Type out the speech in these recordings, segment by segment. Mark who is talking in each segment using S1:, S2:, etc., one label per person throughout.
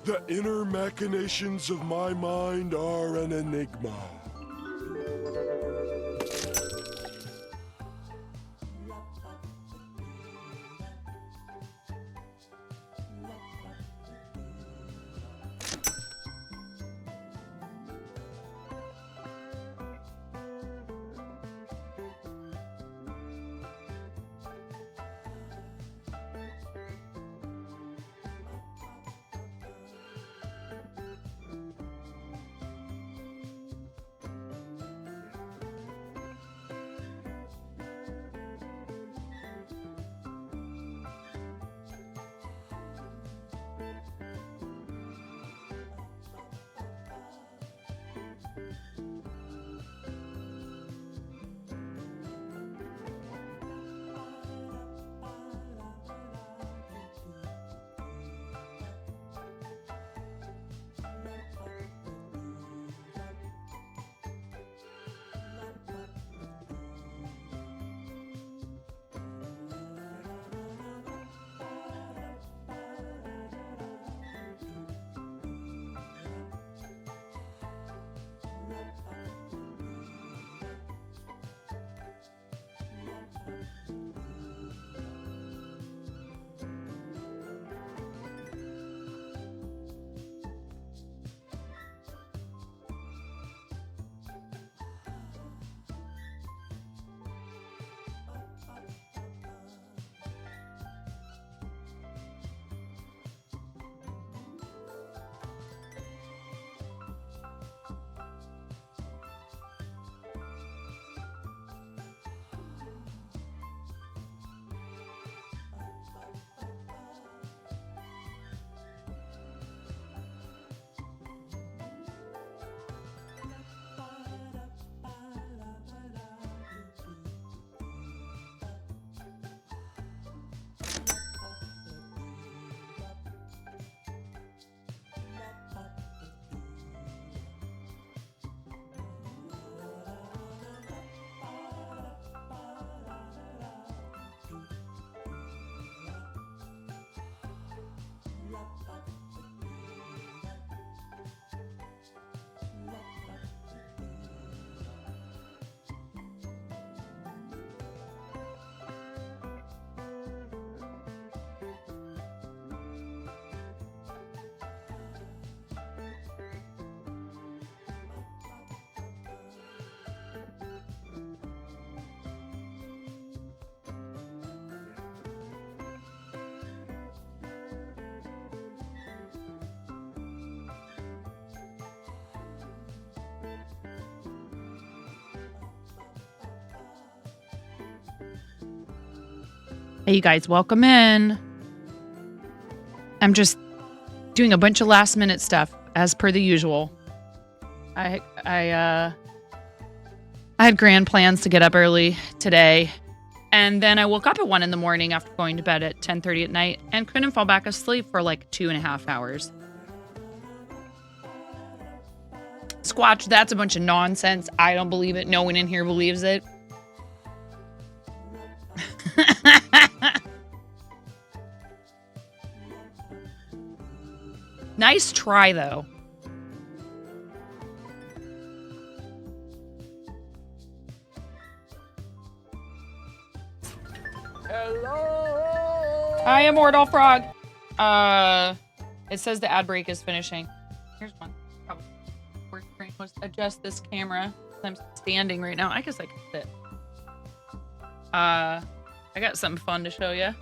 S1: The inner machinations of my mind are an enigma.
S2: Hey, you guys, welcome in. I'm just doing a bunch of last minute stuff as per the usual. I had grand plans to get up early today, and then I woke up at 1 a.m. after going to bed at 10:30 at night and couldn't fall back asleep for like 2.5 hours. Squatch, that's a bunch of nonsense. I don't believe it. No one in here believes it. Nice try, though.
S1: Hello!
S2: Hi, Immortal Frog. It says the ad break is finishing. Here's one. Probably work screen was adjust this camera. I'm standing right now. I guess I can sit. I got something fun to show you. A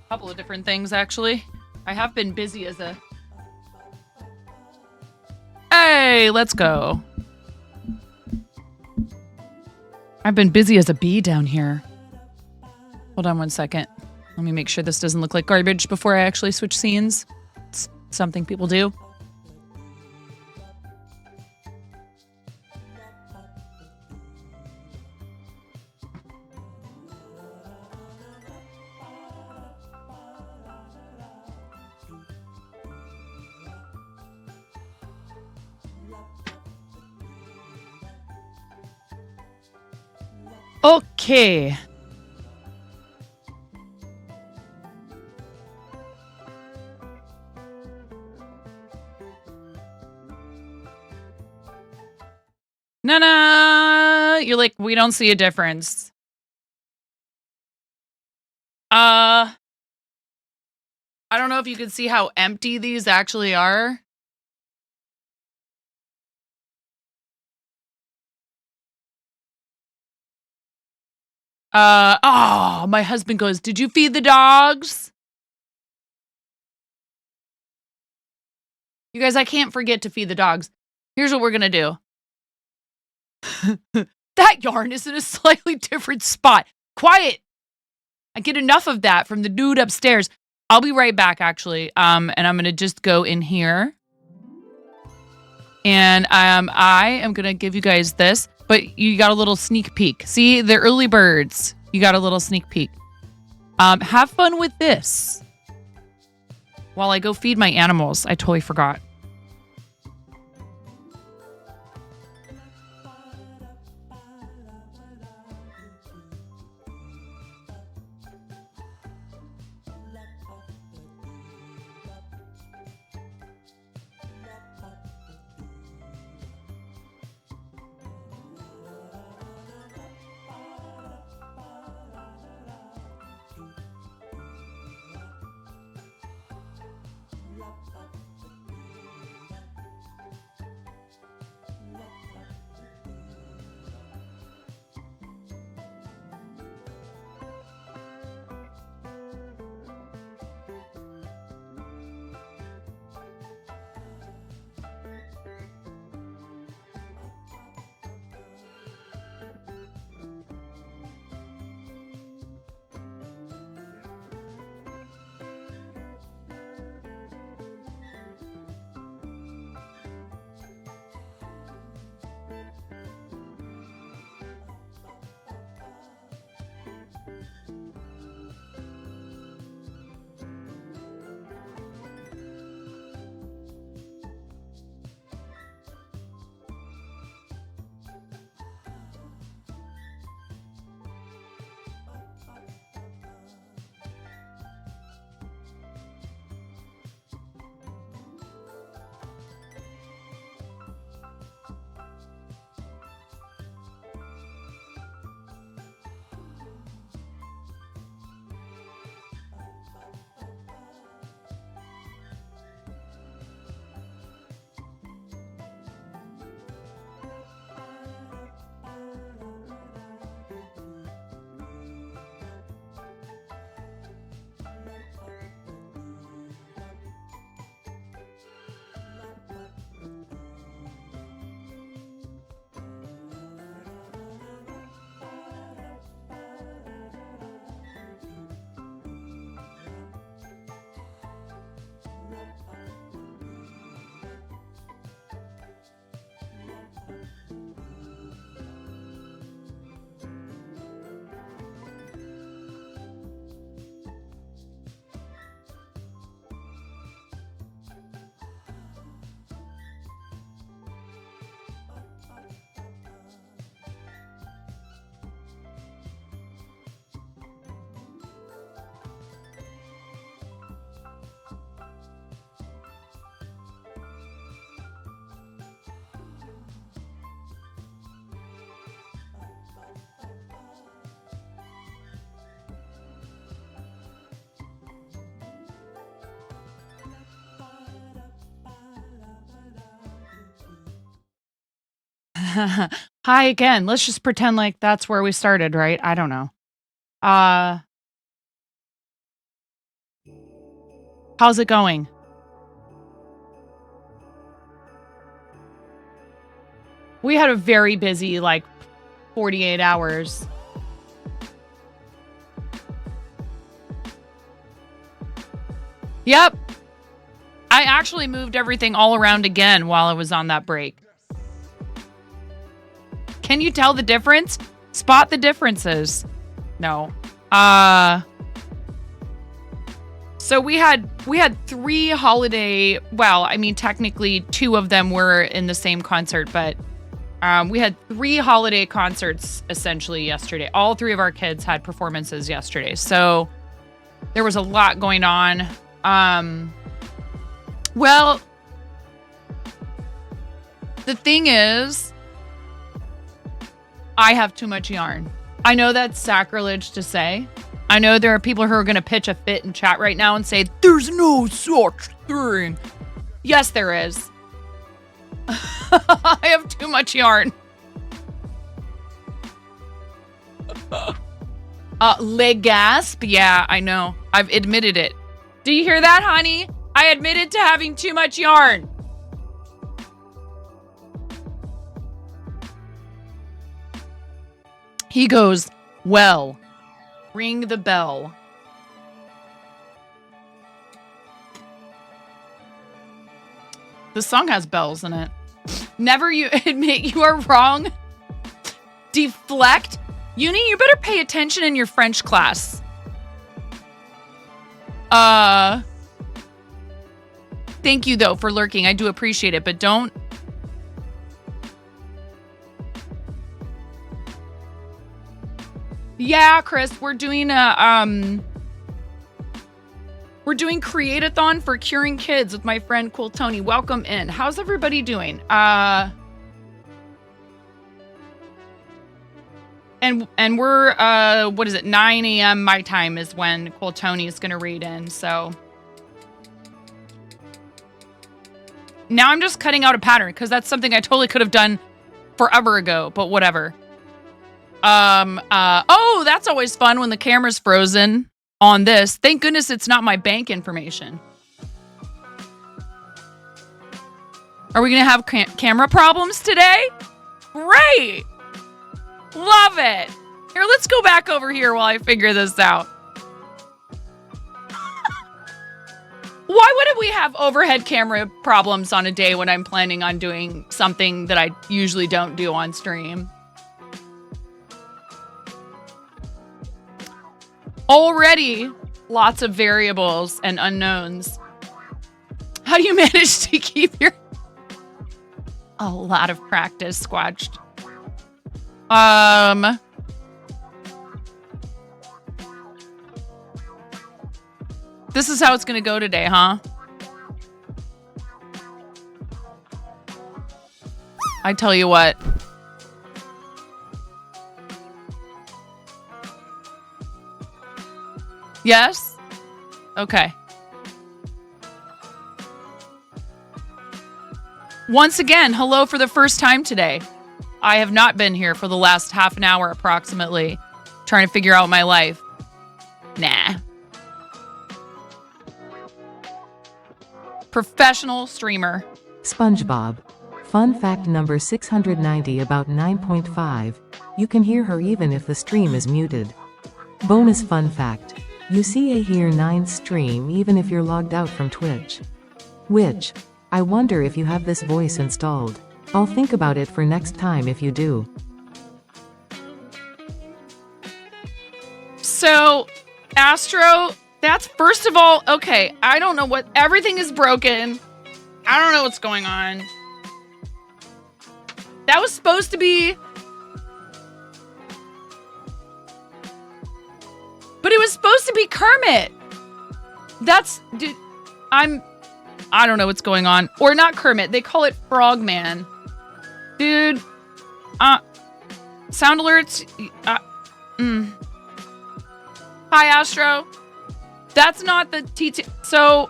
S2: couple of different things, actually. I have been busy as a... Hey, let's go. I've been busy as a bee down here. Hold on 1 second. Let me make sure this doesn't look like garbage before I actually switch scenes. It's something people do. Okay. No. You're like, we don't see a difference. I don't know if you can see how empty these actually are. Oh, my husband goes, did you feed the dogs? You guys, I can't forget to feed the dogs. Here's what we're going to do. That yarn is in a slightly different spot. Quiet. I get enough of that from the dude upstairs. I'll be right back, actually. And I'm going to just go in here. And I am going to give you guys this. But you got a little sneak peek. See, the early birds. You got a little sneak peek. Have fun with this. While I go feed my animals. I totally forgot. Hi again. Let's just pretend like that's where we started, right? I don't know. How's it going? We had a very busy, 48 hours. Yep. I actually moved everything all around again while I was on that break. Can you tell the difference? Spot the differences. No. So we had 3 holiday, well, I mean, technically 2 of them were in the same concert, but we had 3 holiday concerts essentially yesterday. All 3 of our kids had performances yesterday. So there was a lot going on. Well, the thing is, I have too much yarn. I know that's sacrilege to say. I know there are people who are going to pitch a fit in chat right now and say, there's no such thing. Yes, there is. I have too much yarn. Le gasp. Yeah, I know. I've admitted it. Do you hear that, honey? I admitted to having too much yarn. He goes, well, ring the bell. The song has bells in it. Never you admit you are wrong. Deflect. Uni, you better pay attention in your French class. Thank you, though, for lurking. I do appreciate it, but don't. Yeah, Chris, we're doing we're doing Create-a-thon for curing kids with my friend Cool Tony. Welcome in. How's everybody doing? And we're what is it? 9 a.m. my time is when Cool Tony is gonna read in. So now I'm just cutting out a pattern because that's something I totally could have done forever ago, but whatever. Oh, that's always fun when the camera's frozen on this. Thank goodness it's not my bank information. Are we gonna have camera problems today? Great. Love it. Here, let's go back over here while I figure this out. Why wouldn't we have overhead camera problems on a day when I'm planning on doing something that I usually don't do on stream? Already lots of variables and unknowns. How do you manage to keep your... A lot of practice, Squatched. This is how it's gonna go today, huh? I tell you what. Yes? Okay. Once again, hello for the first time today. I have not been here for the last half an hour approximately, trying to figure out my life. Nah. Professional streamer.
S3: SpongeBob. Fun fact number 690 about 9.5. You can hear her even if the stream is muted. Bonus fun fact. You see a Hear 9 stream even if you're logged out from Twitch. Which, I wonder if you have this voice installed. I'll think about it for next time if you do.
S2: So, Astro, that's first of all, okay, I don't know what, everything is broken. I don't know what's going on. That was supposed to be... But it was supposed to be Kermit. That's, dude, I don't know what's going on. Or not Kermit, they call it Frogman. Dude, sound alerts, Hi, Astro. That's not the TT, so,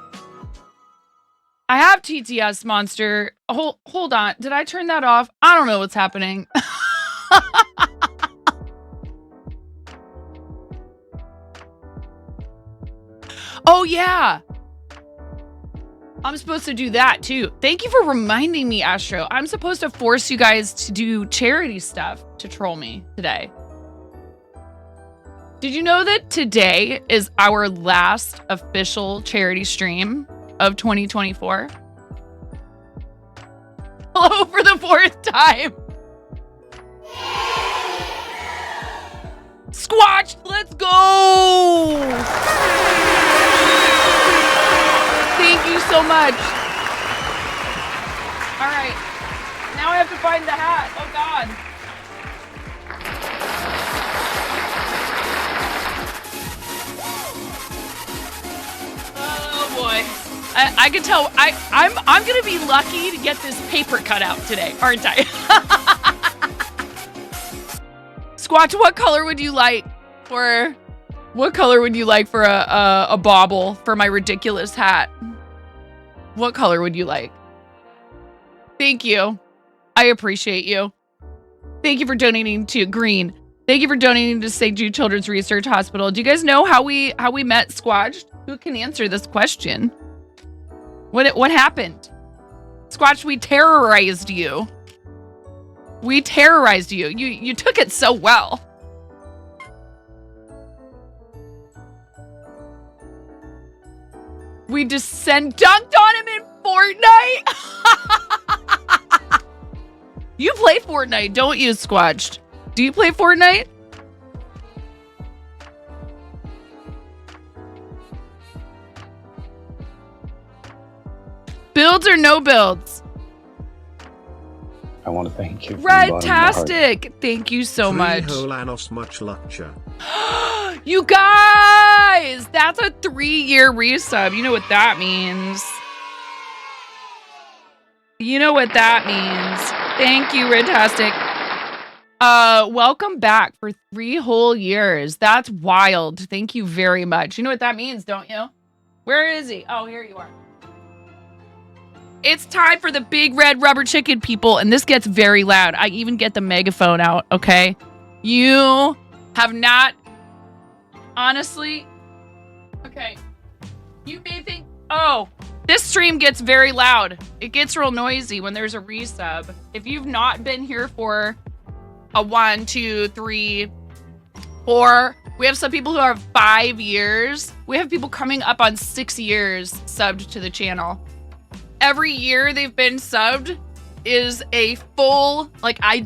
S2: I have TTS Monster. Hold on, did I turn that off? I don't know what's happening. Oh, yeah. I'm supposed to do that, too. Thank you for reminding me, Astro. I'm supposed to force you guys to do charity stuff to troll me today. Did you know that today is our last official charity stream of 2024? Hello for the 4th time. Squatched, let's go! Thank you so much. All right. Now I have to find the hat. Oh, God. Oh, boy. I can tell. I'm going to be lucky to get this paper cut out today, aren't I? Squatch, what color would you like for a bauble for my ridiculous hat? What color would you like? Thank you. I appreciate you. Thank you for donating to Green. Thank you for donating to St. Jude Children's Research Hospital. Do you guys know how we met Squatch? Who can answer this question? What happened? Squatch, we terrorized you. We terrorized you. You took it so well. We dunked on him in Fortnite. You play Fortnite, don't you, Squatched? Do you play Fortnite? Builds or no builds?
S4: I want to thank you.
S2: Redtastic! Thank you so much.
S5: Holanos, much luck.
S2: You guys! That's a 3-year resub. You know what that means. You know what that means. Thank you, Redtastic. Welcome back for 3 whole years. That's wild. Thank you very much. You know what that means, don't you? Where is he? Oh, here you are. It's time for the big red rubber chicken, people, and this gets very loud. I even get the megaphone out, okay? You have not... Honestly... Okay. You may think... Oh, this stream gets very loud. It gets real noisy when there's a resub. If you've not been here for a 1, 2, 3, 4... We have some people who are 5 years. We have people coming up on 6 years subbed to the channel. Every year they've been subbed is a full, like, I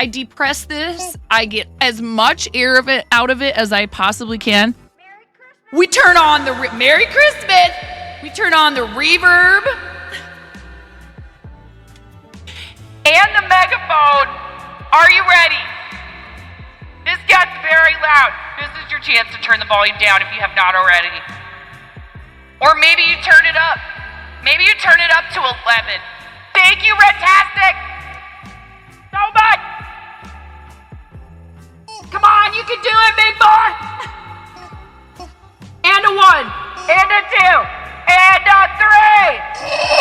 S2: depress this. I get as much air of it out of it as I possibly can. We turn on the Merry Christmas. We turn on the reverb and the megaphone. Are you ready? This gets very loud. This is your chance to turn the volume down if you have not already. Or maybe you turn it up. Maybe you turn it up to 11. Thank you, Redtastic! So much! Come on, you can do it, big boy! And a 1, and a 2, and a 3!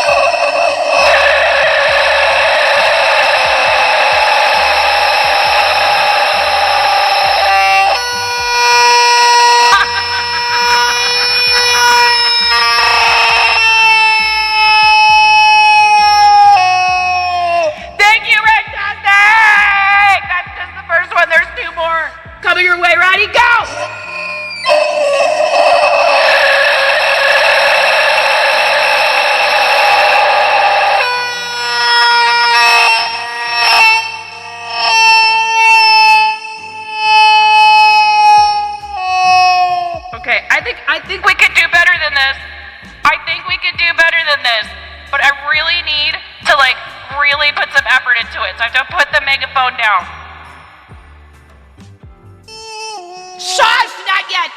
S2: Thank you, Redtastic! That's just the first one. There's 2 more coming your way. Ready? Go! Okay, I think we could do better than this. I think we could do better than this. But I really need to, like, really put some effort into it. So I have to put the megaphone down. Shush! Not yet!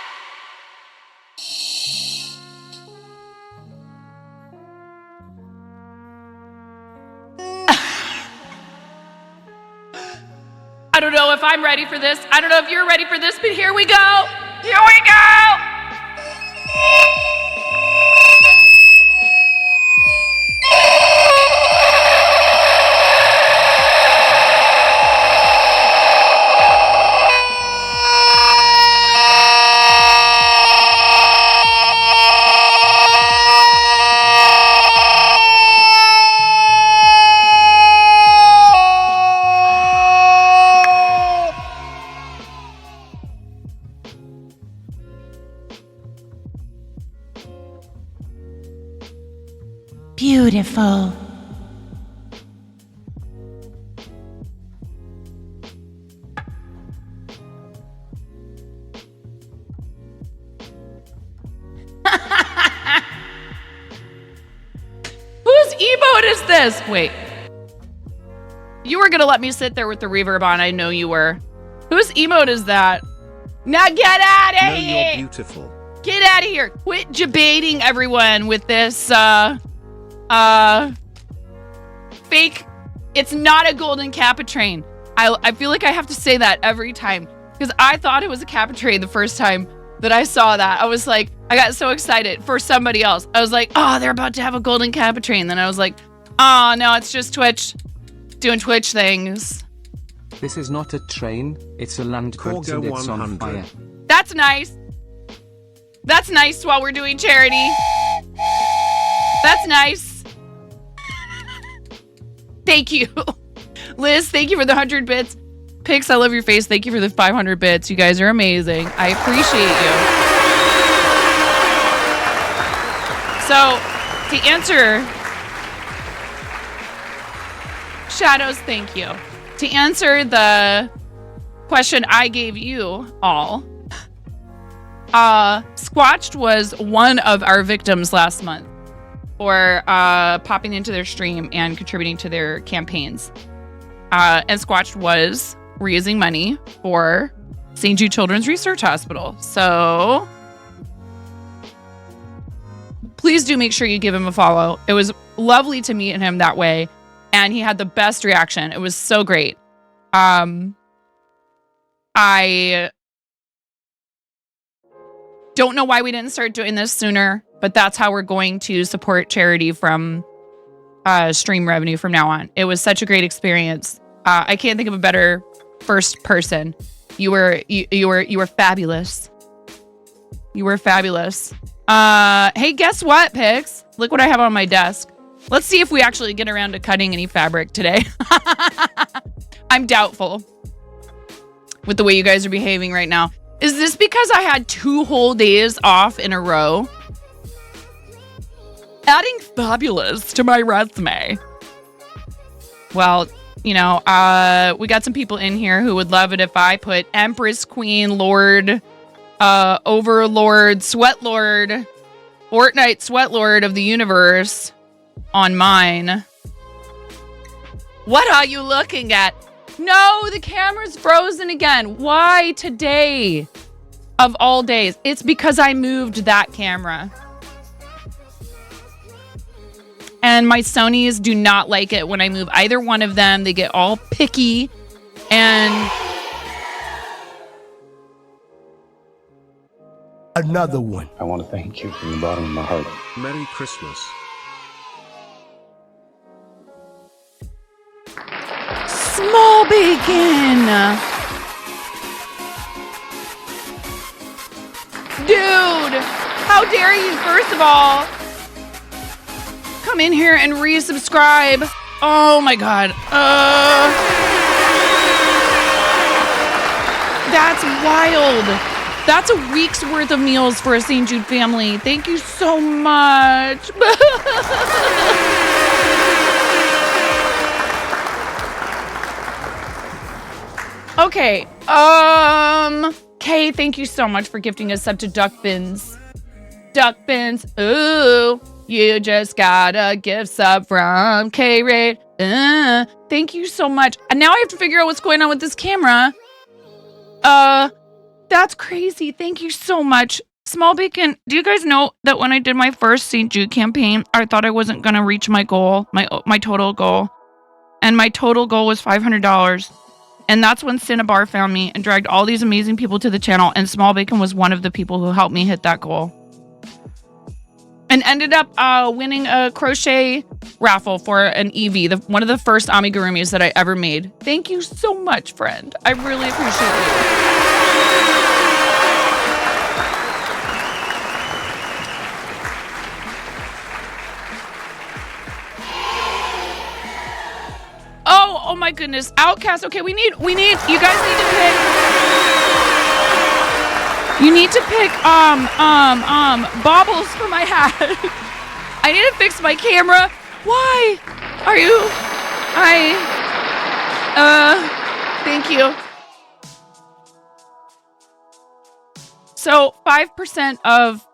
S2: I don't know if I'm ready for this. I don't know if you're ready for this, but here we go! Here we go! Beautiful. Whose emote is this? Wait. You were gonna let me sit there with the reverb on. I know you were. Whose emote is that? Now get out of here!
S5: You're beautiful.
S2: Get out of here. Quit debating everyone with this, fake. It's not a golden Capitrain. I feel like I have to say that every time. because I thought it was a cap train the first time that I saw that. I was like, I got so excited for somebody else. I was like, oh, they're about to have a golden cap train. Then I was like, oh, no, it's just Twitch doing Twitch things.
S4: This is not a train, it's a land cruiser and it's on
S5: 100.
S4: fire.
S2: That's nice. That's nice while we're doing charity. That's nice. Thank you. Liz, thank you for the 100 bits. Pix, I love your face. Thank you for the 500 bits. You guys are amazing. I appreciate you. So, to answer... Shadows, thank you. To answer the question I gave you all, Squatched was one of our victims last month for popping into their stream and contributing to their campaigns. And Squatched was raising money for St. Jude Children's Research Hospital. So please do make sure you give him a follow. It was lovely to meet him that way. And he had the best reaction. It was so great. I don't know why we didn't start doing this sooner, but that's how we're going to support charity from stream revenue from now on. It was such a great experience. I can't think of a better first person. You were fabulous. You were fabulous. Hey, guess what, Pix? Look what I have on my desk. Let's see if we actually get around to cutting any fabric today. I'm doubtful with the way you guys are behaving right now. Is this because I had 2 whole days off in a row? Adding fabulous to my resume. Well, you know, we got some people in here who would love it if I put Empress, Queen, Lord, Overlord, Sweatlord, Fortnite Sweatlord of the universe on mine. What are you looking at? No, the camera's frozen again. Why today of all days? It's because I moved that camera. And my Sonys do not like it when I move either one of them. They get all picky and...
S1: Another one.
S6: I want to thank you from the bottom of my heart.
S5: Merry Christmas.
S2: Small bacon. Dude, how dare you, first of all, come in here and resubscribe. Oh my God. That's wild. That's a week's worth of meals for a St. Jude family. Thank you so much. Okay. Kay, thank you so much for gifting us up to Duck Bins. Duck Bins. Ooh, you just got a gift sub from K-Raid. Thank you so much. And now I have to figure out what's going on with this camera. That's crazy. Thank you so much. Small Bacon, do you guys know that when I did my first St. Jude campaign, I thought I wasn't going to reach my goal, my total goal. And my total goal was $500. And that's when Cinnabar found me and dragged all these amazing people to the channel. And Small Bacon was one of the people who helped me hit that goal. And ended up winning a crochet raffle for an Eevee, one of the first amigurumis that I ever made. Thank you so much, friend. I really appreciate you. Oh my goodness. Outcast. Okay, you guys need to pick. You need to pick, baubles for my hat. I need to fix my camera. Why are you, thank you. So 5% of,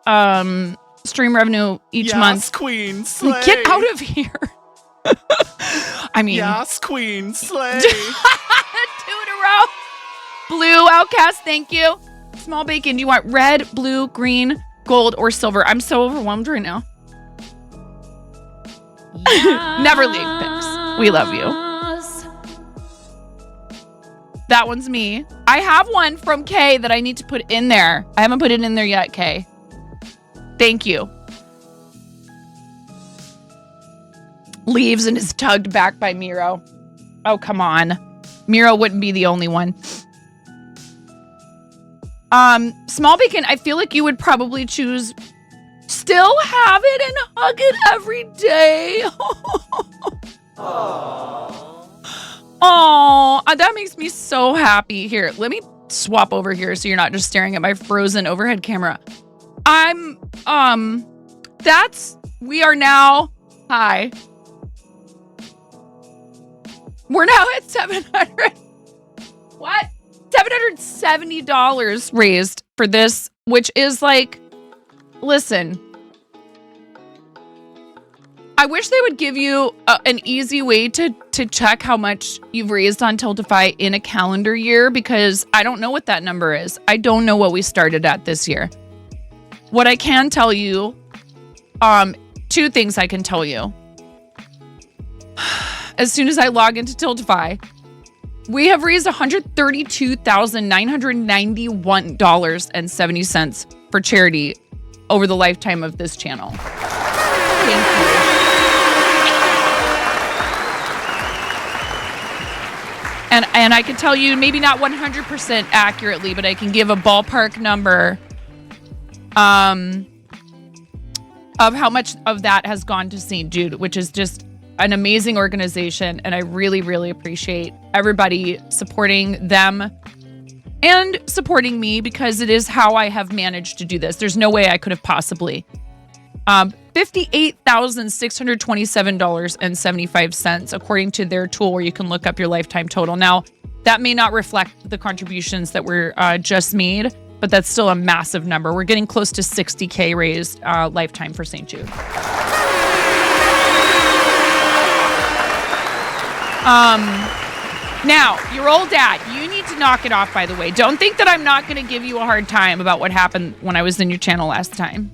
S2: stream revenue each month.
S1: Queen, slay.
S2: Get out of here. I mean,
S1: Yes, Queen, slay.
S2: 2 in a row. Blue Outcast, thank you. Small Bacon, do you want red, blue, green, gold, or silver? I'm so overwhelmed right now. Never leave, Pix. We love you. That one's me. I have one from Kay that I need to put in there. I haven't put it in there yet, Kay. Thank you. Leaves and is tugged back by Miro. Oh, come on. Miro wouldn't be the only one. Small Bacon, I feel like you would probably choose still have it and hug it every day. Oh, that makes me so happy. Here, let me swap over here so you're not just staring at my frozen overhead camera. We are now, hi. We're now at $770 raised for this, which is like, listen, I wish they would give you an easy way to check how much you've raised on Tiltify in a calendar year, because I don't know what that number is. I don't know what we started at this year. What I can tell you, two things I can tell you. As soon as I log into Tiltify, we have raised $132,991.70 for charity over the lifetime of this channel. Thank you. And I can tell you, maybe not 100% accurately, but I can give a ballpark number of how much of that has gone to St. Jude, which is just an amazing organization. And I really, really appreciate everybody supporting them and supporting me, because it is how I have managed to do this. There's no way I could have possibly. $58,627.75, according to their tool where you can look up your lifetime total. Now, that may not reflect the contributions that were just made, but that's still a massive number. We're getting close to 60K raised lifetime for St. Jude. Now, your old dad, you need to knock it off, by the way. Don't think that I'm not going to give you a hard time about what happened when I was in your channel last time.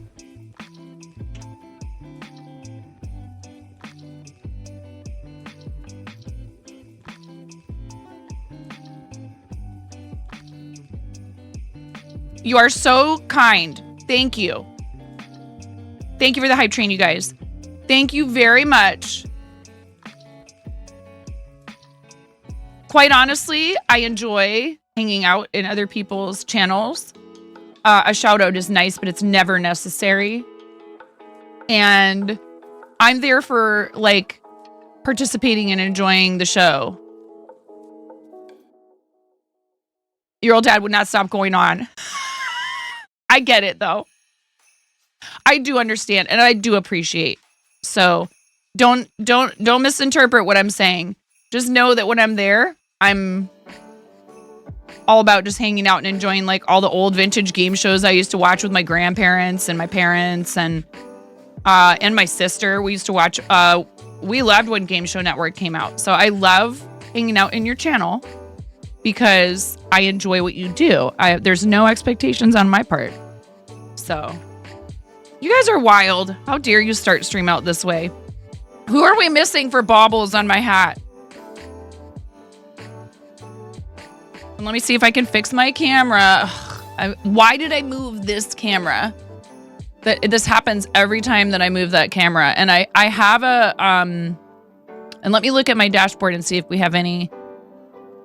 S2: You are so kind. Thank you. Thank you for the hype train, you guys. Thank you very much. Quite honestly, I enjoy hanging out in other people's channels. A shout out is nice, but it's never necessary. And I'm there for like participating and enjoying the show. Your old dad would not stop going on. I get it though. I do understand and I do appreciate. So don't misinterpret what I'm saying. Just know that when I'm there, I'm all about just hanging out and enjoying like all the old vintage game shows I used to watch with my grandparents and my parents and my sister. We used to watch, we loved when Game Show Network came out. So I love hanging out in your channel because I enjoy what you do. There's no expectations on my part. So you guys are wild. How dare you start stream out this way? Who are we missing for baubles on my hat? And let me see if I can fix my camera. Why did I move this camera? This happens every time that I move that camera. And I have a, and let me look at my dashboard and see if we have any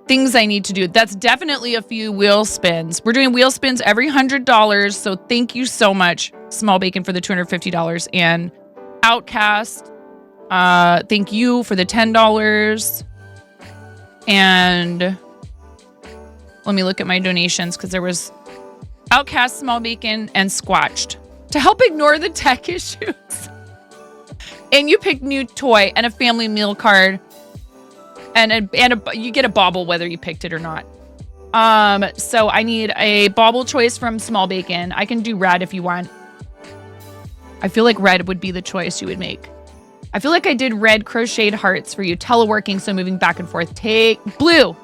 S2: things I need to do. That's definitely a few wheel spins. We're doing wheel spins every $100. So thank you so much, Small Bacon, for the $250. And Outcast, thank you for the $10. And let me look at my donations because there was Outcast, Small Bacon, and Squatched to help ignore the tech issues. And you picked new toy and a family meal card, and you get a bauble whether you picked it or not. So I need a bauble choice from Small Bacon. I can do red if you want. I feel like red would be the choice you would make. I feel like I did red crocheted hearts for you. Teleworking, so moving back and forth. Take blue.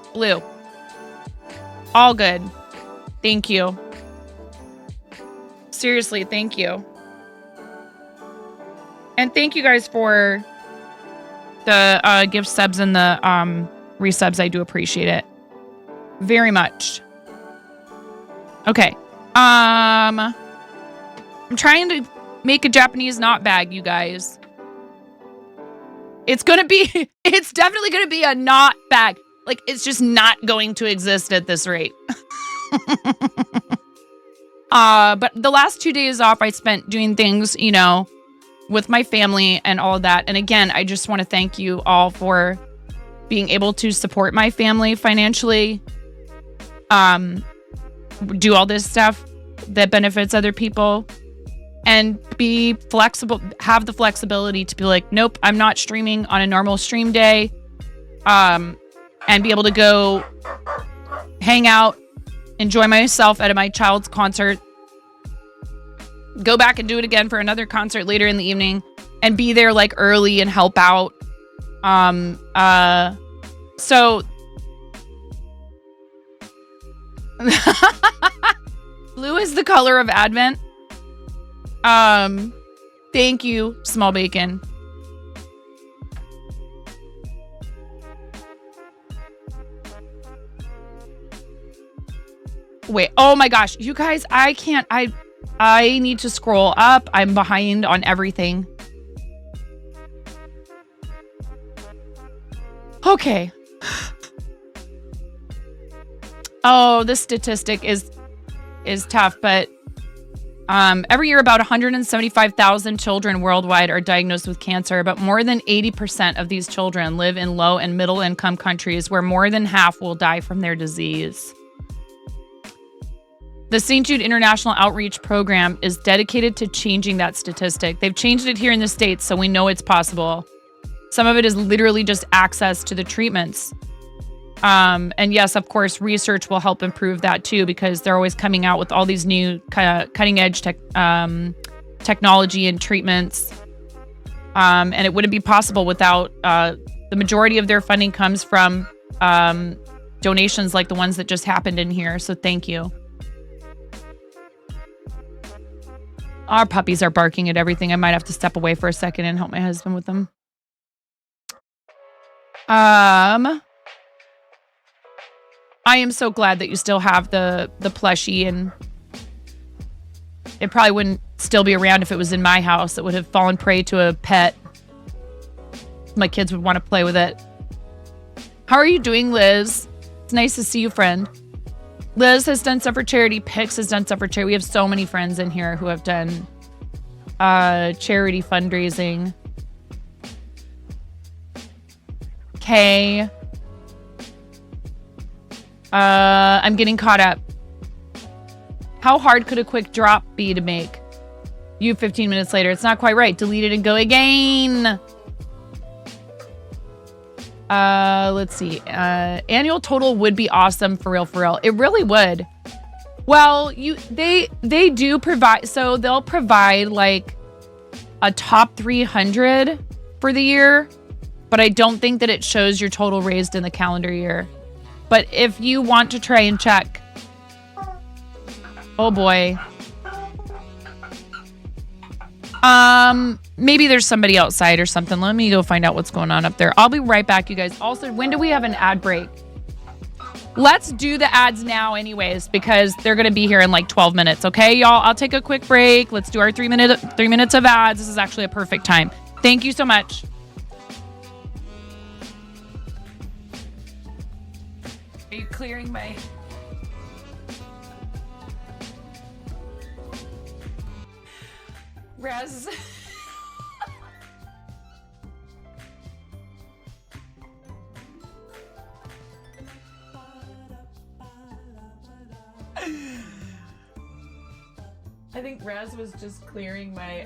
S2: All good. Thank you. Seriously, thank you. And thank you guys for the gift subs and the resubs. I do appreciate it. very much. Okay. I'm trying to make a Japanese knot bag, you guys. It's definitely gonna be a knot bag. Like, it's just not going to exist at this rate. But the last 2 days off I spent doing things, you know, with my family and all of that. And again, I just want to thank you all for being able to support my family financially. Do all this stuff that benefits other people. And be flexible, have the flexibility to be like, nope, I'm not streaming on a normal stream day. And be able to go hang out, enjoy myself at my child's concert, go back and do it again for another concert later in the evening, and be there like early and help out. So blue is the color of Advent. Thank you, Small Bacon. Wait, oh my gosh, you guys, I need to scroll up. I'm behind on everything. Okay. Oh, this statistic is tough, but every year, about 175,000 children worldwide are diagnosed with cancer, but more than 80% of these children live in low and middle income countries where more than half will die from their disease. The St. Jude International Outreach Program is dedicated to changing that statistic. They've changed it here in the States, so we know it's possible. Some of it is literally just access to the treatments. And yes, of course, research will help improve that too, because they're always coming out with all these new cutting edge technology and treatments. And it wouldn't be possible without the majority of their funding comes from donations like the ones that just happened in here. So thank you. Our puppies are barking at everything. I might have to step away for a second and help my husband with them. I am so glad that you still have the plushie, and it probably wouldn't still be around if it was in my house. It would have fallen prey to a pet. My kids would want to play with it. How are you doing, Liz? It's nice to see you, friend. Liz has done stuff for charity. Pix has done stuff for charity. We have so many friends in here who have done charity fundraising. Okay. I'm getting caught up. How hard could a quick drop be to make? You 15 minutes later. It's not quite right. Delete it and go again. Let's see. Annual total would be awesome, for real, for real. It really would. Well, they do provide, so they'll provide like a top 300 for the year, but I don't think that it shows your total raised in the calendar year. But if you want to try and check, oh boy. Maybe there's somebody outside or something. Let me go find out what's going on up there. I'll be right back, you guys. Also, when do we have an ad break? Let's do the ads now anyways, because they're going to be here in like 12 minutes. Okay, y'all, I'll take a quick break. Let's do our 3 minutes of ads. This is actually a perfect time. Thank you so much. Are you clearing my... Raz... I think Raz was just clearing my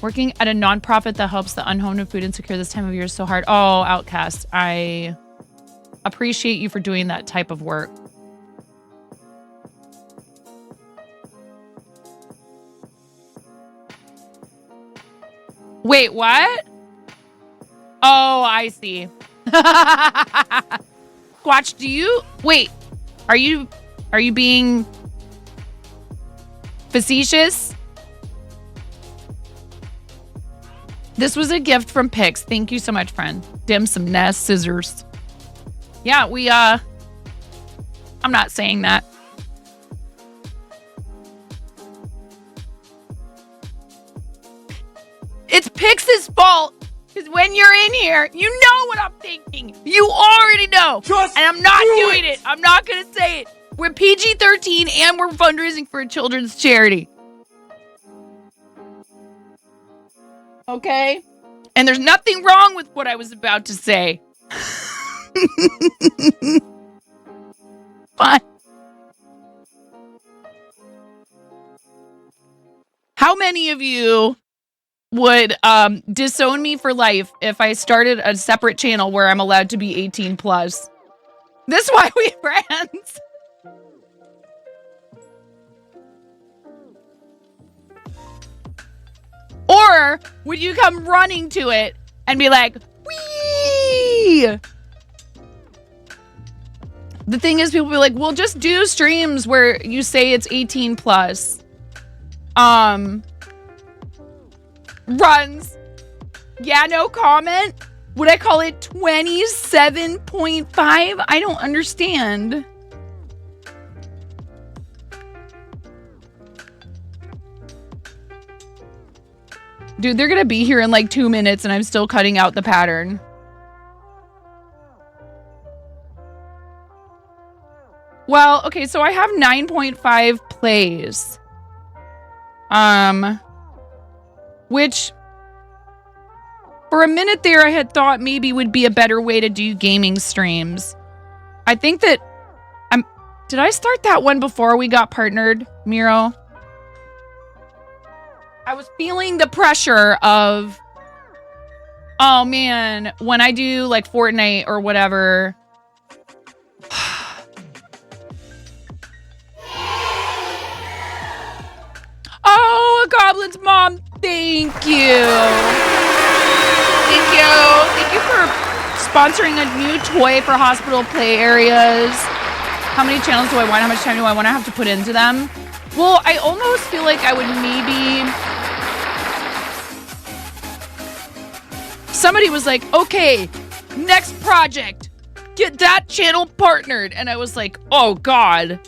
S2: Working at a nonprofit that helps the unhomed and food insecure this time of year is so hard. Oh, Outcast, I appreciate you for doing that type of work. Wait, what? Oh, I see. Squatch, do you wait? Are you being facetious? This was a gift from Pix. Thank you so much, friend. Dim some Nest scissors. Yeah, I'm not saying that. It's Pix's fault. Because when you're in here, you know what I'm thinking. You already know. And I'm not doing it. I'm not going to say it. We're PG-13 and we're fundraising for a children's charity. Okay? And there's nothing wrong with what I was about to say. Fine. How many of you would disown me for life if I started a separate channel where I'm allowed to be 18 plus? This is why we friends. Or would you come running to it and be like, wee? The thing is, people will be like, well, just do streams where you say it's 18 plus. Runs. Yeah, no comment. Would I call it 27.5? I don't understand. Dude, they're gonna be here in like 2 minutes and I'm still cutting out the pattern. Well, okay, so I have 9.5 plays. Which for a minute there I had thought maybe would be a better way to do gaming streams. I think that did I start that one before we got partnered, Miro? I was feeling the pressure of, oh man, when I do like Fortnite or whatever. Oh, a Goblin's mom. Thank you. Thank you. Thank you for sponsoring a new toy for hospital play areas. How many channels do I want? How much time do I want to have to put into them? Well, I almost feel like I would maybe... Somebody was like, okay, next project. Get that channel partnered. And I was like, oh, God.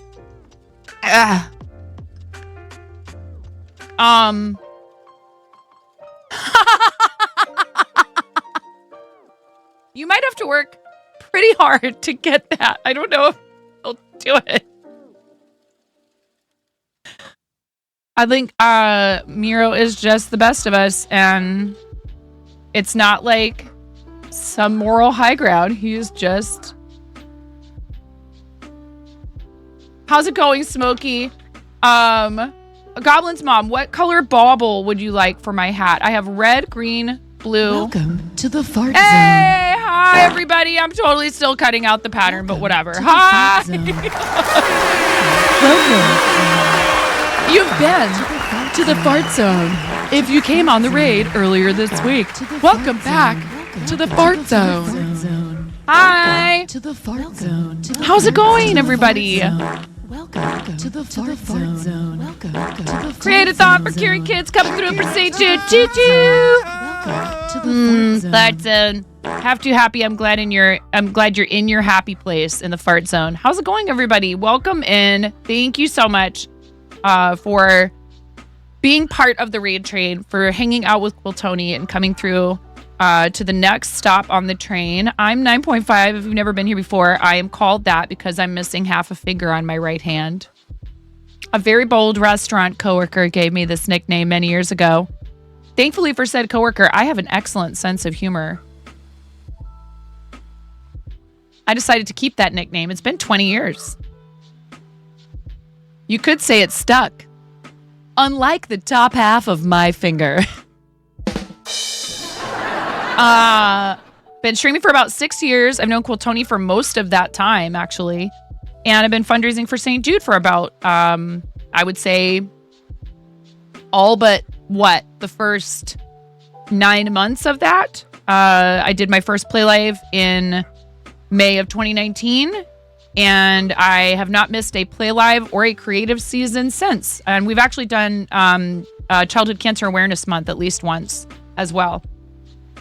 S2: You might have to work pretty hard to get that. I don't know if they'll do it. I think Miro is just the best of us, and it's not like some moral high ground. He's just... How's it going, Smokey? Goblin's mom, what color bauble would you like for my hat? I have red, green, blue.
S7: Welcome to the fart
S2: Hey,
S7: zone.
S2: hi everybody. I'm totally still cutting out the pattern, but whatever. Hi.
S7: Welcome.
S2: You've been to the fart zone. If you came on the raid earlier this week, welcome back to the fart zone. Hi.
S7: To the fart zone.
S2: How's it going, everybody?
S7: Welcome to the fart zone. Welcome to the
S2: Create a thought for curing kids coming through for stage 2. Choo choo.
S7: Welcome to the
S2: Fart zone. Have to happy. I'm glad you're in your happy place in the fart zone. How's it going, everybody? Welcome in. Thank you so much for being part of the raid train, for hanging out with Quiltoni and coming through to the next stop on the train. I'm 9.5. If you've never been here before, I am called that because I'm missing half a finger on my right hand. A very bold restaurant coworker gave me this nickname many years ago. Thankfully for said coworker, I have an excellent sense of humor. I decided to keep that nickname. It's been 20 years. You could say it's stuck. Unlike the top half of my finger. Been streaming for about 6 years. I've known Cool Tony for most of that time, actually. And I've been fundraising for St. Jude for about, I would say, all but the first 9 months of that. I did my first Play Live in May of 2019, and I have not missed a Play Live or a creative season since. And we've actually done Childhood Cancer Awareness Month at least once as well.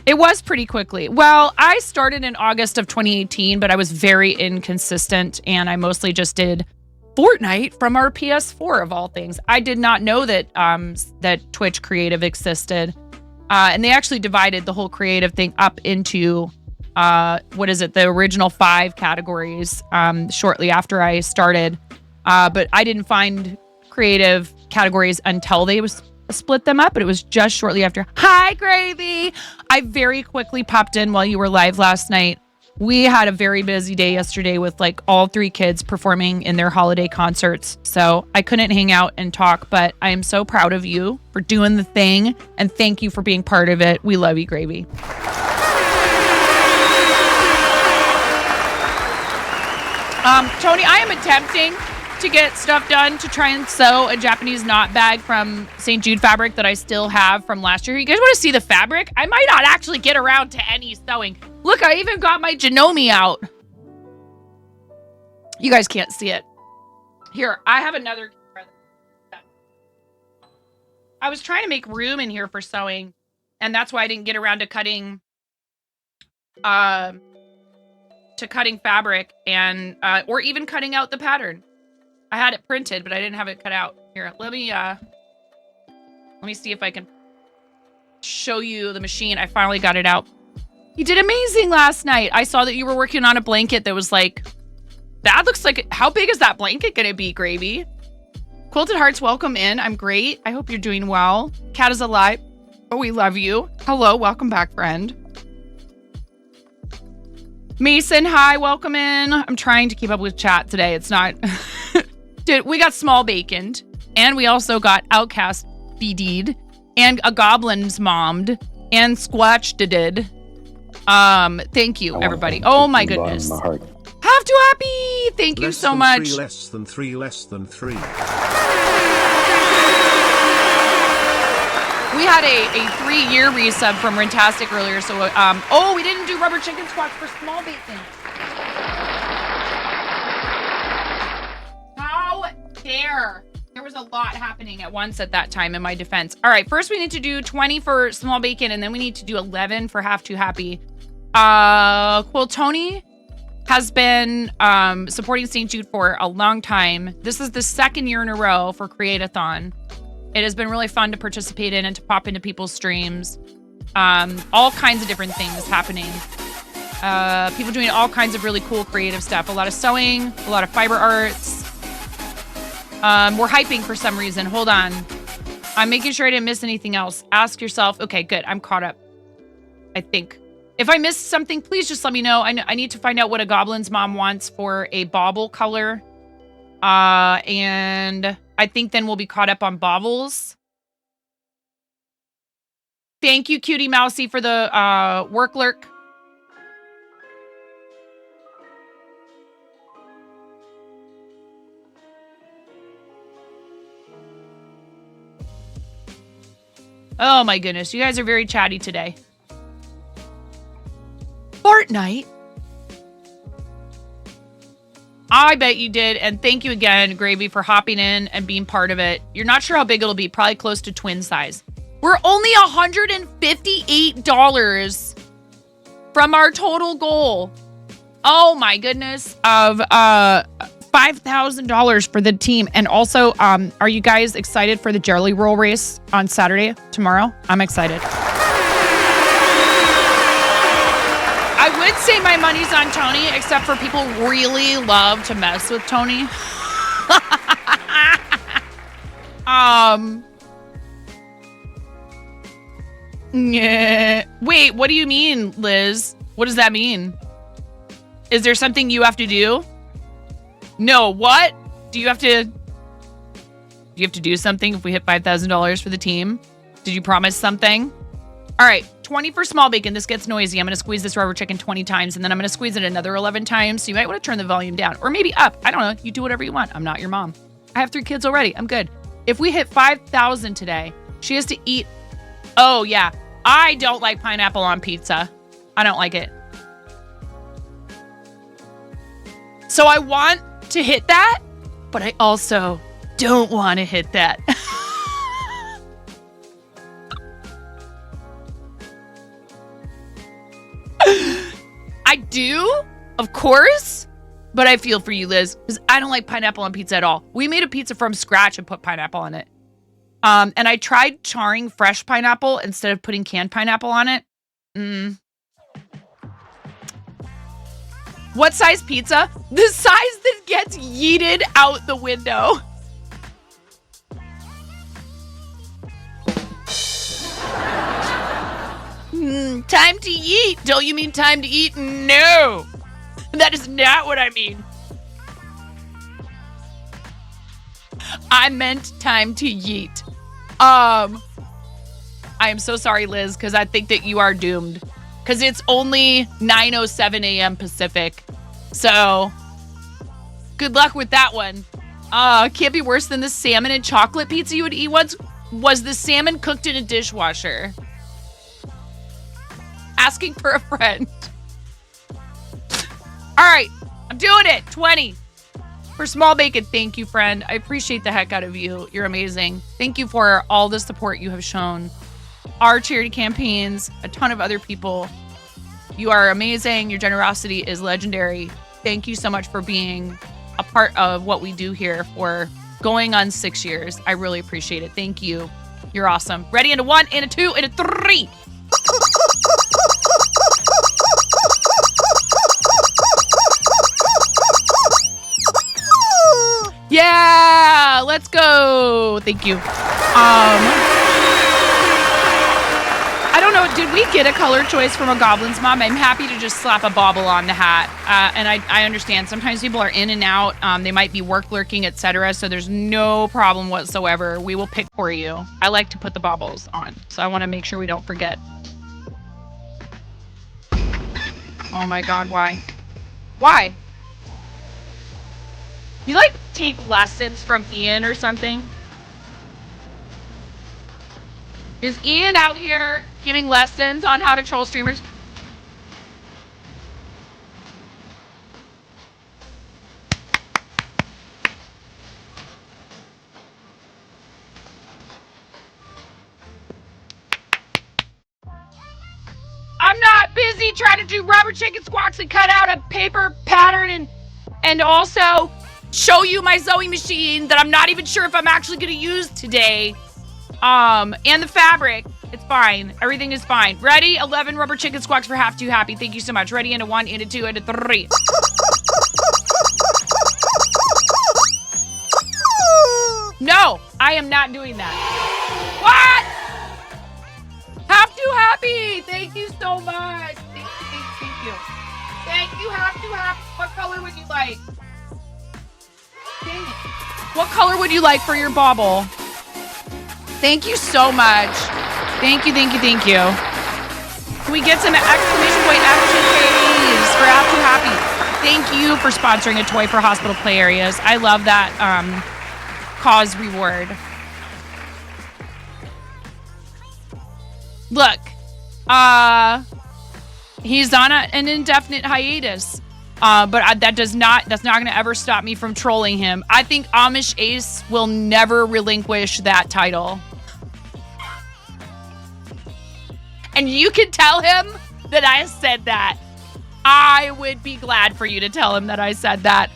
S2: It was pretty quickly. Well, I started in August of 2018, but I was very inconsistent, and I mostly just did Fortnite from our PS4 of all things. I did not know that that Twitch Creative existed, and they actually divided the whole creative thing up into the original 5 categories shortly after I started. But I didn't find creative categories until they split them up, but it was just shortly after. Hi, Gravy! I very quickly popped in while you were live last night. We had a very busy day yesterday with like all 3 kids performing in their holiday concerts. So I couldn't hang out and talk, but I am so proud of you for doing the thing. And thank you for being part of it. We love you, Gravy. Tony, I am attempting to get stuff done to try and sew a Japanese knot bag from St. Jude fabric that I still have from last year. You guys want to see the fabric? I might not actually get around to any sewing. Look, I even got my Janome out. You guys can't see it. Here, I have another. I was trying to make room in here for sewing, and that's why I didn't get around to cutting fabric and or even cutting out the pattern. I had it printed, but I didn't have it cut out. Here, let me see if I can show you the machine. I finally got it out. You did amazing last night. I saw that you were working on a blanket that was like, that looks like, how big is that blanket gonna be, Gravy? Quilted Hearts, welcome in. I'm great. I hope you're doing well. Cat is alive. Oh, we love you. Hello, welcome back, friend. Mason, hi, welcome in. I'm trying to keep up with chat today. It's not... Dude, we got small baconed, and we also got outcast BD'd, and a goblin's mommed, and squatched-did. Thank you, everybody. Oh my goodness. Have to happy. Thank you so much.
S5: 3 less than 3 less than 3.
S2: We had a 3-year resub from Rentastic earlier, so oh, we didn't do rubber chicken squats for small bacon. How dare? There was a lot happening at once at that time in my defense. All right, first we need to do 20 for small bacon, and then we need to do 11 for Half Too Happy. Well, Tony has been supporting St. Jude for a long time. This is the 2nd year in a row for Create-a-thon. It has been really fun to participate in and to pop into people's streams. All kinds of different things happening. People doing all kinds of really cool creative stuff. A lot of sewing, a lot of fiber arts. We're hyping for some reason. Hold on. I'm making sure I didn't miss anything else. Ask yourself. Okay, good. I'm caught up. I think. If I missed something, please just let me know. I need to find out what a goblin's mom wants for a bauble color. And I think then we'll be caught up on baubles. Thank you, Cutie Mousy, for the work lurk. Oh my goodness, you guys are very chatty today. Fortnite? I bet you did, and thank you again, Gravy, for hopping in and being part of it. You're not sure how big it'll be, probably close to twin size. We're only $158 from our total goal. Oh my goodness, of $5,000 for the team. And also, are you guys excited for the Jelly Roll race on Saturday, tomorrow? I'm excited. I would say my money's on Tony, except for people really love to mess with Tony. Yeah. Wait, what do you mean, Liz? What does that mean? Is there something you have to do? No, what? Do you have to do something if we hit $5,000 for the team? Did you promise something? All right, 20 for small bacon. This gets noisy. I'm going to squeeze this rubber chicken 20 times, and then I'm going to squeeze it another 11 times. So you might want to turn the volume down or maybe up. I don't know. You do whatever you want. I'm not your mom. I have 3 kids already. I'm good. If we hit 5,000 today, she has to eat. Oh, yeah. I don't like pineapple on pizza. I don't like it. So I want to hit that, but I also don't want to hit that. I do, of course, but I feel for you, Liz, because I don't like pineapple on pizza at all. We made a pizza from scratch and put pineapple on it. And I tried charring fresh pineapple instead of putting canned pineapple on it. What size pizza? The size that gets yeeted out the window. Time to eat. Don't you mean time to eat? No. That is not what I mean. I meant time to yeet. I am so sorry, Liz, because I think that you are doomed. Because it's only 9:07 a.m. Pacific. So, good luck with that one. Can't be worse than the salmon and chocolate pizza you would eat once. Was the salmon cooked in a dishwasher? Asking for a friend. All right, I'm doing it. 20 for small bacon. Thank you, friend. I appreciate the heck out of you. You're amazing. Thank you for all the support you have shown. Our charity campaigns, a ton of other people. You are amazing. Your generosity is legendary. Thank you so much for being a part of what we do here for going on 6 years. I really appreciate it. Thank you. You're awesome. Ready? Into 1, into 2, into 3. Yeah, let's go. Thank you. I don't know. Did we get a color choice from a Goblin's mom? I'm happy to just slap a bauble on the hat. And I understand sometimes people are in and out. They might be work lurking, etc. So there's no problem whatsoever. We will pick for you. I like to put the baubles on, so I want to make sure we don't forget. Oh my God, why? Why? You like take lessons from Ian or something? Is Ian out here giving lessons on how to troll streamers? I'm not busy trying to do rubber chicken squawks and cut out a paper pattern and also show you my sewing machine that I'm not even sure if I'm actually going to use today. And the fabric. It's fine. Everything is fine. Ready? 11 rubber chicken squawks for half too happy. Thank you so much. Ready? Into 1, into 2, into 3. No, I am not doing that. What? Half too happy. Thank you so much. Thank you. Thank you. Half too happy. What color would you like? Dang it. What color would you like for your bauble? Thank you so much. Thank you. Can we get some exclamation point action, please, for Half Too Happy? Thank you for sponsoring a toy for hospital play areas. I love that cause reward. Look, he's on an indefinite hiatus. But that's not going to ever stop me from trolling him. I think Amish Ace will never relinquish that title. And you can tell him that I said that. I would be glad for you to tell him that I said that.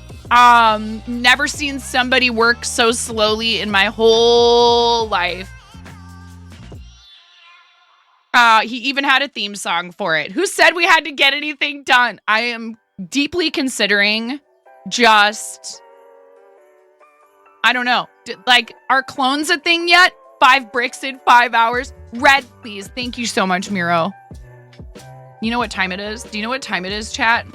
S2: Never seen somebody work so slowly in my whole life. He even had a theme song for it. Who said we had to get anything done? I am deeply considering just, I don't know. Like, are clones a thing yet? 5 bricks in 5 hours? Red, please. Thank you so much, Miro. You know what time it is? Do you know what time it is, chat?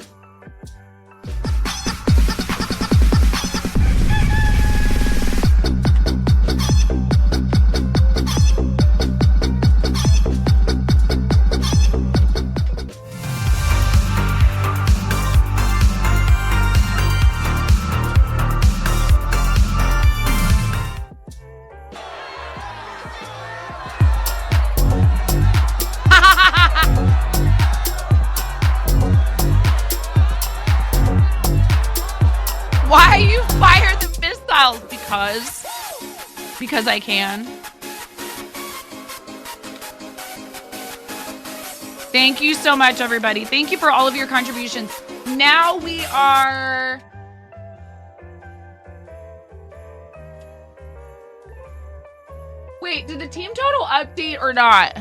S2: Why you fire the missiles? Because I can. Thank you so much, everybody. Thank you for all of your contributions. Now we are... Wait, did the team total update or not?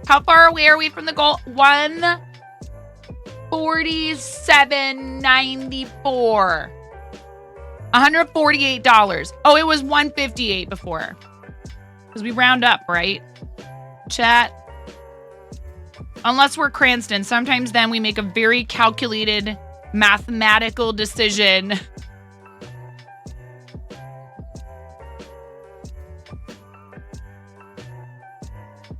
S2: How far away are we from the goal? 147.94. $148. Oh, it was 158 before. Because we round up, right? Chat. Unless we're Cranston. Sometimes then we make a very calculated mathematical decision.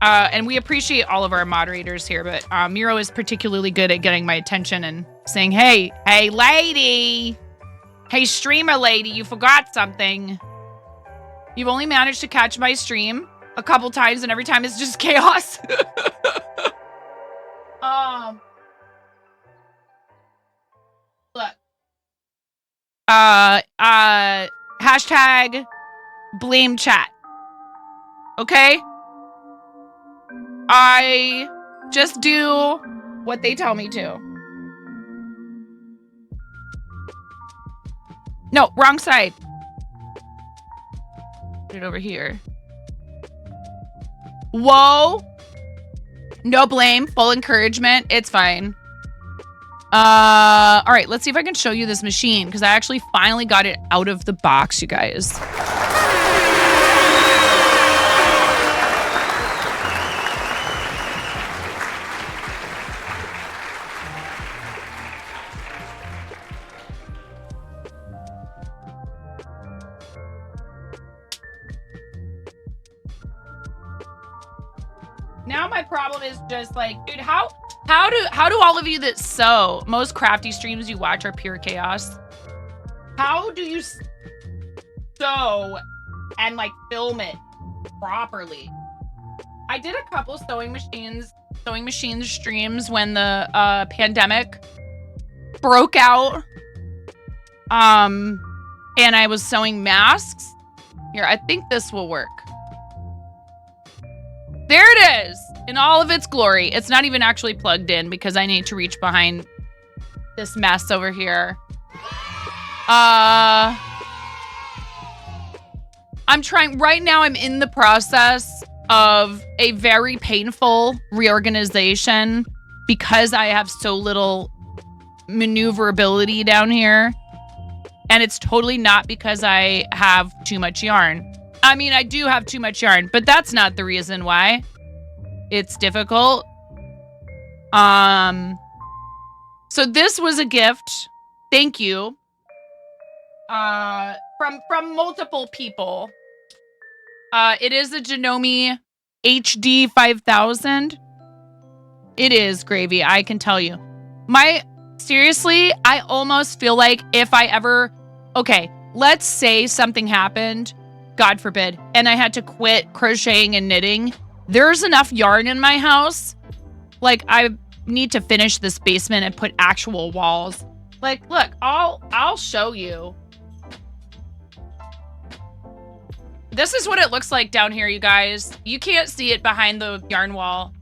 S2: And we appreciate all of our moderators here, but Miro is particularly good at getting my attention and saying, hey lady, hey streamer lady, you forgot something. You've only managed to catch my stream a couple times and every time it's just chaos. Look. Hashtag blame chat. Okay? I just do what they tell me to. No, wrong side. Put it over here. Whoa. No blame, full encouragement. It's fine. All right, let's see if I can show you this machine because I actually finally got it out of the box, you guys. Now my problem is just like, dude, how do all of you that sew, most crafty streams you watch are pure chaos. How do you sew and like film it properly? I did a couple sewing machines streams when the pandemic broke out. And I was sewing masks. Here, I think this will work. There it is in all of its glory. It's not even actually plugged in because I need to reach behind this mess over here. I'm trying right now. I'm in the process of a very painful reorganization because I have so little maneuverability down here. And it's totally not because I have too much yarn. I mean, I do have too much yarn, but that's not the reason why it's difficult. So this was a gift. Thank you. From multiple people. It is a Janome HD 5000. It is gravy, I can tell you. Seriously, I almost feel like if I ever, okay, let's say something happened, God forbid, and I had to quit crocheting and knitting. There's enough yarn in my house. Like, I need to finish this basement and put actual walls. Like, look, I'll show you. This is what it looks like down here, you guys. You can't see it behind the yarn wall.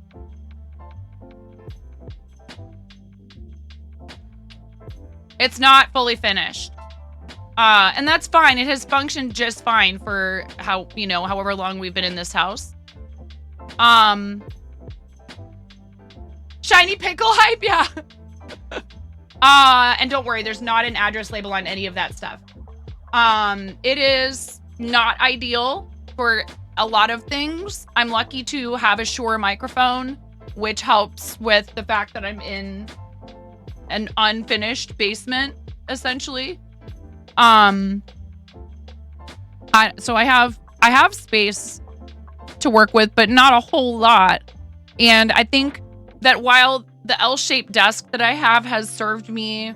S2: It's not fully finished. And that's fine. It has functioned just fine for however long we've been in this house. Shiny pickle hype, yeah. And don't worry, there's not an address label on any of that stuff. It is not ideal for a lot of things. I'm lucky to have a Shure microphone, which helps with the fact that I'm in an unfinished basement, essentially. So I have space to work with, but not a whole lot. And I think that while the L-shaped desk that I have has served me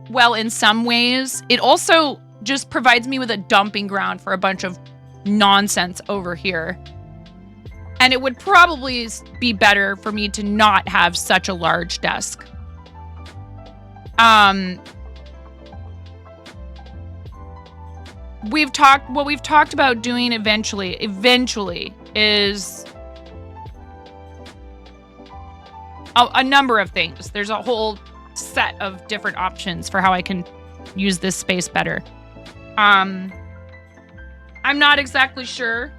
S2: well in some ways, it also just provides me with a dumping ground for a bunch of nonsense over here. And it would probably be better for me to not have such a large desk. we've talked about doing eventually is a number of things. There's a whole set of different options for how I can use this space better. I'm not exactly sure.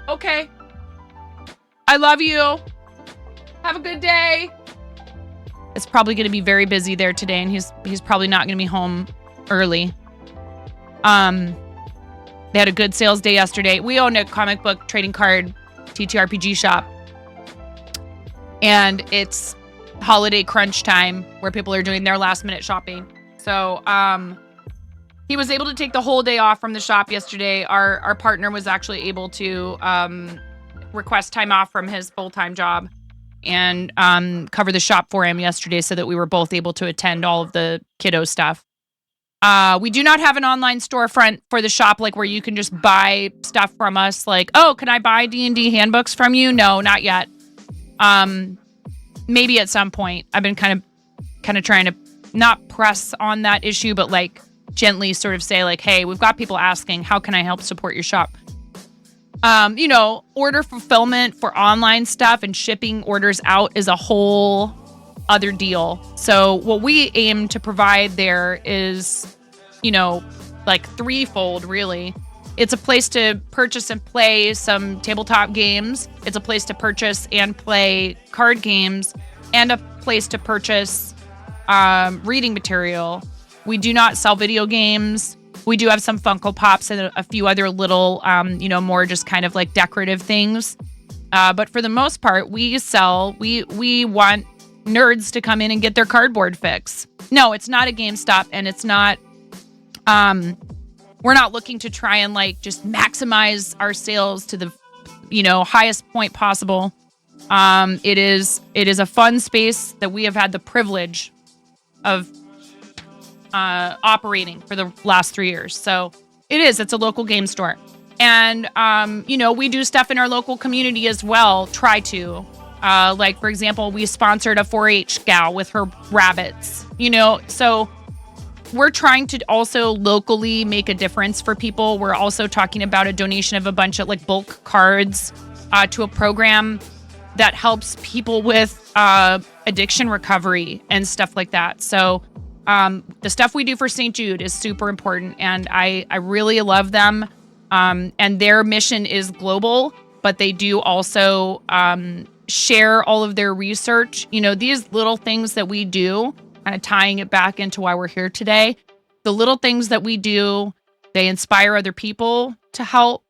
S2: Okay. I love you. Have a good day. It's probably going to be very busy there today, and he's probably not going to be home early. They had a good sales day yesterday. We own a comic book trading card TTRPG shop, and it's holiday crunch time where people are doing their last minute shopping. So, he was able to take the whole day off from the shop yesterday. Our partner was actually able to request time off from his full-time job and cover the shop for him yesterday so that we were both able to attend all of the kiddo stuff. We do not have an online storefront for the shop, like where you can just buy stuff from us. Like, oh, can I buy D&D handbooks from you? No, not yet. Maybe at some point. I've been kind of trying to not press on that issue, but like gently sort of say like, hey, we've got people asking, how can I help support your shop? Order fulfillment for online stuff and shipping orders out is a whole other deal. So what we aim to provide there is, like threefold, really. It's a place to purchase and play some tabletop games. It's a place to purchase and play card games, and a place to purchase reading material. We do not sell video games. We do have some Funko Pops and a few other little, more just kind of like decorative things. But for the most part, we want nerds to come in and get their cardboard fix. No, it's not a GameStop, and it's not, we're not looking to try and like just maximize our sales to the, highest point possible. It is a fun space that we have had the privilege of operating for the last 3 years. So it's a local game store. And, we do stuff in our local community as well. Try to, like, for example, we sponsored a 4-H gal with her rabbits, so we're trying to also locally make a difference for people. We're also talking about a donation of a bunch of like bulk cards, to a program that helps people with, addiction recovery and stuff like that. So, the stuff we do for St. Jude is super important, and I really love them. And their mission is global, but they do also share all of their research. These little things that we do, kind of tying it back into why we're here today. The little things that we do, they inspire other people to help.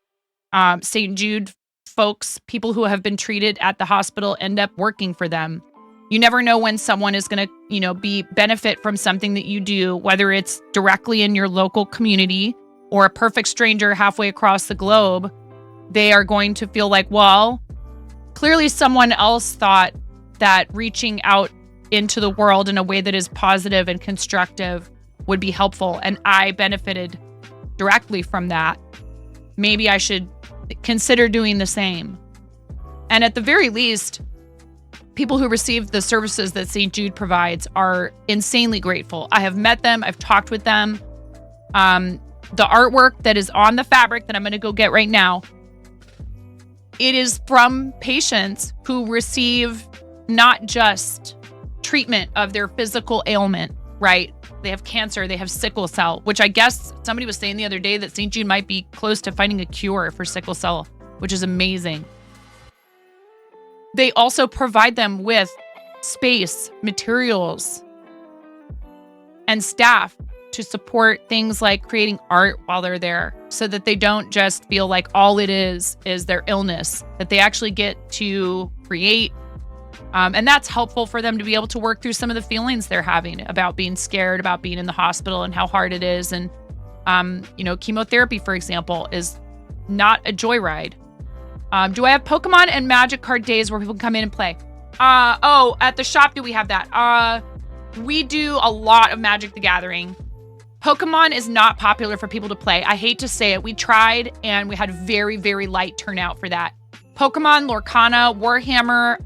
S2: St. Jude folks, people who have been treated at the hospital, end up working for them. You never know when someone is going to, benefit from something that you do, whether it's directly in your local community or a perfect stranger halfway across the globe. They are going to feel like, well, clearly someone else thought that reaching out into the world in a way that is positive and constructive would be helpful, and I benefited directly from that. Maybe I should consider doing the same. And at the very least, people who receive the services that St. Jude provides are insanely grateful. I have met them. I've talked with them. The artwork that is on the fabric that I'm going to go get right now, it is from patients who receive not just treatment of their physical ailment, right? They have cancer, they have sickle cell, which I guess somebody was saying the other day that St. Jude might be close to finding a cure for sickle cell, which is amazing. They also provide them with space, materials, and staff to support things like creating art while they're there, so that they don't just feel like all it is their illness, that they actually get to create. And that's helpful for them to be able to work through some of the feelings they're having about being scared, about being in the hospital and how hard it is. And, chemotherapy, for example, is not a joyride. Do I have Pokemon and Magic card days where people can come in and play? At the shop, do we have that? We do a lot of Magic the Gathering. Pokemon is not popular for people to play. I hate to say it. We tried, and we had very, very light turnout for that. Pokemon, Lorcana, Warhammer.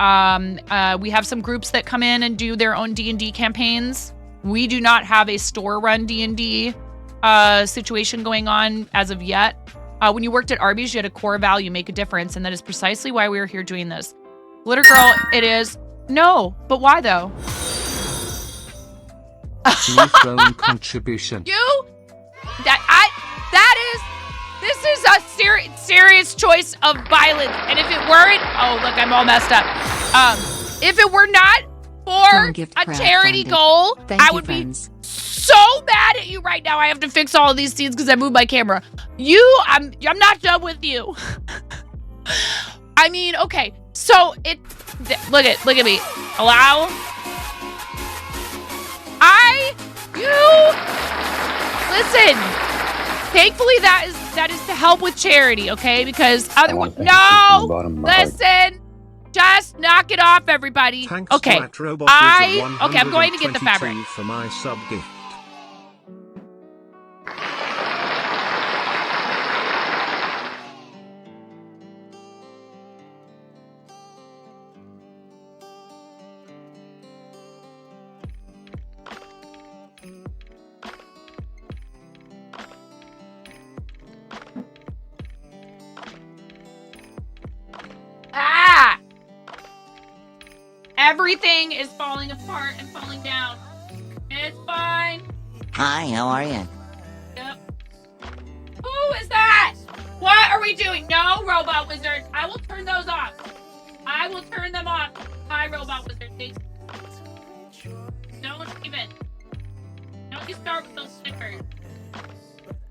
S2: We have some groups that come in and do their own D&D campaigns. We do not have a store-run D&D situation going on as of yet. When you worked at Arby's, you had a core value, make a difference, and that is precisely why we are here doing this. Glitter Girl, it is. No, but why though?
S4: New throne contribution.
S2: This is a serious choice of violence. And if it weren't, oh look, I'm all messed up. If it were not for
S7: gift
S2: a charity
S7: crowdfunded.
S2: goal,
S7: Thank
S2: I
S7: you,
S2: would
S7: friends.
S2: be so mad at you right now. I have to fix all of these scenes because I moved my camera. I'm not done with you. I mean, okay. So look at me. Allow. Listen. Thankfully, that is to help with charity, okay? Because otherwise,
S6: want to thank you from the bottom of my heart.
S2: listen. Just knock it off, everybody.
S5: Thanks
S2: Okay.
S5: to @Robot Wizard
S2: Okay, I'm going to get the
S5: 122
S2: fabric.
S5: for my sub gift.
S2: Ah! Everything is falling apart and falling down. It's fine.
S8: Hi, how are you?
S2: Yep. Who is that? What are we doing? No, Robot Wizard. I will turn those off. I will turn them off. Hi, Robot Wizard. Thanks. Don't even. Don't you start with those stickers.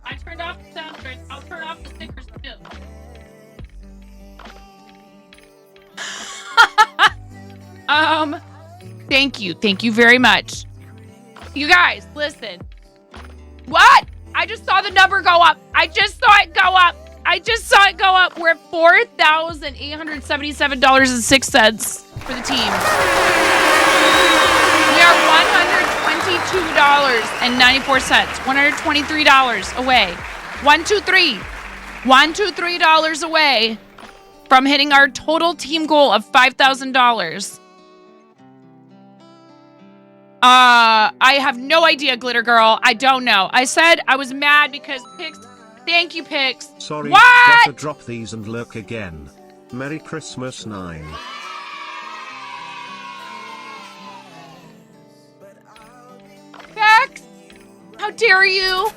S2: I turned off the sound grid. I'll turn off the stickers too. Thank you. Thank you very much. You guys, listen. What? I just saw the number go up. I just saw it go up. We're at $4,877.06 for the team. We are $122.94. $123 away. $123 away from hitting our total team goal of $5,000. I have no idea, Glitter Girl. I don't know. I said I was mad because Pix. Thank you, Pix.
S5: Sorry,
S2: What?
S5: gotta drop these and lurk again. Merry Christmas 9.
S2: Pix, how dare you?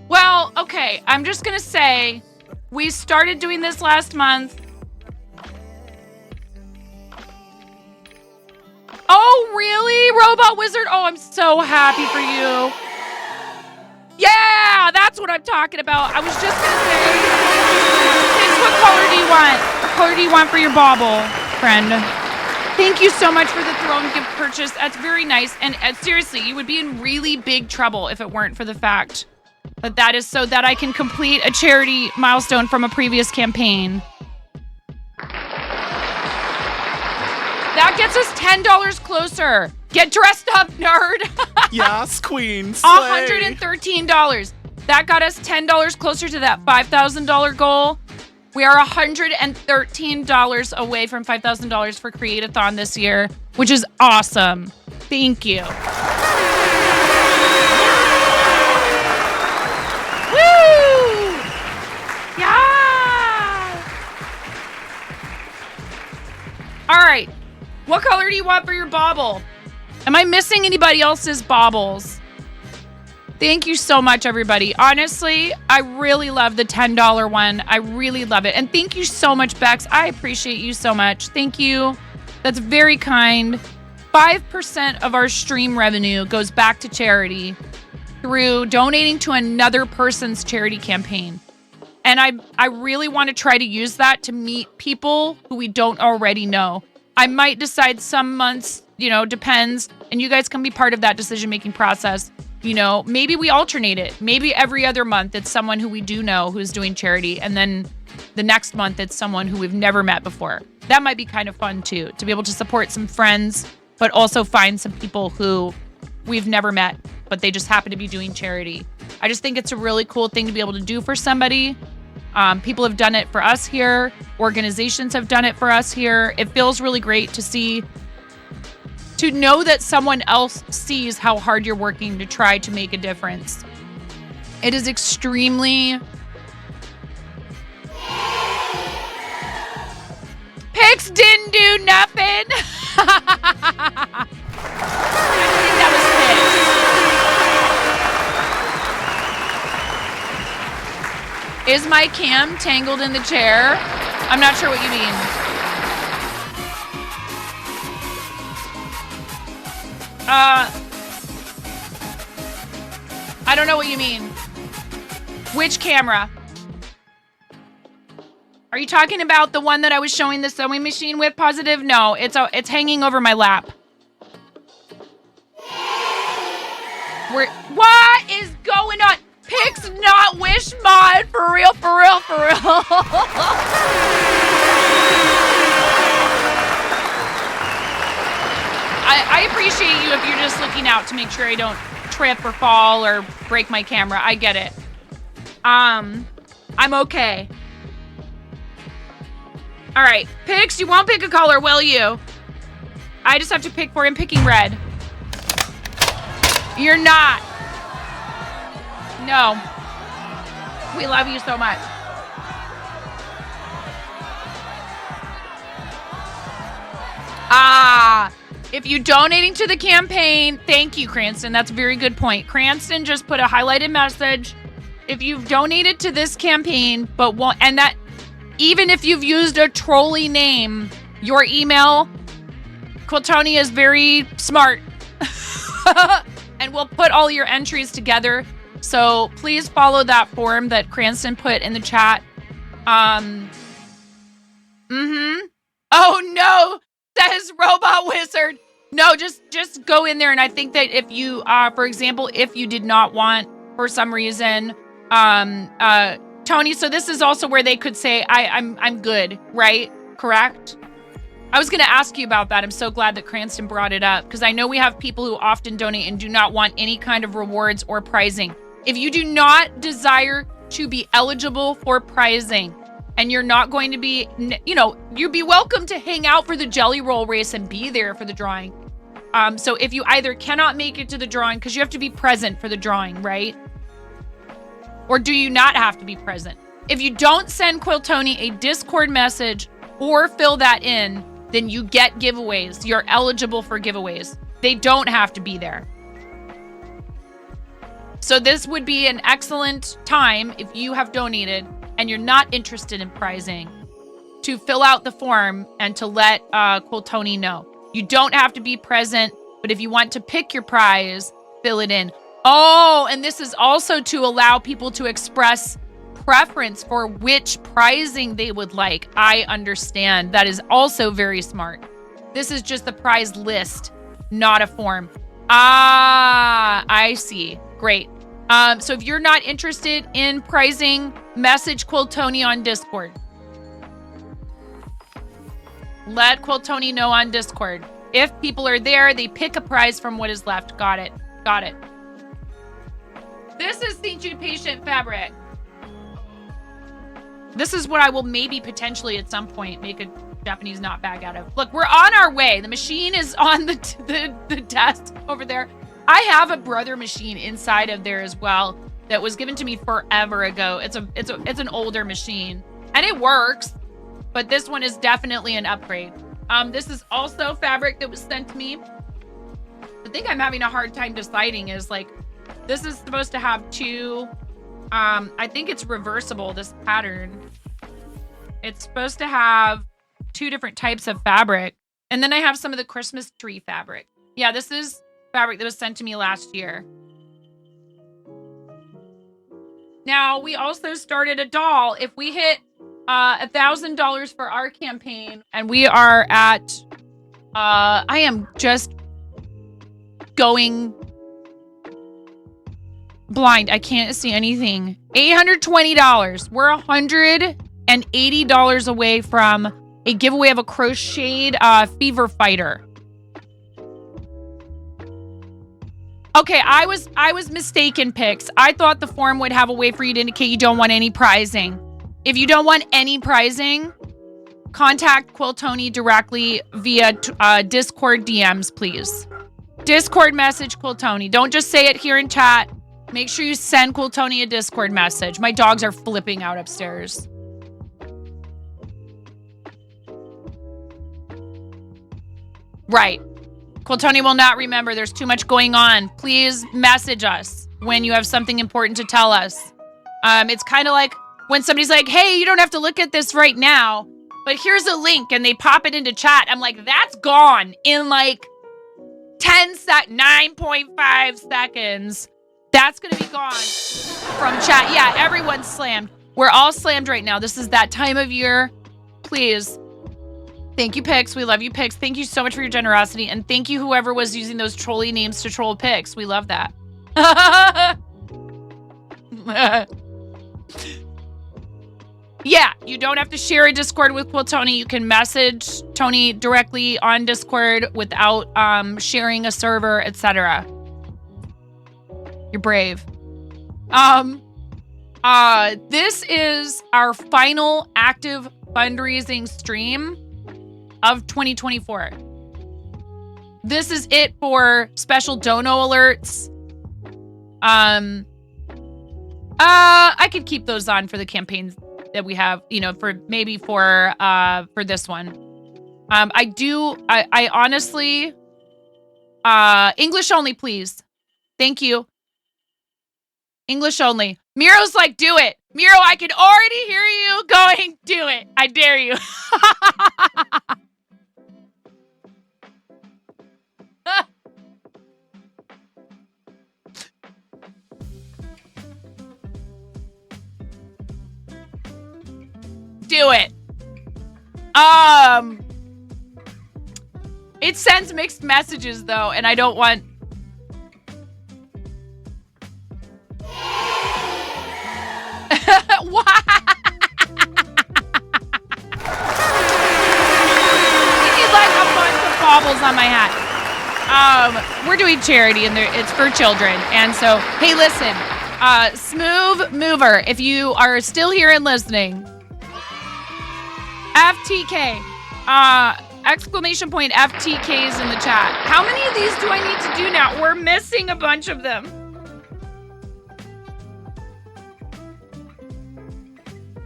S2: Well, okay, I'm just gonna say, we started doing this last month. Oh, really? Robot Wizard? Oh, I'm so happy for you. Yeah, that's what I'm talking about. I was just gonna say, Pix, what color do you want? What color do you want for your bauble, friend? Thank you so much for the throne gift purchase. That's very nice. And seriously, you would be in really big trouble if it weren't for the fact that is so that I can complete a charity milestone from a previous campaign. That gets us $10 closer. Get dressed up, nerd.
S9: Yes, queen. Slay.
S2: $113. That got us $10 closer to that $5,000 goal. We are $113 away from $5,000 for Create-a-thon this year, which is awesome. Thank you. Woo! Yeah! All right. What color do you want for your bauble? Am I missing anybody else's baubles? Thank you so much, everybody. Honestly, I really love the $10 one. I really love it. And thank you so much, Bex. I appreciate you so much. Thank you. That's very kind. 5% of our stream revenue goes back to charity through donating to another person's charity campaign. And I really want to try to use that to meet people who we don't already know. I might decide some months, depends. And you guys can be part of that decision-making process. Maybe we alternate it. Maybe every other month it's someone who we do know who's doing charity. And then the next month it's someone who we've never met before. That might be kind of fun too, to be able to support some friends, but also find some people who we've never met, but they just happen to be doing charity. I just think it's a really cool thing to be able to do for somebody. People have done it for us here. Organizations have done it for us here. It feels really great to know that someone else sees how hard you're working to try to make a difference. It is extremely... Pix didn't do nothing. I think that was Pix. Is my cam tangled in the chair? I'm not sure what you mean. I don't know what you mean. Which camera? Are you talking about the one that I was showing the sewing machine with, Positive? No, it's hanging over my lap. What is going on? Pix not wish mod, for real, for real, for real. I appreciate you if you're just looking out to make sure I don't trip or fall or break my camera. I get it. I'm okay. All right, Pix, you won't pick a color, will you? I just have to pick for him. Picking red. You're not. No. We love you so much. If you're donating to the campaign, thank you, Cranston. That's a very good point. Cranston just put a highlighted message. If you've donated to this campaign, and that even if you've used a trolley name, your email, Quiltonia is very smart. And we'll put all your entries together. So please follow that form that Cranston put in the chat. Oh no, says Robot Wizard. No, just go in there. And I think that if you, for example, if you did not want, for some reason, Tony, so this is also where they could say, I'm good, right? Correct? I was going to ask you about that. I'm so glad that Cranston brought it up, because I know we have people who often donate and do not want any kind of rewards or prizing. If you do not desire to be eligible for prizing, and you're not going to be, you'd be welcome to hang out for the Jelly Roll race and be there for the drawing. So if you either cannot make it to the drawing, because you have to be present for the drawing, right? Or do you not have to be present? If you don't send Quiltoni a Discord message or fill that in, then you get giveaways. You're eligible for giveaways. They don't have to be there. So this would be an excellent time if you have donated and you're not interested in prizing to fill out the form and to let Quiltoni know. You don't have to be present, but if you want to pick your prize, fill it in. Oh, and this is also to allow people to express preference for which prizing they would like. I understand. That is also very smart. This is just the prize list, not a form. I see. Great. So if you're not interested in prizing, message Quiltoni on Discord. Let Quiltoni know on Discord. If people are there, they pick a prize from what is left. Got it. Got it. This is St. Jude Patient fabric. This is what I will maybe potentially at some point make a Japanese knot bag out of. Look, we're on our way. The machine is on the desk over there. I have a Brother machine inside of there as well that was given to me forever ago. It's an older machine and it works, but this one is definitely an upgrade. This is also fabric that was sent to me. The thing I'm having a hard time deciding is, like, this is supposed to have two, I think it's reversible, this pattern. It's supposed to have two different types of fabric. And then I have some of the Christmas tree fabric. Yeah, this is fabric that was sent to me last year. Now, we also started a doll. If we hit $1,000 for our campaign, and we are at, I am just going blind. I can't see anything. $820. We're and $80 away from a giveaway of a crocheted fever fighter. Okay, I was mistaken, Pix. I thought the form would have a way for you to indicate you don't want any prizing. If you don't want any prizing, contact Quill Tony directly via Discord DMs, please. Discord message Quill Tony. Don't just say it here in chat. Make sure you send Quill Tony a Discord message. My dogs are flipping out upstairs. Right. Quill Tony will not remember. There's too much going on. Please message us when you have something important to tell us. It's kind of like when somebody's like, hey, you don't have to look at this right now, but here's a link, and they pop it into chat. I'm like, that's gone in like 9.5 seconds. That's going to be gone from chat. Yeah, everyone's slammed. We're all slammed right now. This is that time of year. Please. Thank you, Pix. We love you, Pix. Thank you so much for your generosity. And thank you, whoever was using those trolly names to troll Pix. We love that. Yeah, you don't have to share a Discord with Quill Tony. You can message Tony directly on Discord without sharing a server, etc. You're brave. This is our final active fundraising stream of 2024. This is it for special dono alerts. I could keep those on for the campaigns that we have, for this one. I honestly, English only, please. Thank you. English only. Miro's like, do it. Miro, I can already hear you going, do it. I dare you. Do it. It sends mixed messages though, and I don't want. What? You need like a bunch of baubles on my hat. We're doing charity, and it's for children, and so hey, listen, Smooth Mover, if you are still here and listening. FTK. Exclamation point FTKs in the chat. How many of these do I need to do now? We're missing a bunch of them.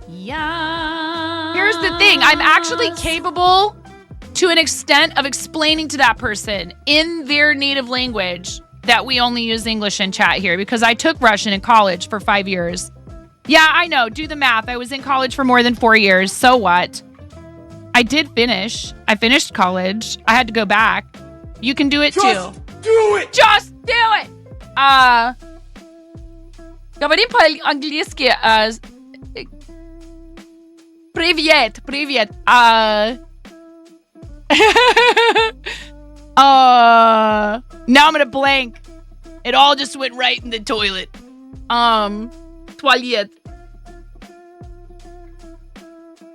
S7: Yeah.
S2: Here's the thing. I'm actually capable to an extent of explaining to that person in their native language that we only use English in chat here because I took Russian in college for 5 years. Yeah, I know. Do the math. I was in college for more than 4 years. So what? I did finish. I finished college. I had to go back. You can do it too.
S1: Do it!
S2: Just do it! Говорим по-английски. Привет, привет. Now I'm gonna blank. It all just went right in the toilet. Toilette.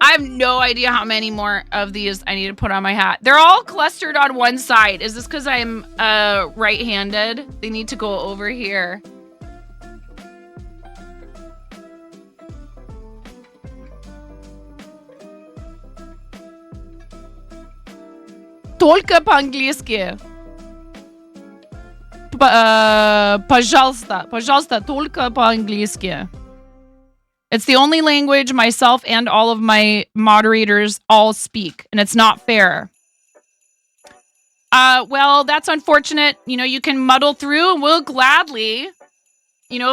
S2: I have no idea how many more of these I need to put on my hat. They're all clustered on one side. Is this because I'm right-handed? They need to go over here. Только по-английски. Пожалуйста, пожалуйста, только по-английски. It's the only language myself and all of my moderators all speak, and it's not fair. Well, that's unfortunate. You can muddle through, and we'll gladly,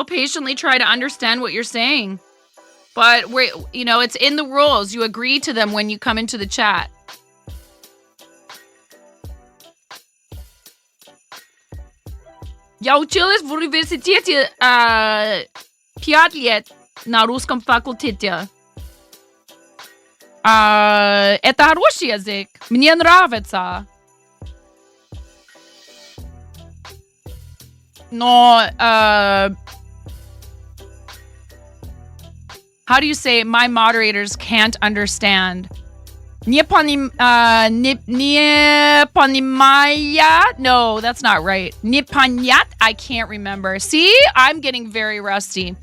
S2: patiently try to understand what you're saying. But it's in the rules. You agree to them when you come into the chat. Я училась в университете 5 лет на русском факультете. Это хороший язык. Мне нравится. Но How do you say my moderators can't understand? Nyeponimaya? No, that's not right. Nipanyat? I can't remember. See? I'm getting very rusty.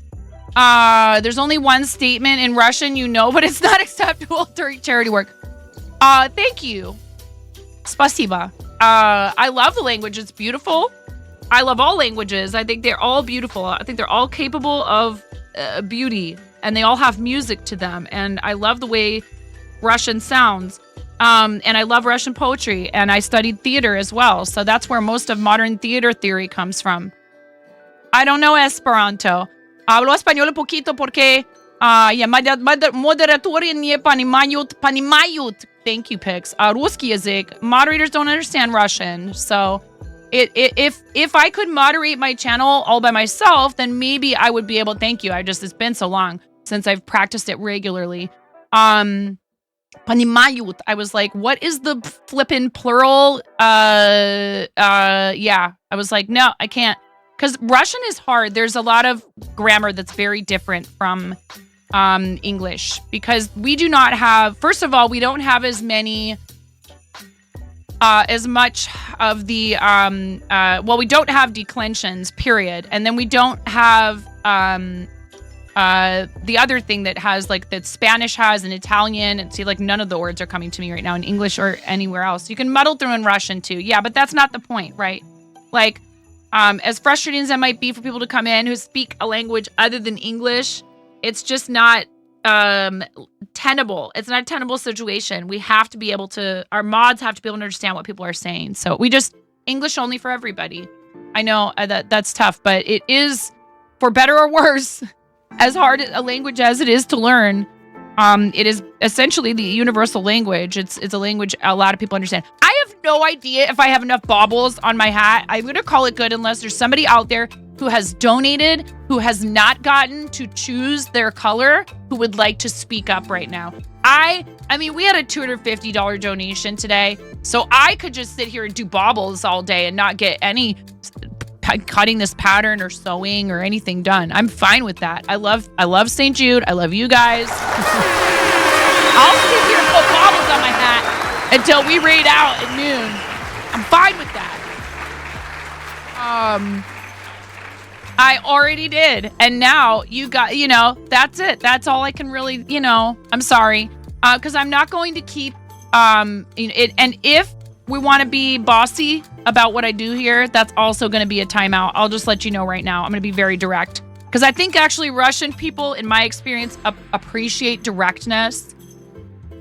S2: There's only one statement in Russian, but it's not acceptable during charity work. Thank you. Spasiba. I love the language. It's beautiful. I love all languages. I think they're all beautiful. I think they're all capable of beauty, and they all have music to them. And I love the way Russian sounds. And I love Russian poetry, and I studied theater as well. So that's where most of modern theater theory comes from. I don't know Esperanto. Hablo español un poquito porque moderatori nie понимают. Thank you, Pix. Русский язык. Moderators don't understand Russian. So if I could moderate my channel all by myself, then maybe I would be able. Thank you. It's been so long since I've practiced it regularly. Понимают. I was like, what is the flippin' plural? Yeah. I was like, no, I can't. Because Russian is hard. There's a lot of grammar that's very different from English. Because we do not have, first of all, we don't have as many, as much of the, we don't have declensions, period. And then we don't have the other thing that has, like, that Spanish has and Italian. And see, like, none of the words are coming to me right now in English or anywhere else. You can muddle through in Russian too. Yeah, but that's not the point, right? Like, as frustrating as that might be for people to come in who speak a language other than English, it's just not tenable. It's not a tenable situation. We have to be able to, our mods have to be able to understand what people are saying. So we just, English only for everybody. I know that's tough, but it is, for better or worse, as hard a language as it is to learn. It is essentially the universal language. It's a language a lot of people understand. I have no idea if I have enough baubles on my hat. I'm going to call it good unless there's somebody out there who has donated, who has not gotten to choose their color, who would like to speak up right now. I mean, we had a $250 donation today, so I could just sit here and do baubles all day and not get any cutting this pattern or sewing or anything done. I'm fine with that. I love St. Jude. I love you guys. I'll sit here and put baubles on my hat until we raid out at noon. I'm fine with that. I already did. And now you got, that's it. That's all I can really, I'm sorry. Because I'm not going to keep it. And if we want to be bossy about what I do here, that's also going to be a timeout. I'll just let you know right now. I'm going to be very direct. Because I think actually Russian people, in my experience, appreciate directness.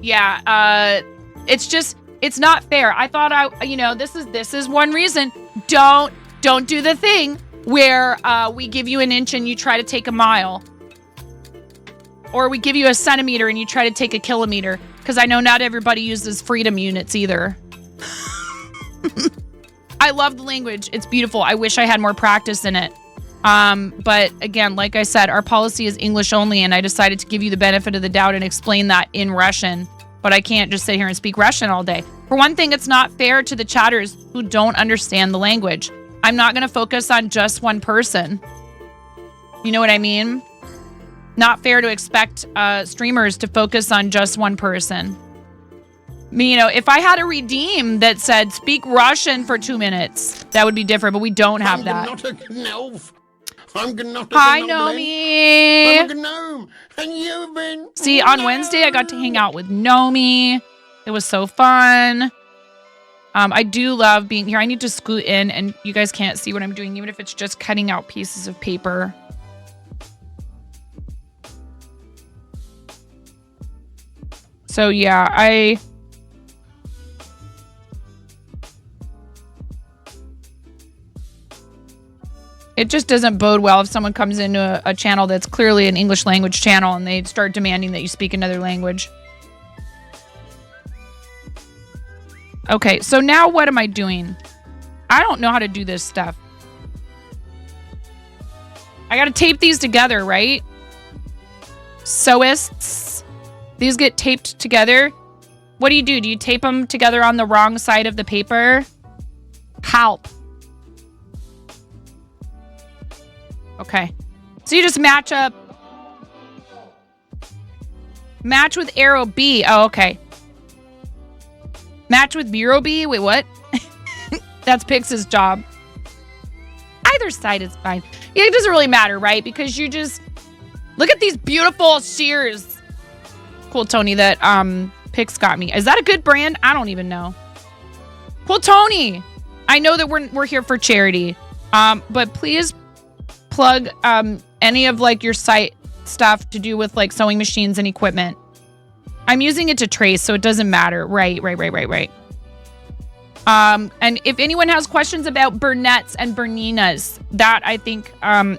S2: Yeah, it's not fair. I thought this is one reason. Don't do the thing where we give you an inch and you try to take a mile. Or we give you a centimeter and you try to take a kilometer. Because I know not everybody uses freedom units either. I love the language. It's beautiful. I wish I had more practice in it. But again, like I said, our policy is English only, and I decided to give you the benefit of the doubt and explain that in Russian. But I can't just sit here and speak Russian all day. For one thing, it's not fair to the chatters who don't understand the language. I'm not going to focus on just one person. You know what I mean? Not fair to expect streamers to focus on just one person. I mean, if I had a redeem that said speak Russian for 2 minutes, that would be different, but we don't have that. Hi, Nomi.
S1: I'm a gnome, and you've been...
S2: See, on Wednesday, I got to hang out with Nomi. It was so fun. I do love being here. I need to scoot in, and you guys can't see what I'm doing, even if it's just cutting out pieces of paper. So, yeah, it just doesn't bode well if someone comes into a channel that's clearly an English language channel and they start demanding that you speak another language. Okay, so now what am I doing? I don't know how to do this stuff. I gotta tape these together, right? Sewists. These get taped together. What do? Do you tape them together on the wrong side of the paper? Help. Okay. So you just match up Match with Arrow B. Oh, okay. Match with Bureau B? Wait, what? That's Pix's job. Either side is fine. Yeah, it doesn't really matter, right? Because you just... Look at these beautiful shears. Cool, Tony, that Pix got me. Is that a good brand? I don't even know. Cool, Tony. I know that we're here for charity. But please plug any of like your site stuff to do with like sewing machines and equipment. I'm using it to trace, so it doesn't matter. Right. And if anyone has questions about Burnett's and Berninas, that I think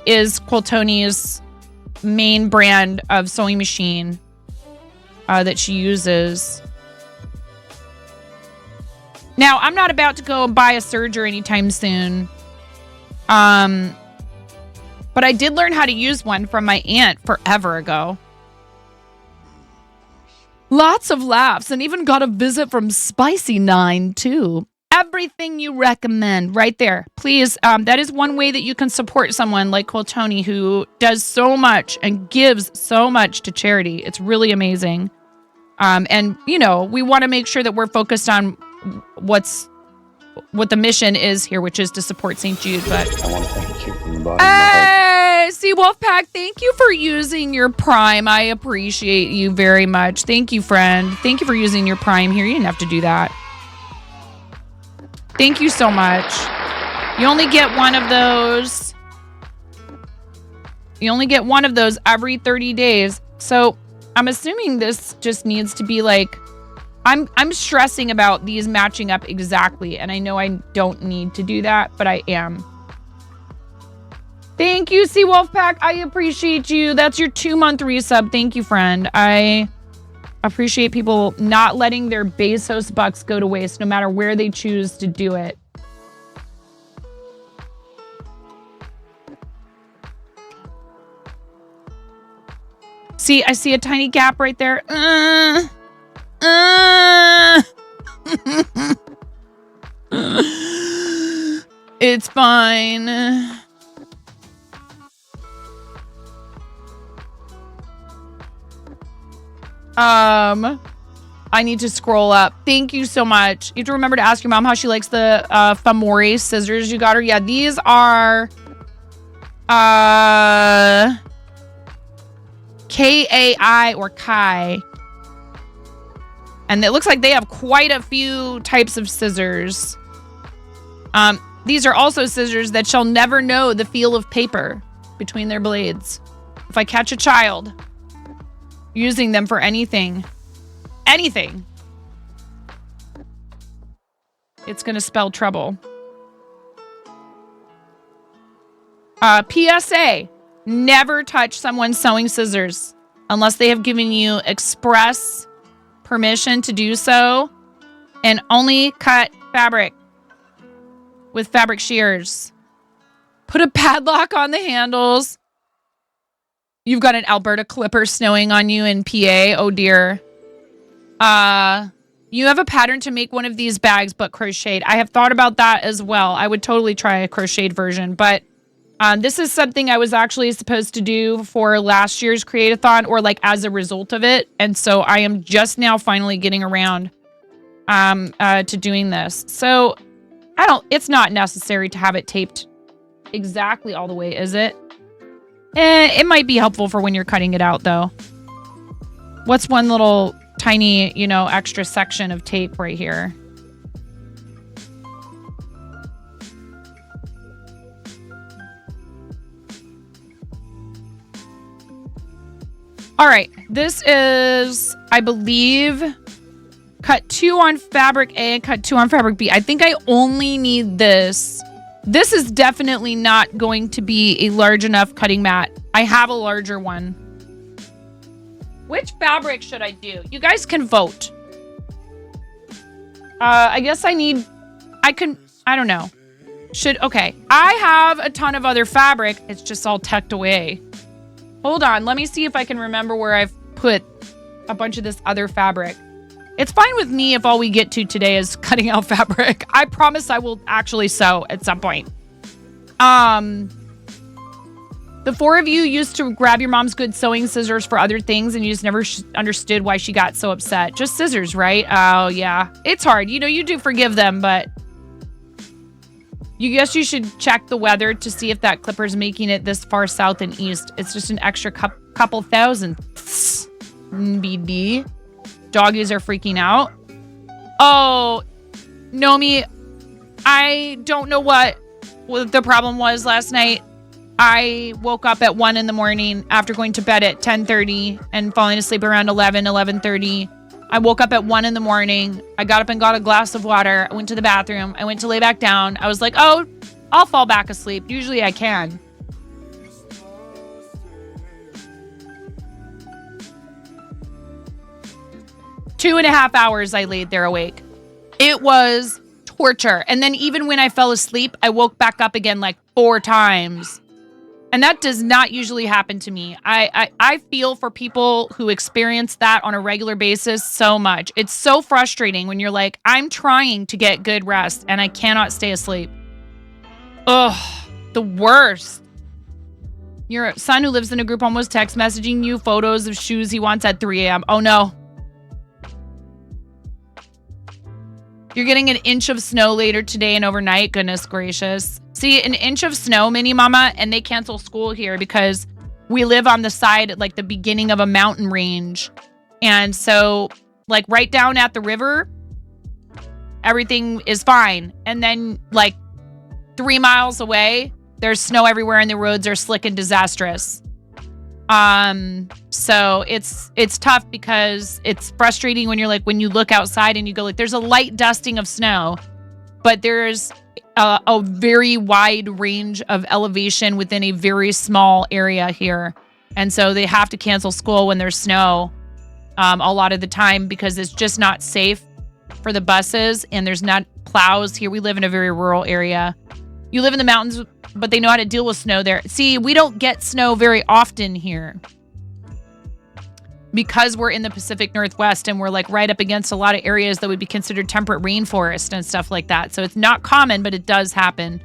S2: is Quiltoni's main brand of sewing machine that she uses. Now, I'm not about to go buy a Serger anytime soon. But I did learn how to use one from my aunt forever ago. Lots of laughs and even got a visit from Spicy9 too. Everything you recommend right there. Please, that is one way that you can support someone like Quiltoni who does so much and gives so much to charity. It's really amazing. And, you know, we want to make sure that we're focused on what the mission is here, which is to support St. Jude. But
S6: I want to thank you from the bottom of my heart.
S2: hey, Sea Wolfpack, thank you for using your Prime. I appreciate you very much. Thank you, friend. Thank you for using your Prime here. You didn't have to do that. Thank you so much. You only get one of those. You only get one of those every 30 days. So I'm assuming this just needs to be like, I'm stressing about these matching up exactly. And I know I don't need to do that, but I am. Thank you, Sea Wolfpack. I appreciate you. That's your 2-month resub. Thank you, friend. I appreciate people not letting their Bezos bucks go to waste, no matter where they choose to do it. See, I see a tiny gap right there. It's fine. I need to scroll up. Thank you so much. You have to remember to ask your mom how she likes the Famori scissors you got her. Yeah, these are Kai or Kai. And it looks like they have quite a few types of scissors. These are also scissors that shall never know the feel of paper between their blades. If I catch a child using them for anything, it's going to spell trouble. PSA, never touch someone's sewing scissors unless they have given you express permission to do so, and only cut fabric with fabric shears. Put a padlock on the handles. You've got an Alberta clipper snowing on you in PA. Oh dear. You have a pattern to make one of these bags, but crocheted. I have thought about that as well. I would totally try a crocheted version, but this is something I was actually supposed to do for last year's Create-a-thon, or like as a result of it. And so I am just now finally getting around to doing this. So it's not necessary to have it taped exactly all the way, is it? It might be helpful for when you're cutting it out though. What's one little tiny, extra section of tape right here? All right, this is, I believe, cut 2 on fabric A and cut 2 on fabric B. I think I only need this. This is definitely not going to be a large enough cutting mat. I have a larger one. Which fabric should I do? You guys can vote. I guess I don't know. Okay. I have a ton of other fabric. It's just all tucked away. Hold on, let me see if I can remember where I've put a bunch of this other fabric. It's fine with me if all we get to today is cutting out fabric. I promise I will actually sew at some point. The four of you used to grab your mom's good sewing scissors for other things, and you just never understood why she got so upset. Just scissors, right? Oh, yeah. It's hard. You know, you do forgive them, but you guess you should check the weather to see if that clipper's making it this far south and east. It's just an extra couple thousand. BD. Doggies are freaking out. Oh, Nomi, I don't know what the problem was last night. I woke up at 1 in the morning after going to bed at 10:30 and falling asleep around 11:30. I woke up at 1 in the morning. I got up and got a glass of water. I went to the bathroom. I went to lay back down. I was like, oh, I'll fall back asleep. Usually I can. Two and a half hours I laid there awake. It was torture. And then even when I fell asleep, I woke back up again like 4 times. And that does not usually happen to me. I feel for people who experience that on a regular basis so much. It's so frustrating when you're like, I'm trying to get good rest and I cannot stay asleep. Ugh, the worst. Your son who lives in a group home was text messaging you photos of shoes he wants at 3 a.m. Oh no. You're getting an inch of snow later today and overnight. Goodness gracious. See, an inch of snow, Mini Mama, and they cancel school here because we live on the side, like the beginning of a mountain range. And so, like right down at the river, everything is fine. And then like 3 miles away, there's snow everywhere and the roads are slick and disastrous. So it's tough because it's frustrating when you're like, when you look outside and you go like, there's a light dusting of snow, but there's a very wide range of elevation within a very small area here. And so they have to cancel school when there's snow, a lot of the time because it's just not safe for the buses and there's not plows here. We live in a very rural area. You live in the mountains, but they know how to deal with snow there. See, we don't get snow very often here because we're in the Pacific Northwest and we're like right up against a lot of areas that would be considered temperate rainforest and stuff like that. So it's not common, but it does happen.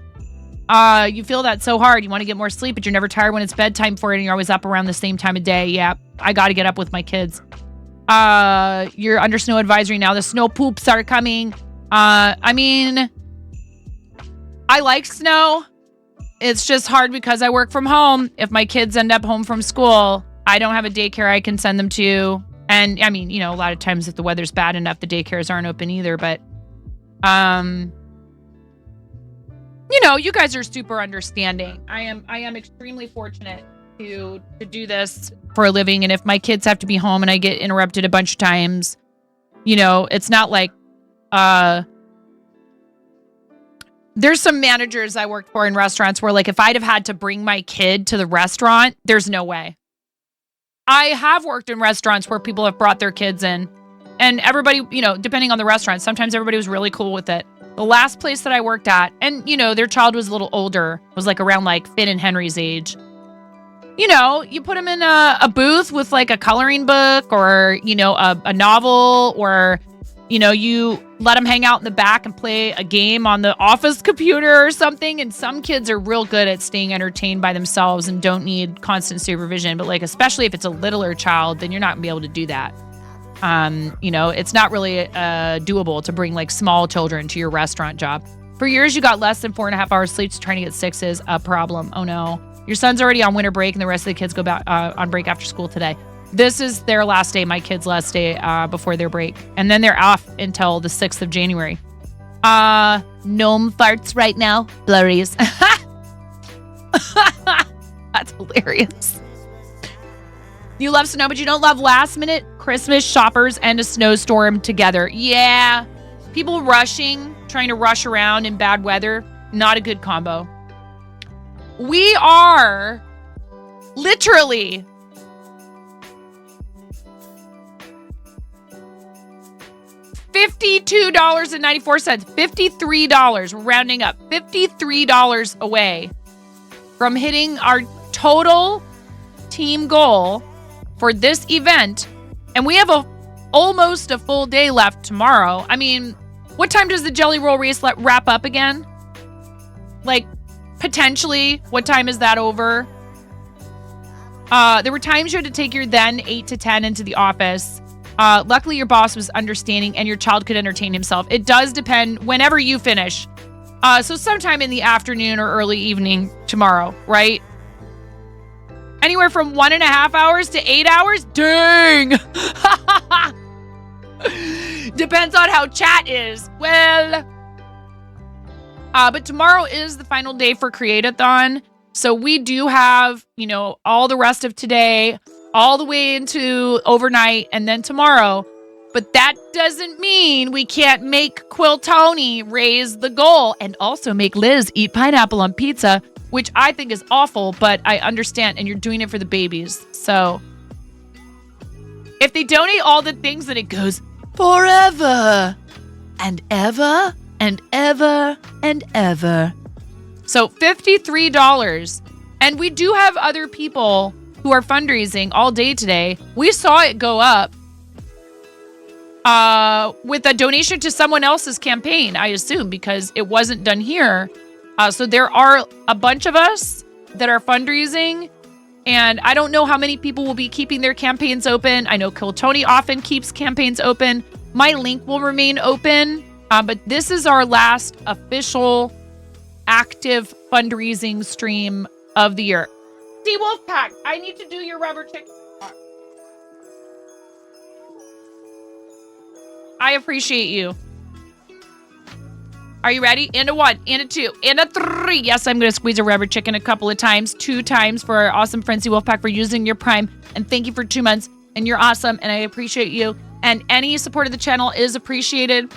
S2: You feel that so hard. You want to get more sleep, but you're never tired when it's bedtime for it and you're always up around the same time of day. Yeah, I got to get up with my kids. You're under snow advisory now. The snow poops are coming. I mean, I like snow. It's just hard because I work from home. If my kids end up home from school, I don't have a daycare I can send them to. And I mean, you know, a lot of times if the weather's bad enough, the daycares aren't open either. But, you know, you guys are super understanding. I am extremely fortunate to do this for a living. And if my kids have to be home and I get interrupted a bunch of times, you know, it's not like, there's some managers I worked for in restaurants where like if I'd have had to bring my kid to the restaurant, there's no way. I have worked in restaurants where people have brought their kids in and everybody, you know, depending on the restaurant, sometimes everybody was really cool with it. The last place that I worked at, and you know, their child was a little older, was like around like Finn and Henry's age. You know, you put them in a booth with like a coloring book or, you know, a novel or, you know, you let them hang out in the back and play a game on the office computer or something. And some kids are real good at staying entertained by themselves and don't need constant supervision. But like, especially if it's a littler child, then you're not gonna be able to do that. You know, it's not really doable to bring like small children to your restaurant job. For years, you got less than 4.5 hours sleep, so trying to get 6 is a problem. Oh no. Your son's already on winter break and the rest of the kids go back on break after school today. This is their last day, my kids' last day before their break. And then they're off until the 6th of January. Gnome farts right now. Blurries. That's hilarious. You love snow, but you don't love last minute Christmas shoppers and a snowstorm together. Yeah. People rushing, trying to rush around in bad weather. Not a good combo. We are literally $52.94. $53. We're rounding up. $53 away from hitting our total team goal for this event. And we have almost a full day left tomorrow. I mean, what time does the Jelly Roll race wrap up again? Like, potentially, what time is that over? There were times you had to take your then 8 to 10 into the office. Luckily, your boss was understanding and your child could entertain himself. It does depend whenever you finish. So sometime in the afternoon or early evening tomorrow, right? Anywhere from 1.5 hours to 8 hours? Dang! Depends on how chat is. Well, but tomorrow is the final day for Create-a-thon. So we do have, all the rest of today, all the way into overnight, and then tomorrow. But that doesn't mean we can't make Quill Tony raise the goal and also make Liz eat pineapple on pizza, which I think is awful, but I understand, and you're doing it for the babies. So if they donate all the things, then it goes forever and ever and ever and ever. So $53. And we do have other people who are fundraising all day today. We saw it go up with a donation to someone else's campaign, I assume, because it wasn't done here. So there are a bunch of us that are fundraising, and I don't know how many people will be keeping their campaigns open. I know Kill Tony often keeps campaigns open. My link will remain open, but this is our last official active fundraising stream of the year. See, Wolfpack, I need to do your rubber chicken. I appreciate you. Are you ready? And a 1, and a 2, and a 3. Yes, I'm going to squeeze a rubber chicken a couple of times. 2 times for our awesome Frenzy Wolfpack for using your Prime. And thank you for 2 months. And you're awesome, and I appreciate you. And any support of the channel is appreciated.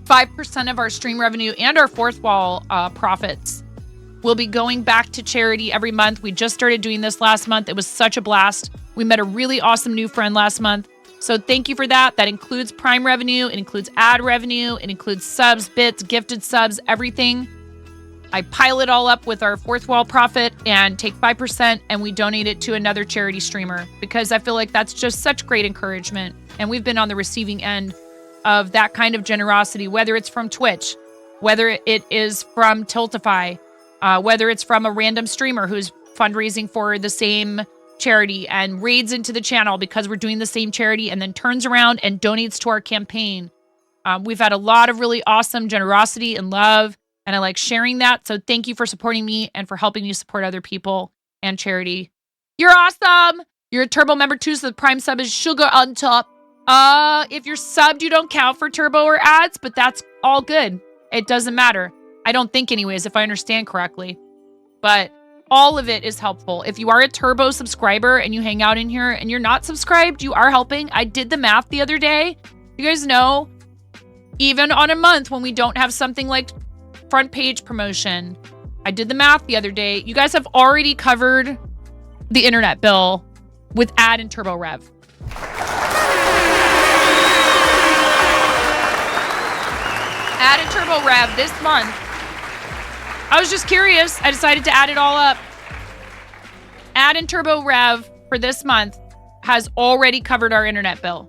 S2: 5% of our stream revenue and our fourth wall profits will be going back to charity every month. We just started doing this last month. It was such a blast. We met a really awesome new friend last month. So thank you for that. That includes Prime revenue. It includes ad revenue. It includes subs, bits, gifted subs, everything. I pile it all up with our fourth wall profit and take 5% and we donate it to another charity streamer because I feel like that's just such great encouragement. And we've been on the receiving end of that kind of generosity, whether it's from Twitch, whether it is from Tiltify, whether it's from a random streamer who's fundraising for the same charity and raids into the channel because we're doing the same charity and then turns around and donates to our campaign. We've had a lot of really awesome generosity and love, and I like sharing that. So thank you for supporting me and for helping me support other people and charity. You're awesome. You're a Turbo member too, so the Prime sub is sugar on top. If you're subbed, you don't count for Turbo or ads, but that's all good. It doesn't matter. I don't think anyways, if I understand correctly. But all of it is helpful. If you are a Turbo subscriber and you hang out in here and you're not subscribed, you are helping. I did the math the other day. You guys know, even on a month when we don't have something like front page promotion, I did the math the other day. You guys have already covered the internet bill with ad and Turbo Rev. Ad and Turbo Rev this month. I was just curious. I decided to add it all up. Ad and Turbo Rev for this month has already covered our internet bill.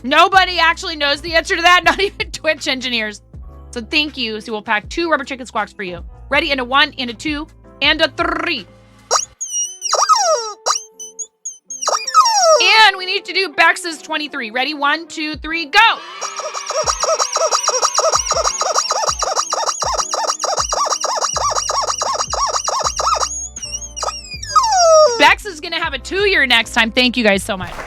S2: Nobody actually knows the answer to that, not even Twitch engineers. So thank you. So we'll pack 2 rubber chicken squawks for you. Ready? And a 1, and a 2, and a 3. And we need to do Bex's 23. Ready? 1, 2, 3, go! Bex is going to have a 2-year next time. Thank you guys so much. And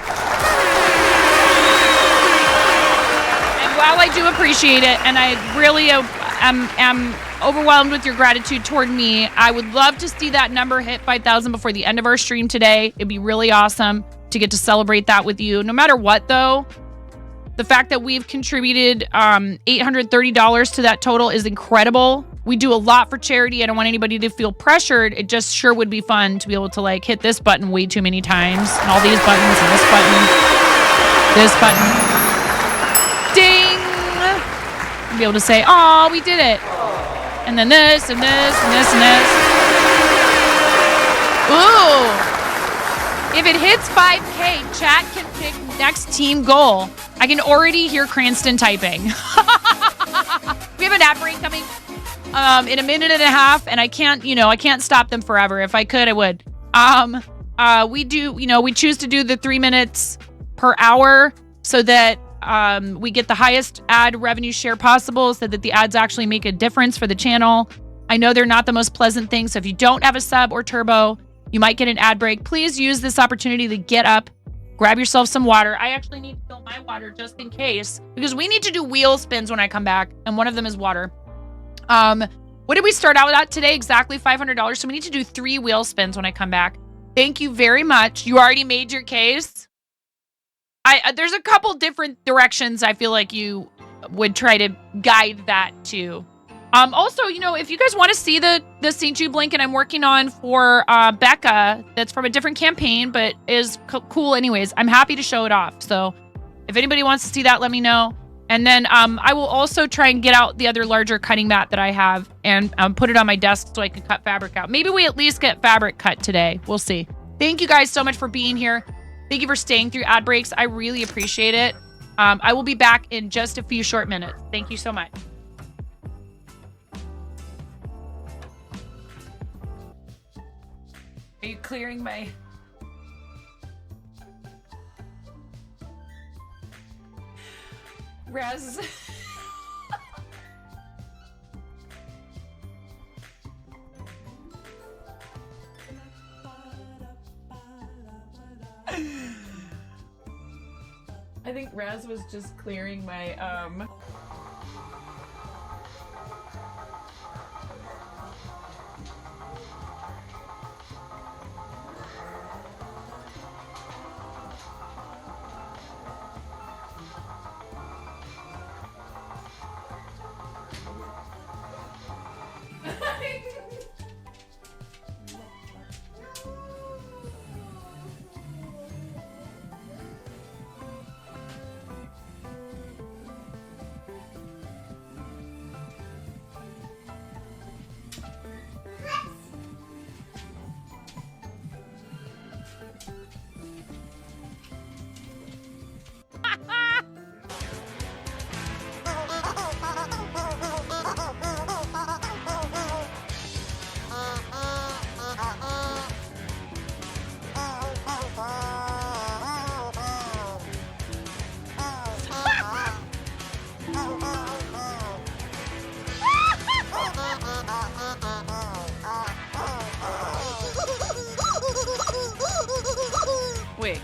S2: while I do appreciate it, and I really am overwhelmed with your gratitude toward me, I would love to see that number hit 5,000 before the end of our stream today. It'd be really awesome to get to celebrate that with you. No matter what, though, the fact that we've contributed $830 to that total is incredible. We do a lot for charity. I don't want anybody to feel pressured. It just sure would be fun to be able to like hit this button way too many times and all these buttons and this button, ding, and be able to say, oh, we did it. And then this and this and this and this. Ooh. If it hits 5K, chat can pick next team goal. I can already hear Cranston typing. We have an ad break coming. in a minute and a half, and I can't, I can't stop them forever. If I could, I would. We do, we choose to do the 3 minutes per hour so that we get the highest ad revenue share possible, so that the ads actually make a difference for the channel. I know they're not the most pleasant thing, so if you don't have a sub or turbo, you might get an ad break. Please use this opportunity to get up, grab yourself some water. I actually need to fill my water just in case, because we need to do wheel spins when I come back, and one of them is water. What did we start out at today? Exactly $500. So we need to do 3 wheel spins when I come back. Thank you very much. You already made your case. There's a couple different directions I feel like you would try to guide that to. Also, if you guys want to see the St. Jude blanket I'm working on for Becca, that's from a different campaign, but is cool anyways, I'm happy to show it off. So if anybody wants to see that, let me know. And then I will also try and get out the other larger cutting mat that I have and put it on my desk so I can cut fabric out. Maybe we at least get fabric cut today. We'll see. Thank you guys so much for being here. Thank you for staying through ad breaks. I really appreciate it. I will be back in just a few short minutes. Thank you so much. Are you clearing my... Raz... I think Raz was just clearing my, wait.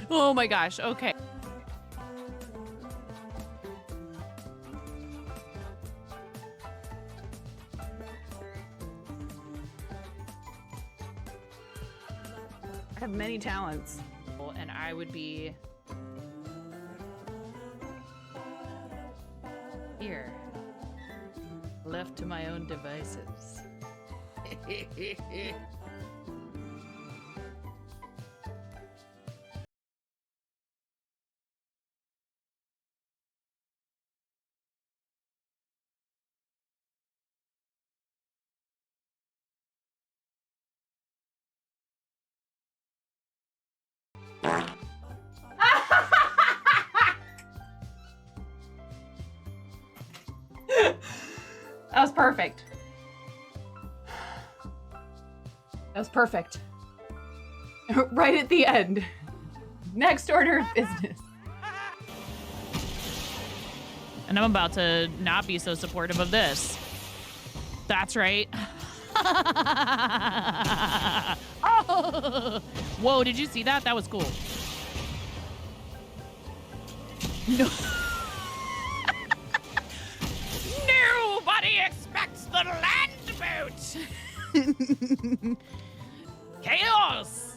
S2: Oh my gosh, okay.
S10: I have many talents.
S2: And I would be here, left to my own devices. That was perfect. That was perfect. Right at the end. Next order of business. And I'm about to not be so supportive of this. That's right. Oh. Whoa, did you see that? That was cool. No. Nobody expects the land boat. Chaos.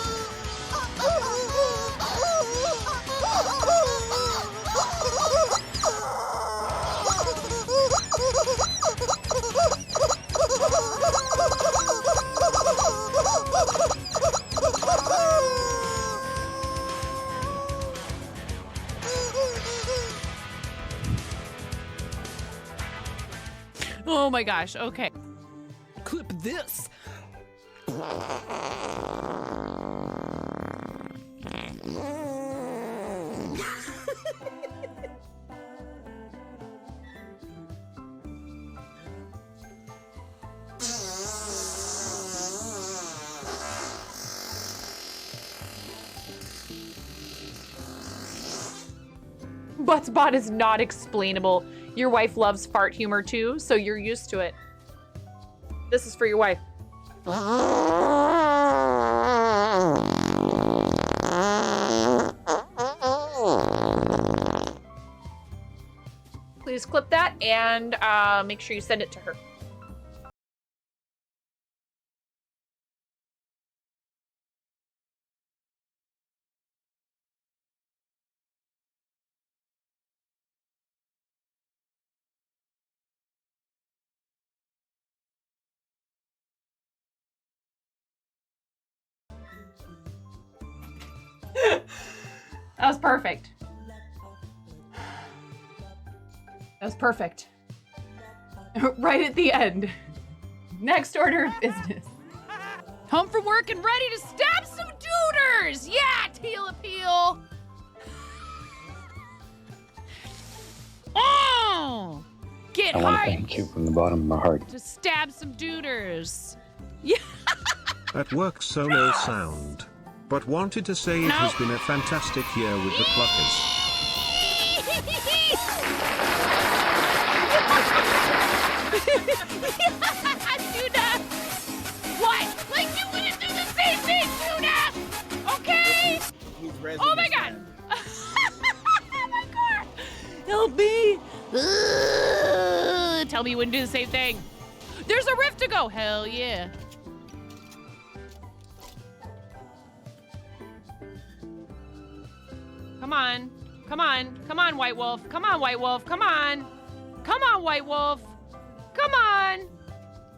S2: my gosh. Okay.
S9: Clip this.
S10: Buttsbot is not explainable. Your wife loves fart humor too, so you're used to it. This is for your wife. Please clip that and make sure you send it to her. That was perfect. That was perfect. Right at the end. Next order of business.
S2: Home from work and ready to stab some duders. Yeah, teal appeal. Oh, get
S6: I want to
S2: hard
S6: thank you from the bottom of my heart.
S2: to stab some duders.
S5: At work solo sound. But wanted to say it has been a fantastic year with the Cluckers.
S2: Tuna! What? Like you wouldn't do the same thing, Tuna! Okay? Oh my god! Oh my god! Help me! Tell me you wouldn't do the same thing. There's a rift to go! Hell yeah. Come on. Come on. Come on, White Wolf. Come on, White Wolf. Come on. Come on, White Wolf. Come on.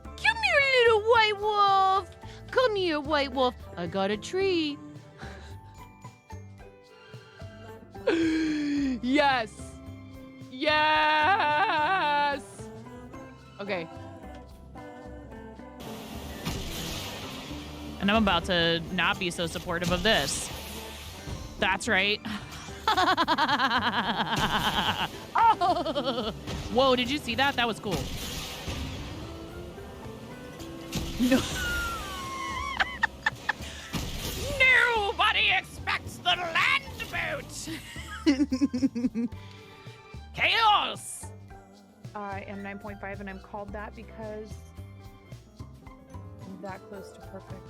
S2: Come here, little White Wolf. Come here, White Wolf. I got a tree. Yes. Yes. Okay. And I'm about to not be so supportive of this. That's right. Oh. Whoa, did you see that? That was cool. No. Nobody expects the land boat. Chaos.
S10: I am 9.5 and I'm called that because I'm that close to perfect.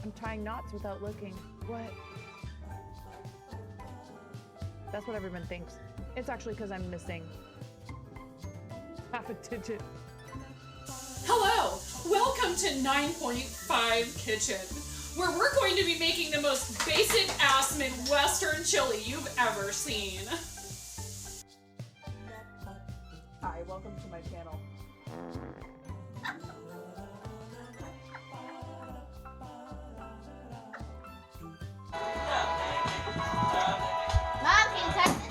S10: I'm tying knots without looking. What? That's what everyone thinks. It's actually because I'm missing half a digit.
S11: Hello! Welcome to 9.5 Kitchen, where we're going to be making the most basic ass Midwestern chili you've ever seen.
S10: Hi, welcome to my channel.
S8: Mom, can you touch this?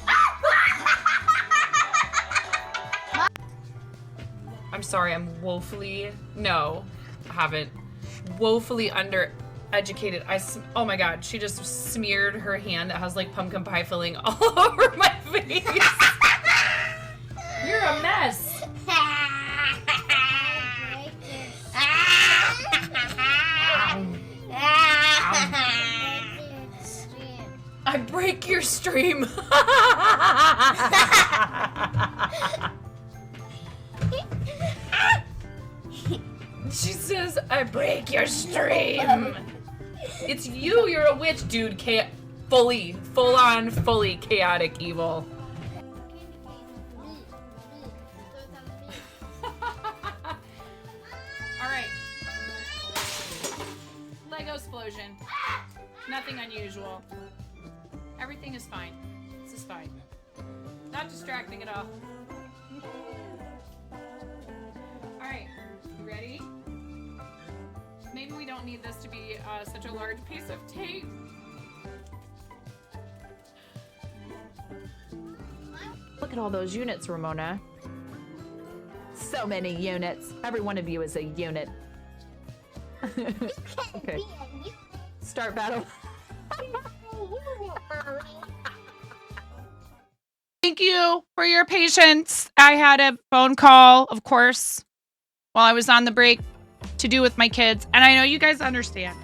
S2: I'm sorry, I'm woefully, no, I haven't. Woefully undereducated. Oh my god, she just smeared her hand that has like pumpkin pie filling all over my face. You're a mess. I break your stream. She says, I break your stream. It's you, you're a witch, dude. Fully chaotic evil. Alright. Lego explosion. Nothing unusual. Everything is fine. This is fine. Not distracting at all. Alright, you ready? Maybe we don't need this to be such a large piece of tape. at all those units, Ramona. So many units. Every one of you is a unit. Okay. Start battle. Thank you for your patience. I had a phone call, of course, while I was on the break to do with my kids. And I know you guys understand.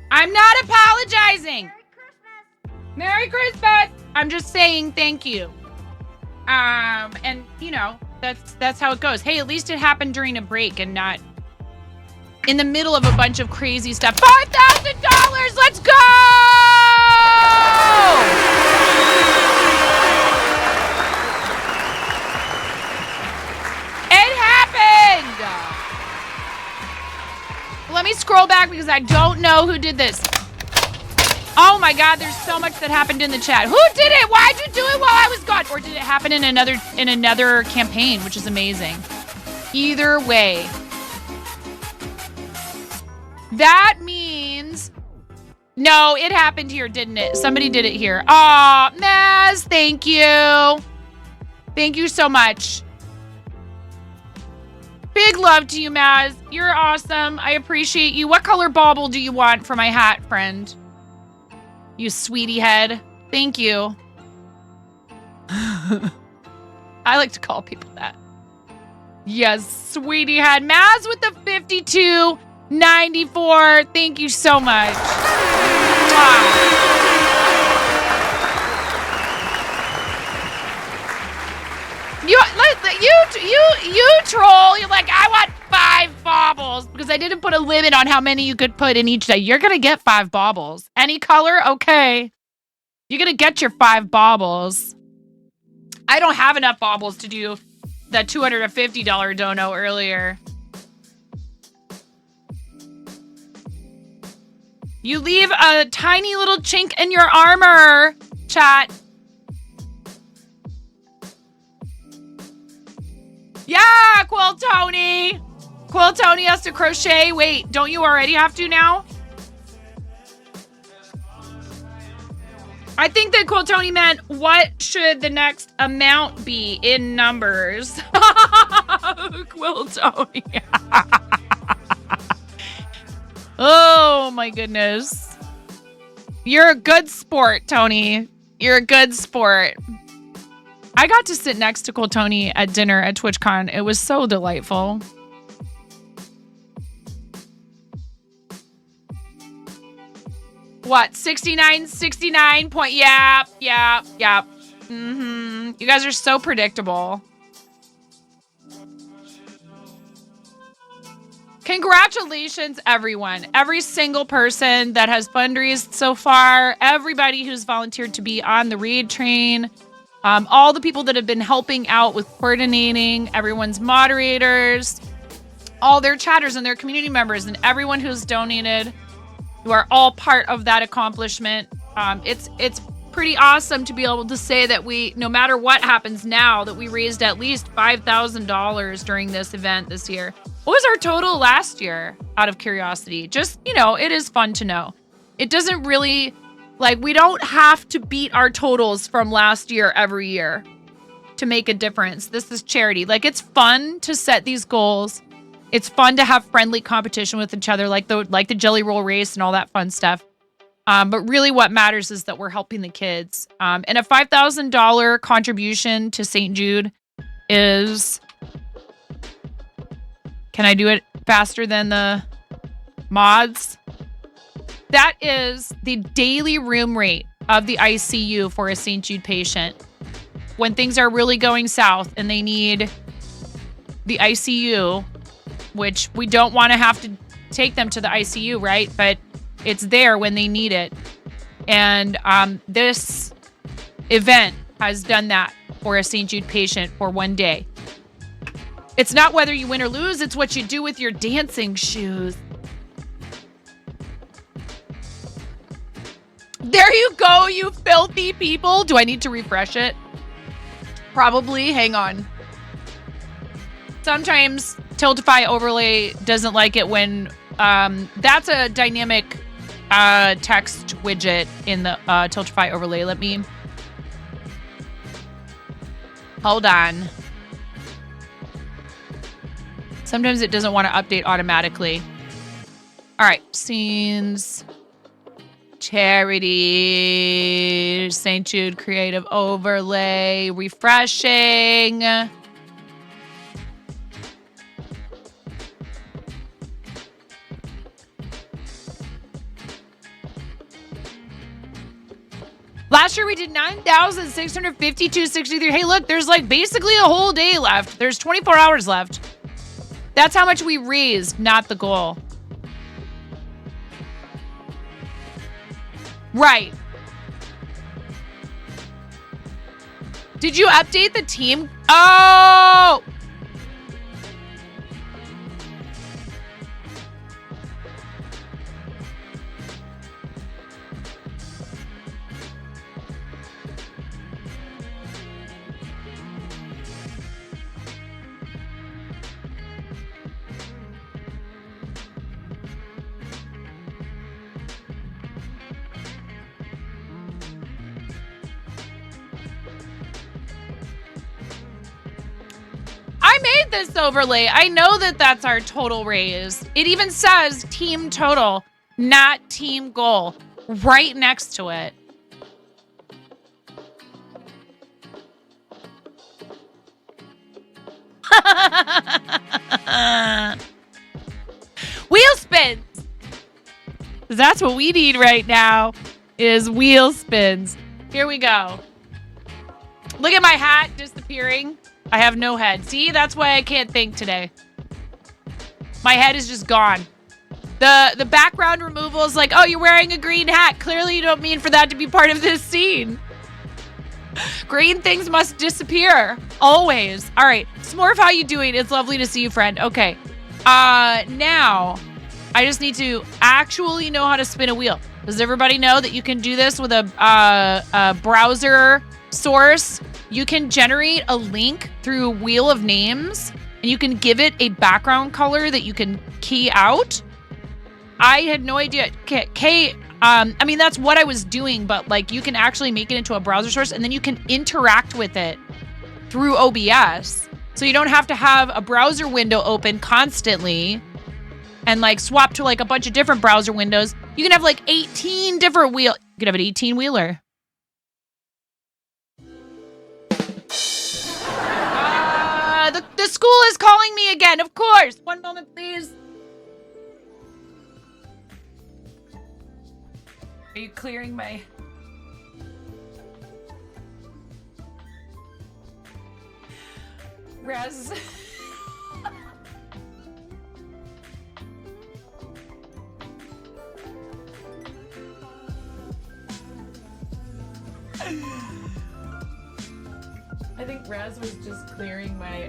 S2: I'm not apologizing. Merry Christmas. I'm just saying thank you. And you know, that's how it goes. Hey, at least it happened during a break and not in the middle of a bunch of crazy stuff. $5,000. Let's go. It happened. Let me scroll back because I don't know who did this. Oh my God, there's so much that happened in the chat. Who did it? Why'd you do it while I was gone? Or did it happen in another campaign, which is amazing. Either way. That means no, it happened here, didn't it? Somebody did it here. Aw, Maz, thank you. Thank you so much. Big love to you, Maz. You're awesome. I appreciate you. What color bauble do you want for my hat, friend? You sweetie head. Thank you. I like to call people that. Yes, sweetie head. Maz with the 52.94. Thank you so much. You troll. You're like, I want 5 baubles because I didn't put a limit on how many you could put in each day. You're going to get 5 baubles. Any color? Okay. You're going to get your 5 baubles. I don't have enough baubles to do the $250 dono earlier. You leave a tiny little chink in your armor, chat. Yeah, Quill Tony. Quill Tony has to crochet. Wait, don't you already have to now? I think that Quill Tony meant, what should the next amount be in numbers? Quill Tony. Oh my goodness. You're a good sport, Tony. You're a good sport. I got to sit next to Quill Tony at dinner at TwitchCon. It was so delightful. What? 69 point. Yep. You guys are so predictable. Congratulations, everyone. Every single person that has fundraised so far, everybody who's volunteered to be on the raid train, all the people that have been helping out with coordinating, everyone's moderators, all their chatters and their community members, and everyone who's donated. You are all part of that accomplishment. It's pretty awesome to be able to say that we, no matter what happens now, that we raised at least $5,000 during this event this year. What was our total last year, out of curiosity? Just, you know, it is fun to know. It doesn't really, like, we don't have to beat our totals from last year every year to make a difference. This is charity. Like, it's fun to set these goals. It's fun to have friendly competition with each other, like the Jelly Roll race and all that fun stuff. But really what matters is that we're helping the kids. And a $5,000 contribution to St. Jude is... Can I do it faster than the mods? That is the daily room rate of the ICU for a St. Jude patient. When things are really going south and they need the ICU, which we don't want to have to take them to the ICU, right? But it's there when they need it. And this event has done that for a St. Jude patient for one day. It's not whether you win or lose, it's what you do with your dancing shoes. There you go, you filthy people. Do I need to refresh it? Probably. Hang on. Sometimes Tiltify Overlay doesn't like it when... that's a dynamic text widget in the Tiltify Overlay. Let me... Hold on. Sometimes it doesn't want to update automatically. All right, scenes, charity, St. Jude creative overlay, refreshing. Last year we did 9,652.63. Hey, look, there's like basically a whole day left. There's 24 hours left. That's how much we raised, not the goal. Right. Did you update the team? Oh! I made this overlay. I know that that's our total raise. It even says team total, not team goal, right next to it. Wheel spins. That's what we need right now is wheel spins. Here we go. Look at my hat disappearing. I have no head. See, that's why I can't think today. My head is just gone. The background removal is like, oh, you're wearing a green hat. Clearly you don't mean for that to be part of this scene. Green things must disappear. Always. All right. Smorf, how you doing? It's lovely to see you, friend. Okay. Now, I just need to actually know how to spin a wheel. Does everybody know that you can do this with a browser source? You can generate a link through Wheel of Names, and you can give it a background color that you can key out. I had no idea. I mean, that's what I was doing, but like you can actually make it into a browser source, and then you can interact with it through OBS. So you don't have to have a browser window open constantly and like swap to like a bunch of different browser windows. You can have like 18 different You can have an 18-wheeler. The school is calling me again, of course. One moment, please. Are you clearing my... Raz... I think Raz was just clearing my,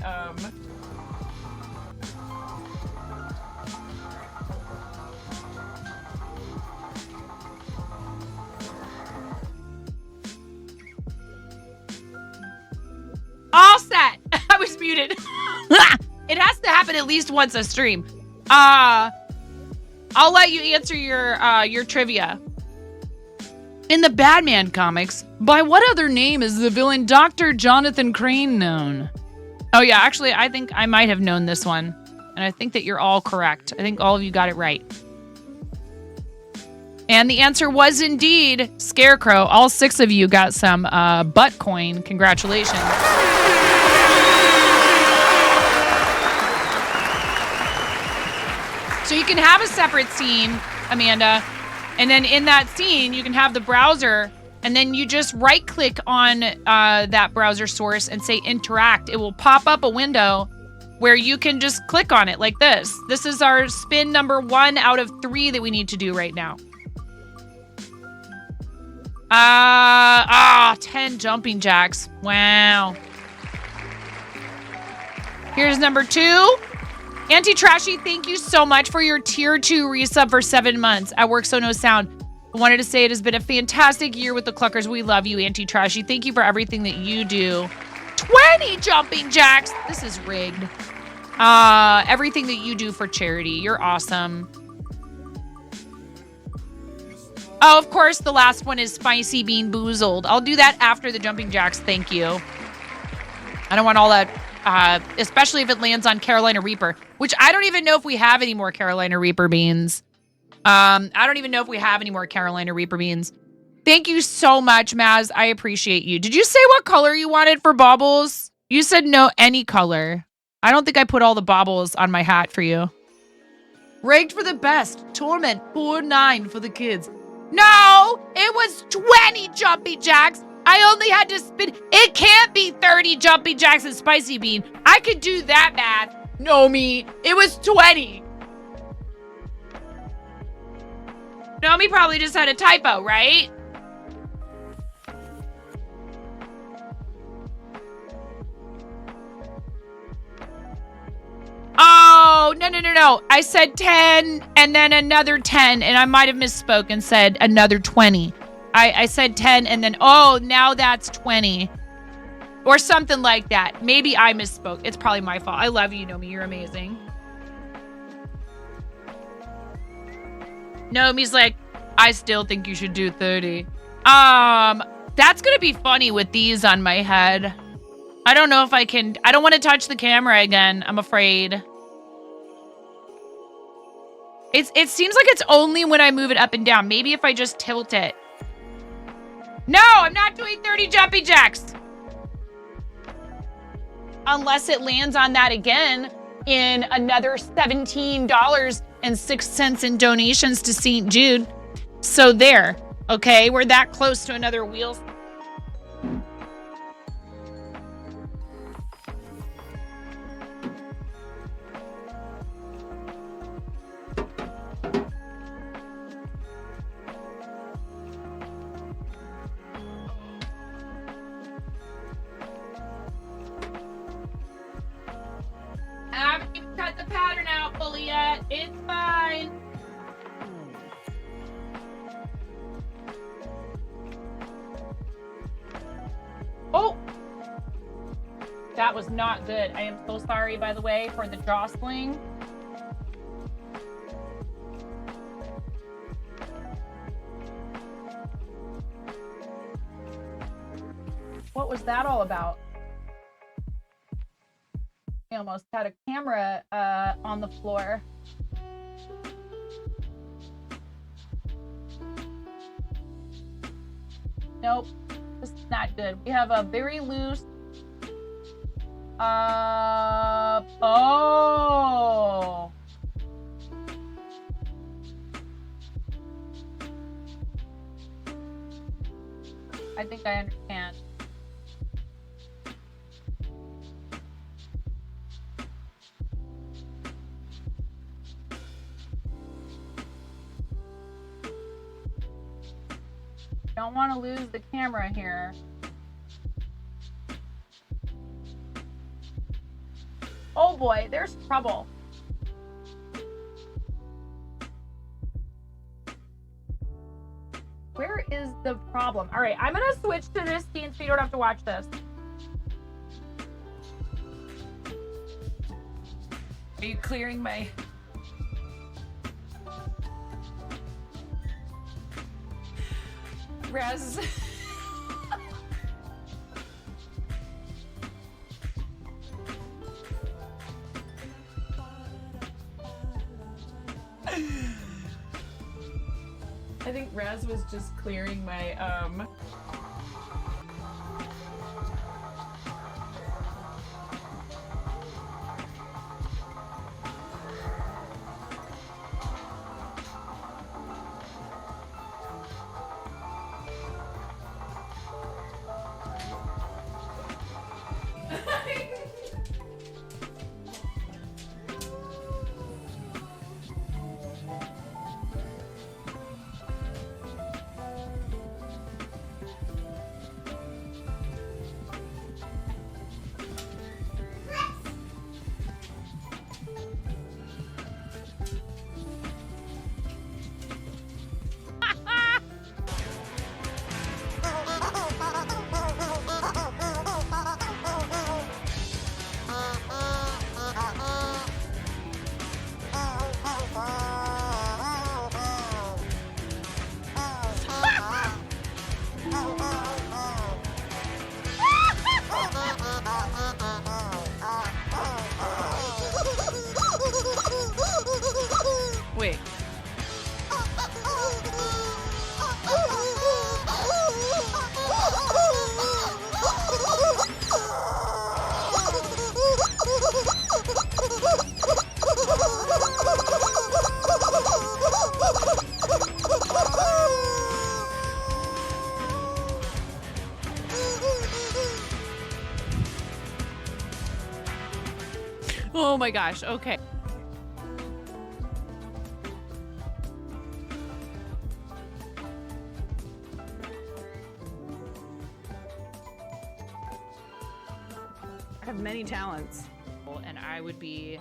S2: All set! I was muted. It has to happen at least once a stream. I'll let you answer your trivia. In the Batman comics, by what other name is the villain Dr. Jonathan Crane known? Oh yeah, actually, I think I might have known this one. And I think that you're all correct. I think all of you got it right. And the answer was indeed Scarecrow. All 6 of you got some butt coin. Congratulations. So you can have a separate scene, Amanda. And then in that scene, you can have the browser, and then you just right-click on that browser source and say interact. It will pop up a window where you can just click on it like this. This is our spin number 1 out of 3 that we need to do right now. 10 jumping jacks. Wow. Here's number 2. Auntie Trashy, thank you so much for your tier 2 resub for 7 months at Work So No Sound. I wanted to say it has been a fantastic year with the Cluckers. We love you, Auntie Trashy. Thank you for everything that you do. 20 jumping jacks. This is rigged. Everything that you do for charity. You're awesome. Oh, of course, the last one is Spicy Bean Boozled. I'll do that after the jumping jacks. Thank you. I don't want all that, especially if it lands on Carolina Reaper, which I don't even know if we have any more Carolina Reaper beans. I don't even know if we have any more Carolina Reaper beans. Thank you so much, Maz. I appreciate you. Did you say what color you wanted for baubles? You said no, any color. I don't think I put all the baubles on my hat for you. Ranked for the best. Torment 4-9 for the kids. No, it was 20 jumpy jacks. I only had to spin. It can't be 30 jumpy jacks and spicy bean. I could do that math. No, me. It was 20. Nomi probably just had a typo, right? Oh, no. I said 10 and then another 10, and I might have misspoke and said another 20. I said 10 and then, oh, now that's 20. Or something like that. Maybe I misspoke. It's probably my fault. I love you, Nomi. You're amazing. Nomi's like, I still think you should do 30. That's gonna be funny with these on my head. I don't know if I can. I don't want to touch the camera again. I'm afraid. It seems like it's only when I move it up and down. Maybe if I just tilt it. No, I'm not doing 30 jumpy jacks. Unless it lands on that again in another $17.06 in donations to St. Jude. So there, okay? We're that close to another wheel. I haven't even cut the pattern out fully yet. It's fine. Oh! That was not good. I am so sorry, by the way, for the jostling. What was that all about? I almost had a camera on the floor. Nope, this is not good. We have a very loose. Oh. I think I understand. Don't want to lose the camera here. Oh boy, there's trouble. Where is the problem? All right, I'm gonna switch to this scene so you don't have to watch this. Are you clearing my... Raz. I think Raz was just clearing my Oh my gosh. Okay.
S10: I have many talents.
S2: And I would be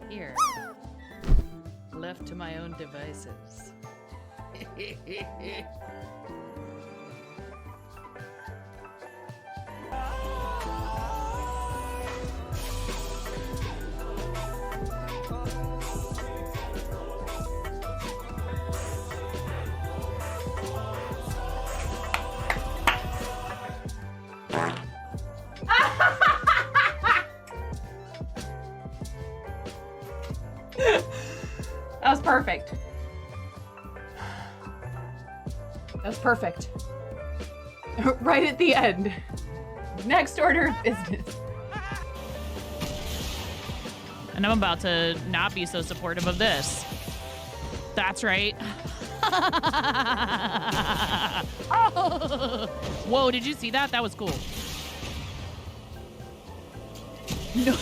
S2: here, left to my own devices.
S10: That was perfect. That was perfect. Right at the end. Next order of business.
S2: And I'm about to not be so supportive of this. That's right. Oh. Whoa, did you see that? That was cool. No.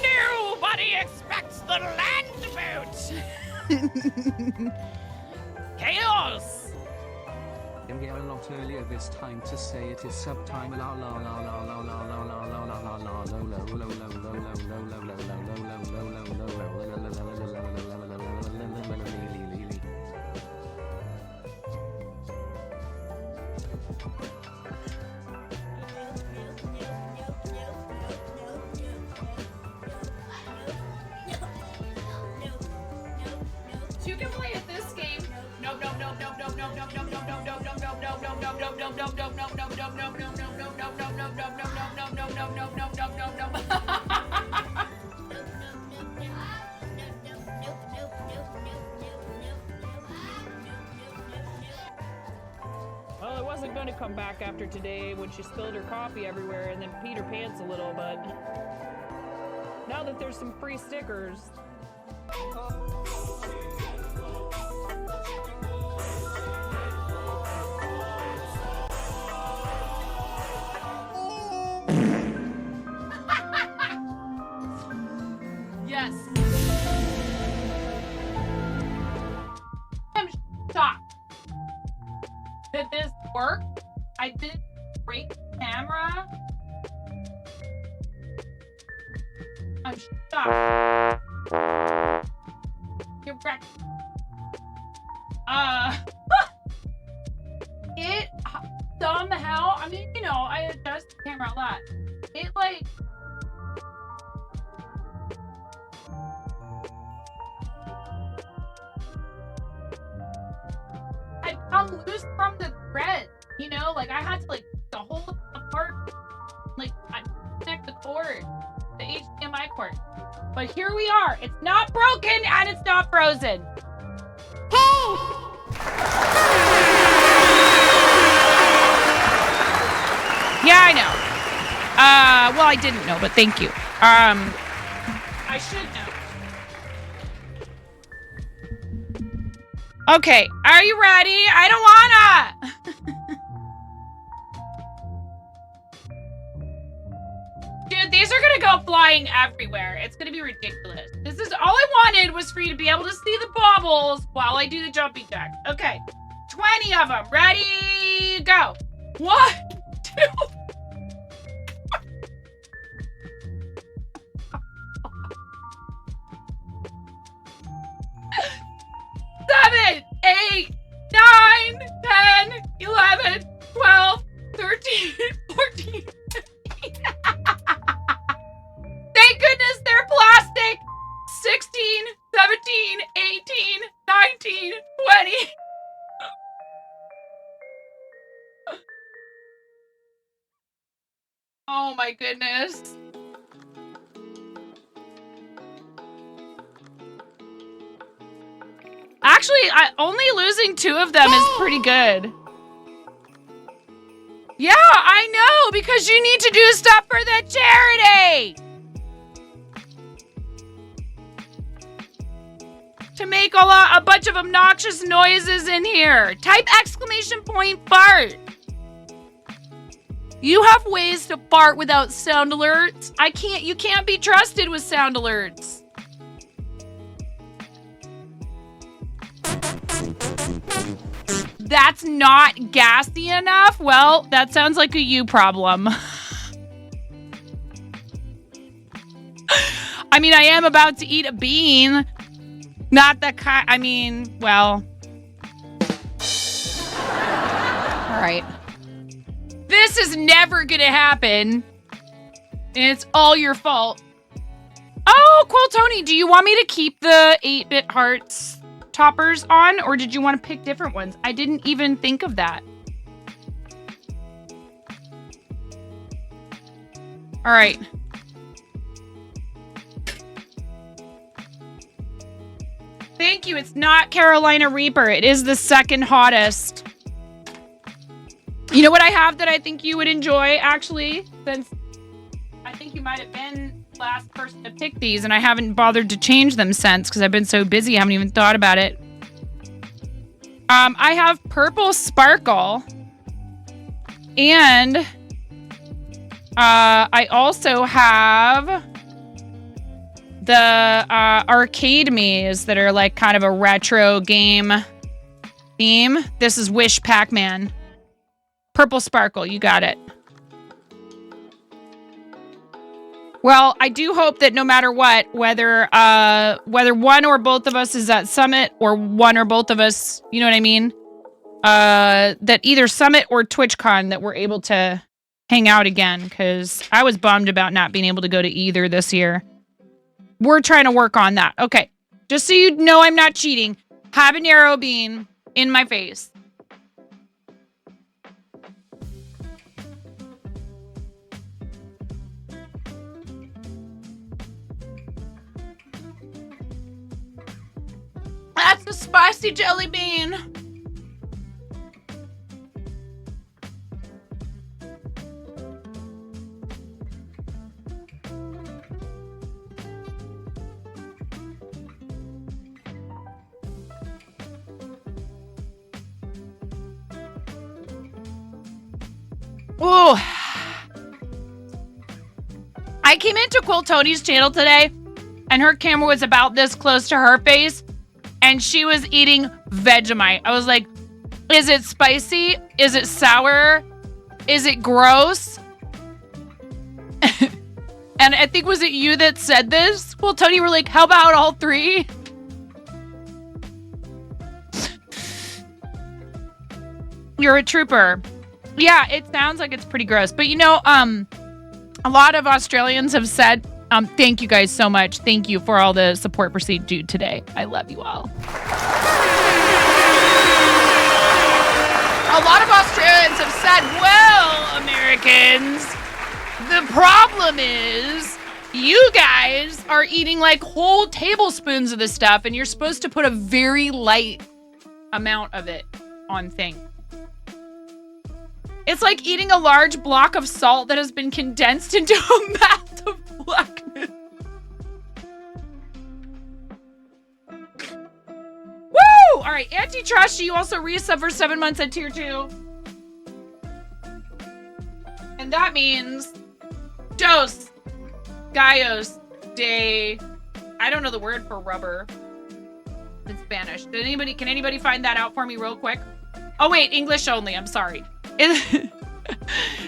S2: Nobody expects the land boat. Chaos.
S4: I'm here a lot earlier this time to say it is subtime. La la la la la la la la la la la la
S11: You can play at this game. No.
S10: Well, I wasn't going to come back after today when she spilled her coffee everywhere and then peed her pants a little, but now that there's some free stickers.
S11: Yes. I'm shocked. Did this work? I didn't break the camera. I'm shocked. You're wrecked. It somehow, I mean, you know, I adjust the camera a lot. It like, I come loose from the thread, you know, like I had to like the whole apart, like I connect the cord, the HDMI cord. But here we are. It's not broken and it's not frozen. Hey!
S2: Yeah, I know. Well, I didn't know, but thank you.
S11: I should know.
S2: Okay, are you ready? I don't wanna. Dude, these are gonna go flying everywhere. It's gonna be ridiculous. This is all I wanted was for you to be able to see the baubles while I do the jumping jack. Okay, 20 of them. Ready, go. 1, 2. 7, 8, 9, 10, 11, 12, 13, 14, 15. Thank goodness they're plastic. 16, 17, 18, 19, 20. Oh my goodness. Actually, only losing 2 of them is pretty good. Yeah, I know, because you need to do stuff for the charity. To make a bunch of obnoxious noises in here. Type ! fart. You have ways to fart without sound alerts. You can't be trusted with sound alerts. That's not gassy enough? Well, that sounds like a you problem. I mean, I am about to eat a bean. Not the kind, I mean, well. All right. This is never gonna happen. And it's all your fault. Oh, Quill Tony, do you want me to keep the 8-bit hearts toppers on, or did you want to pick different ones? I didn't even think of that. All right. Thank you. It's not Carolina Reaper. It is the second hottest. You know what I have that I think you would enjoy, actually? Since I think you might have been the last person to pick these, and I haven't bothered to change them since because I've been so busy. I haven't even thought about it. I have Purple Sparkle. And I also have the arcade Miis that are like kind of a retro game theme. This is Wish Pac-Man. Purple Sparkle, you got it. Well, I do hope that no matter what, whether one or both of us is at Summit or one or both of us, you know what I mean? That either Summit or TwitchCon that we're able to hang out again, because I was bummed about not being able to go to either this year. We're trying to work on that. Okay, just so you know I'm not cheating. Habanero bean in my face. That's a spicy jelly bean. Ooh. I came into Quill Tony's channel today, and her camera was about this close to her face, and she was eating Vegemite. I was like, is it spicy? Is it sour? Is it gross? And I think, was it you that said this? Well, Tony, we're like, how about all three? You're a trooper. Yeah, it sounds like it's pretty gross. But you know, a lot of Australians have said, thank you guys so much. Thank you for all the support for St. Jude today. I love you all. A lot of Australians have said, well, Americans, the problem is you guys are eating like whole tablespoons of this stuff, and you're supposed to put a very light amount of it on things. It's like eating a large block of salt that has been condensed into a mass of blackness. Woo! All right, Antitrust, you also resub for 7 months at tier 2. And that means Dos, Gallos, de... I don't know the word for rubber in Spanish. Can anybody find that out for me real quick? Oh wait, English only, I'm sorry.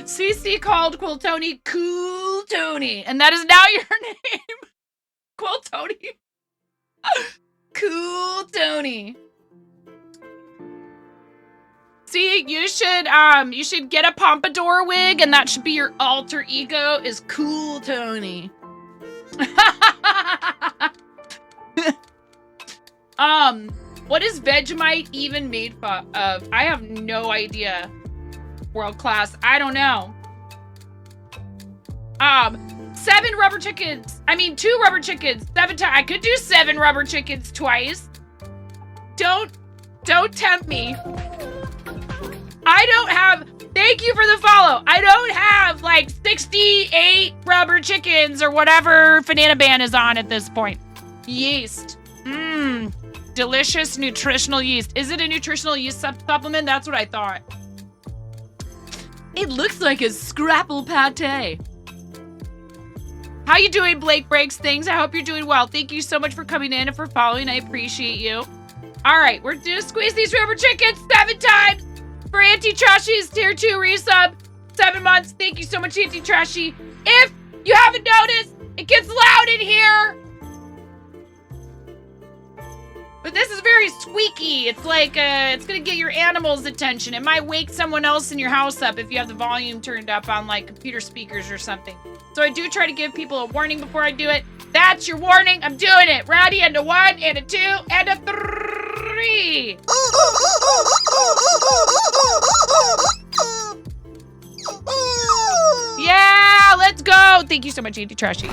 S2: CC called Quill Tony Cool Tony, and that is now your name. Quill Tony. Cool Tony. See, you should get a pompadour wig, and that should be your alter ego, is Cool Tony. What is Vegemite even made of? I have no idea. World class. I don't know. 7 rubber chickens. I mean, 2 rubber chickens. 7 times. I could do 7 rubber chickens twice. Don't tempt me. I don't have, thank you for the follow. I don't have like 68 rubber chickens or whatever Banana Ban is on at this point. Yeast. Delicious nutritional yeast. Is it a nutritional yeast supplement? That's what I thought. It looks like a scrapple pate. How you doing, Blake Breaks Things? I hope you're doing well. Thank you so much for coming in and for following. I appreciate you. All right, we're gonna squeeze these rubber chickens 7 times for Auntie Trashy's tier 2 resub. 7 months. Thank you so much, Auntie Trashy. If you haven't noticed, it gets loud in here. But this is very squeaky. It's like, it's gonna get your animals' attention. It might wake someone else in your house up if you have the volume turned up on like computer speakers or something. So I do try to give people a warning before I do it. That's your warning. I'm doing it. Ready? And a 1, and a 2, and a 3. Yeah, let's go. Thank you so much, Auntie Trashy.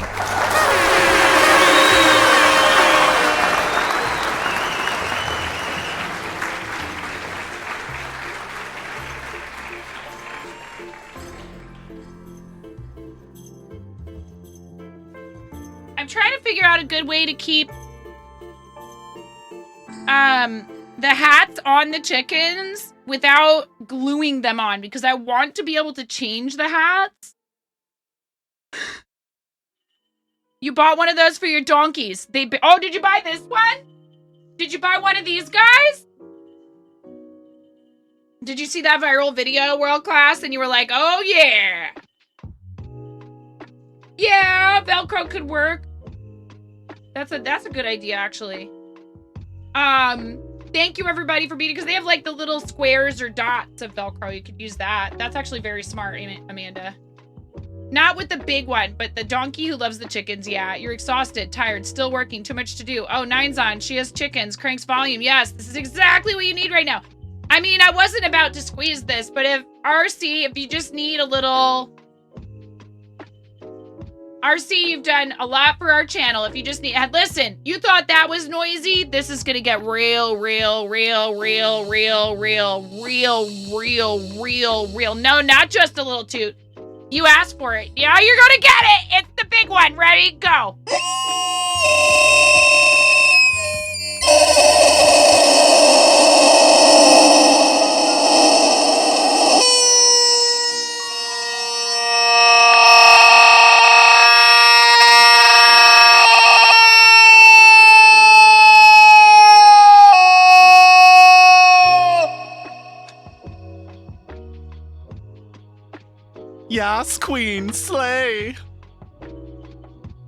S2: I'm trying to figure out a good way to keep the hats on the chickens without gluing them on, because I want to be able to change the hats. You bought one of those for your donkeys. Oh, did you buy this one? Did you buy one of these guys? Did you see that viral video, World Class? And you were like, oh yeah. Yeah, Velcro could work. That's a good idea, actually. Thank you everybody for beating, because they have like the little squares or dots of Velcro. You could use that. That's actually very smart, Amanda. Not with the big one, but the donkey who loves the chickens. Yeah, you're exhausted, tired, still working, too much to do. Oh, 9's on. She has chickens. Cranks volume. Yes, this is exactly what you need right now. I mean, I wasn't about to squeeze this, but if you just need a little... RC, you've done a lot for our channel. If you just need... Listen, you thought that was noisy? This is gonna get real. No, not just a little toot. You asked for it. Yeah, you're gonna get it. It's the big one. Ready? Go.
S9: Yas, queen, slay.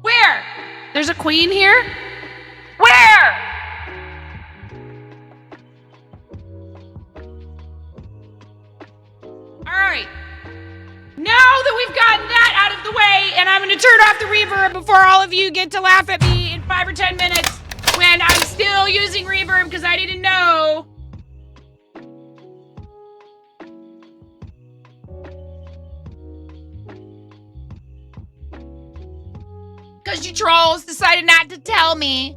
S2: Where? There's a queen here? Where? Alright. Now that we've gotten that out of the way, and I'm going to turn off the reverb before all of you get to laugh at me in 5 or 10 minutes when I'm still using reverb because I didn't know. Because you trolls decided not to tell me.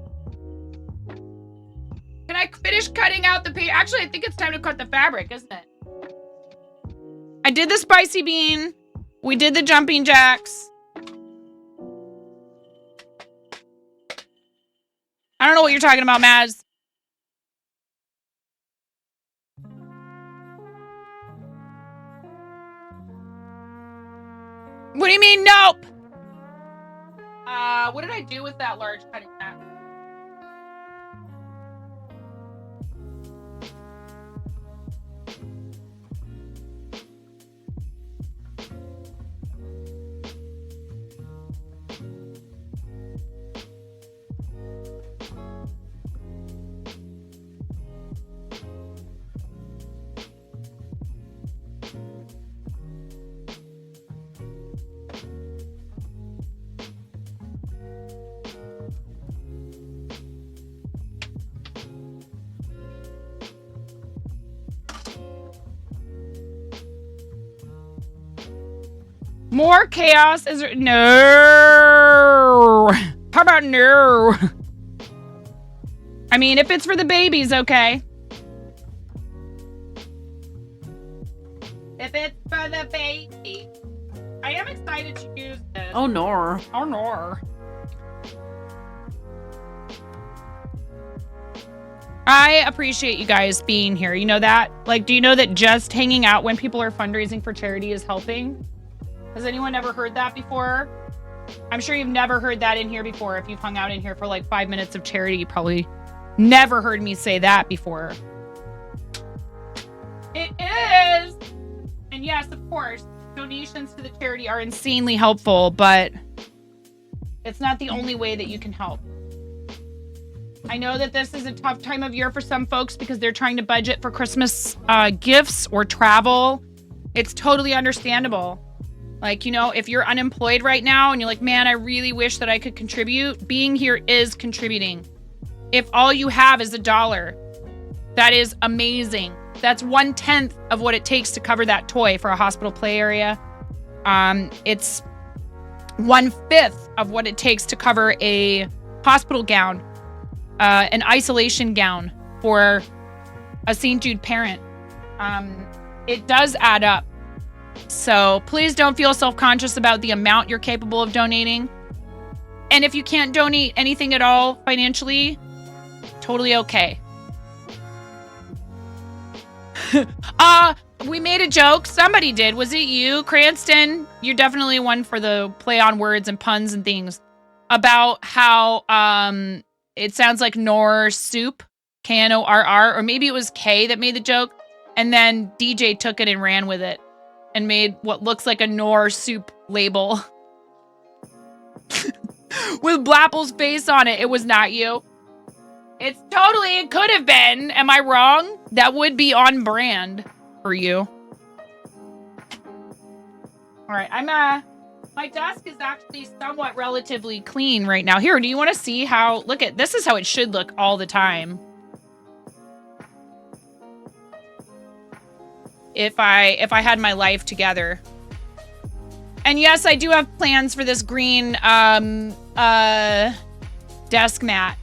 S2: Can I finish cutting out the paper? Actually, I think it's time to cut the fabric, isn't it? I did the spicy bean. We did the jumping jacks. I don't know what you're talking about, Maz. What do you mean, nope? What did I do with that large cutting mat? More chaos is no. How about no? I mean, if it's for the babies, okay. If it's for the baby. I am excited to use this.
S12: Oh no.
S2: Oh no. I appreciate you guys being here. You know that? Like, do you know that just hanging out when people are fundraising for charity is helping? Has anyone ever heard that before? I'm sure you've never heard that in here before. If you've hung out in here for like 5 minutes of charity, you probably never heard me say that before. It is. And yes, of course, donations to the charity are insanely helpful, but it's not the only way that you can help. I know that this is a tough time of year for some folks because they're trying to budget for Christmas gifts or travel. It's totally understandable. Like, you know, if you're unemployed right now and you're like, man, I really wish that I could contribute, being here is contributing. If all you have is $1, that is amazing. That's 1/10 of what it takes to cover that toy for a hospital play area. It's 1/5 of what it takes to cover a hospital gown, an isolation gown for a St. Jude parent. It does add up. So please don't feel self-conscious about the amount you're capable of donating. And if you can't donate anything at all financially, totally okay. We made a joke. Somebody did. Was it you, Cranston? You're definitely one for the play on words and puns and things about how it sounds like Knorr soup, K-N-O-R-R, or maybe it was Kay that made the joke, and then DJ took it and ran with it and made what looks like a Knorr soup label with Blapple's face on it. It was not you. It could have been. Am I wrong? That would be on brand for you. All right, my desk is actually somewhat relatively clean right now. Here, do you want to see how, this is how it should look all the time. If I had my life together. And yes, I do have plans for this green desk mat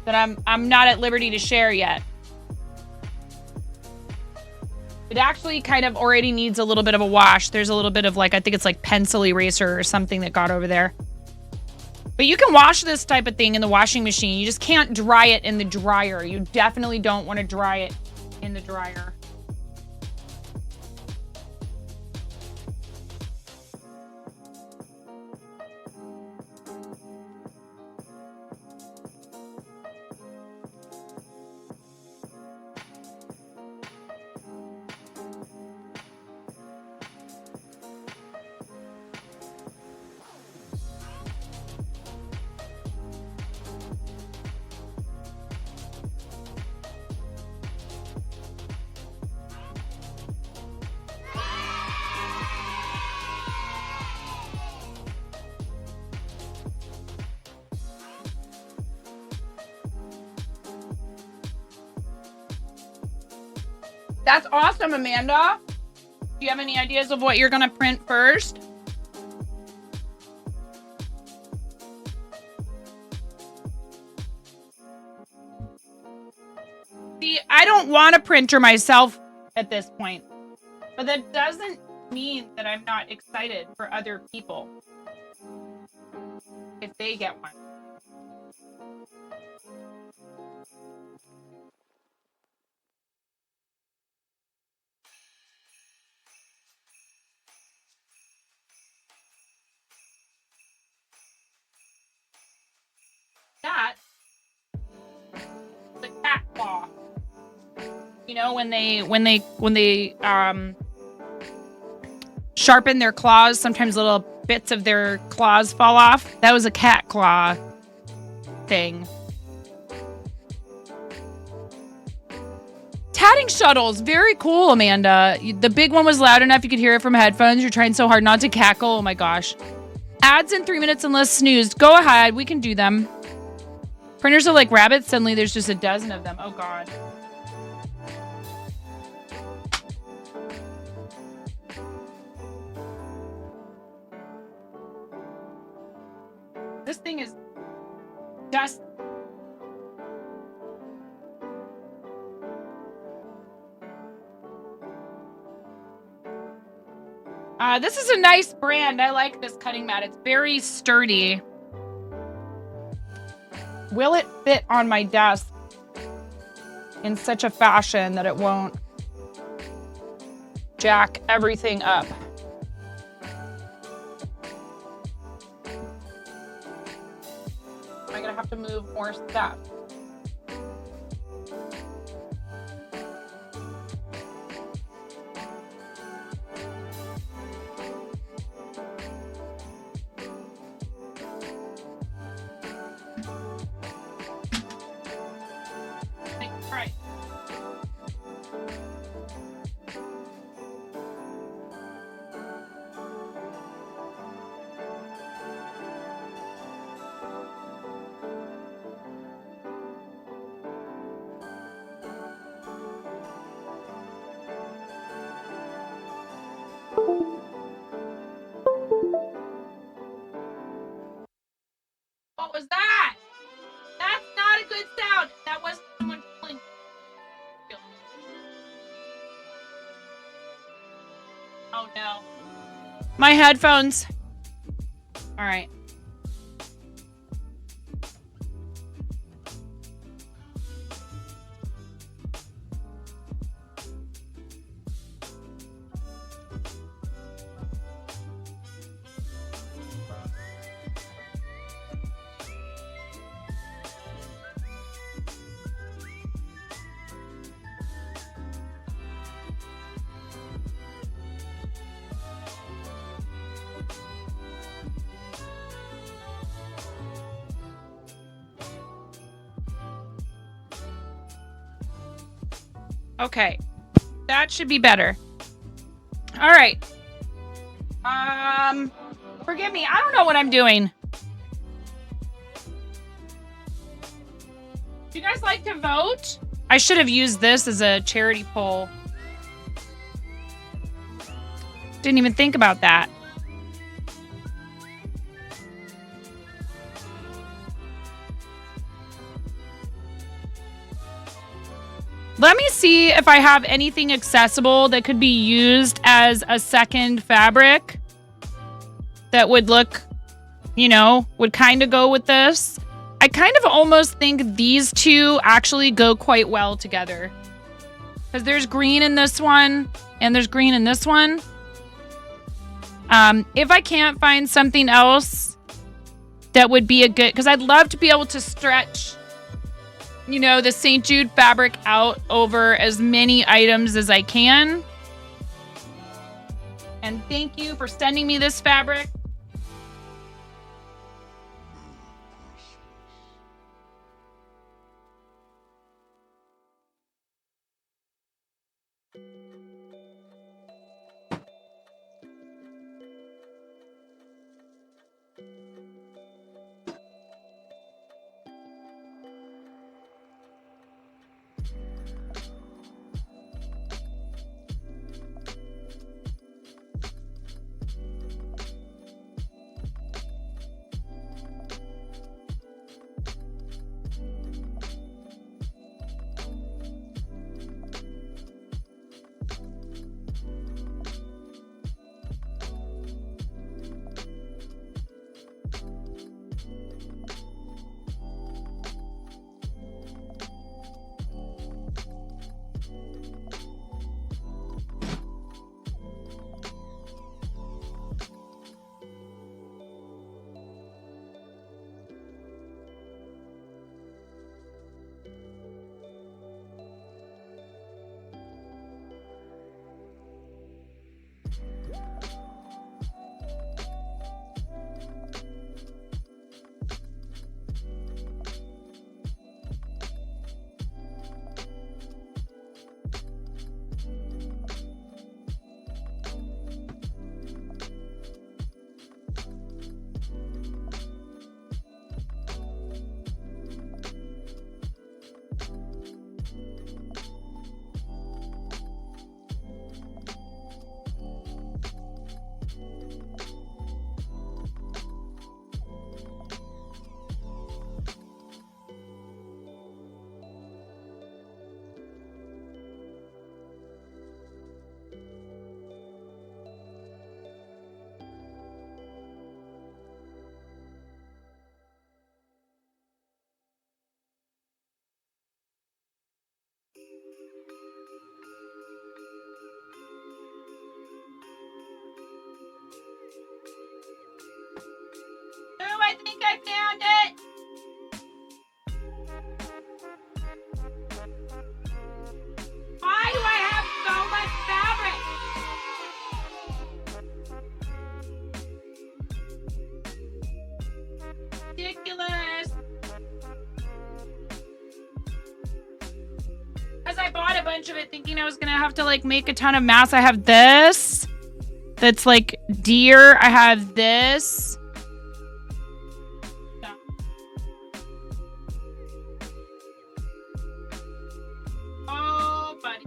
S2: that I'm not at liberty to share yet. It actually kind of already needs a little bit of a wash. There's a little bit of I think it's like pencil eraser or something that got over there. But you can wash this type of thing in the washing machine. You just can't dry it in the dryer. You definitely don't want to dry it in the dryer. That's awesome, Amanda. Do you have any ideas of what you're going to print first? See, I don't want a printer myself at this point, but that doesn't mean that I'm not excited for other people if they get one. That, the cat claw. You know, when they sharpen their claws, sometimes little bits of their claws fall off. That was a cat claw thing. Tatting shuttles, very cool, Amanda. The big one was loud enough you could hear it from headphones. You're trying so hard not to cackle. Oh my gosh. Ads in 3 minutes unless snoozed. Go ahead, we can do them. Printers are like rabbits. Suddenly there's just a dozen of them. Oh God. This thing is just... this is a nice brand. I like this cutting mat. It's very sturdy. will it fit on my desk in such a fashion that it won't jack everything up? Am I gonna have to move more stuff? Right. What was that? That's not a good sound. That wasn't someone pulling. Oh no. My headphones. All right. Okay, that should be better. All right. Forgive me. I don't know what I'm doing. Do you guys like to vote? I should have used this as a charity poll. Didn't even think about that. Let me see if I have anything accessible that could be used as a second fabric that would look, you know, would kind of go with this. I kind of almost think these two actually go quite well together. Because there's green in this one and there's green in this one. If I can't find something else that would be a good, because I'd love to be able to stretch, you know, the St. Jude fabric out over as many items as I can. And thank you for sending me this fabric.
S11: I think I found it. Why do I have so much fabric? Ridiculous. Because I bought a bunch of it thinking I was going to have to like make a ton of masks. I have this. That's like deer. I have this. Oh, buddy.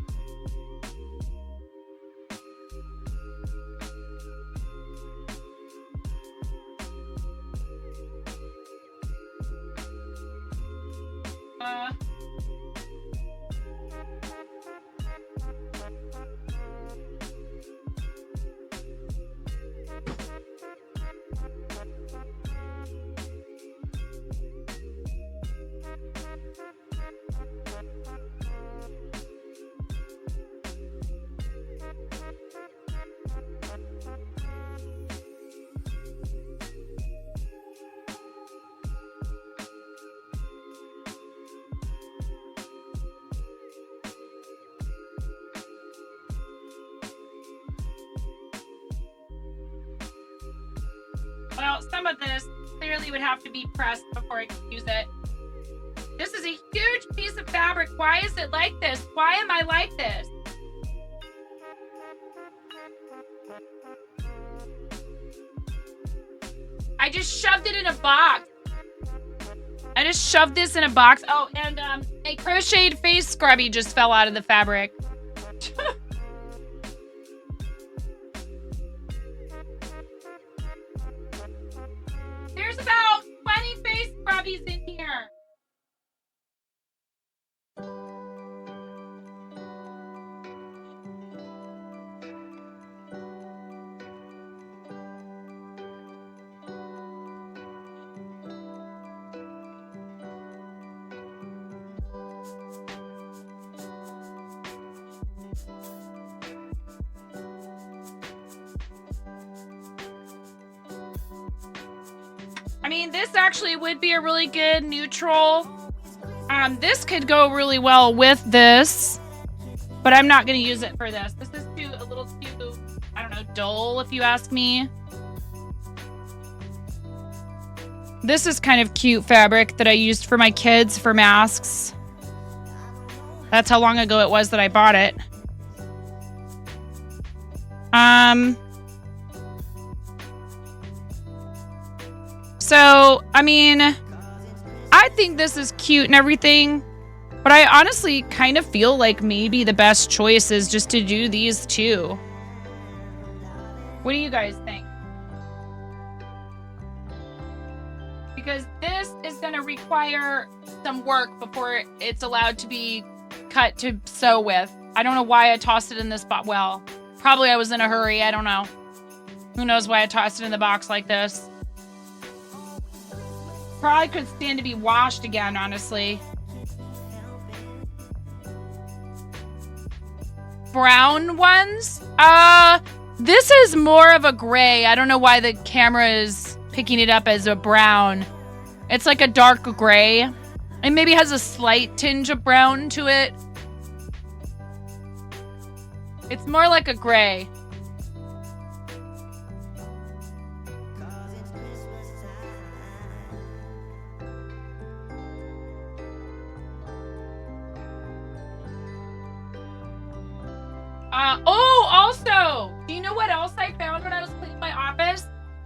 S11: Well, some of this clearly would have to be pressed before I can use it. This is a huge piece of fabric. Why is it like this? Why am I like this? I just shoved it in a box. I just shoved this in a box. Oh, and a crocheted face scrubby just fell out of the fabric. There's about 20 face scrubbies in here. I mean, this actually would be a really good neutral. This could go really well with this, but I'm not going to use it for this. This is a little too, I don't know, dull, if you ask me. This is kind of cute fabric that I used for my kids for masks. That's how long ago it was that I bought it. So, I mean, I think this is cute and everything, but I honestly kind of feel like maybe the best choice is just to do these two. What do you guys think? Because this is going to require some work before it's allowed to be cut to sew with. I don't know why I tossed it in this box. Well, probably I was in a hurry. I don't know. Who knows why I tossed it in the box like this. Probably could stand to be washed again, honestly. Brown ones? This is more of a gray. I don't know why the camera is picking it up as a brown. It's like a dark gray. It maybe has a slight tinge of brown to it. It's more like a gray. Also, do you know what else I found when I was cleaning my office?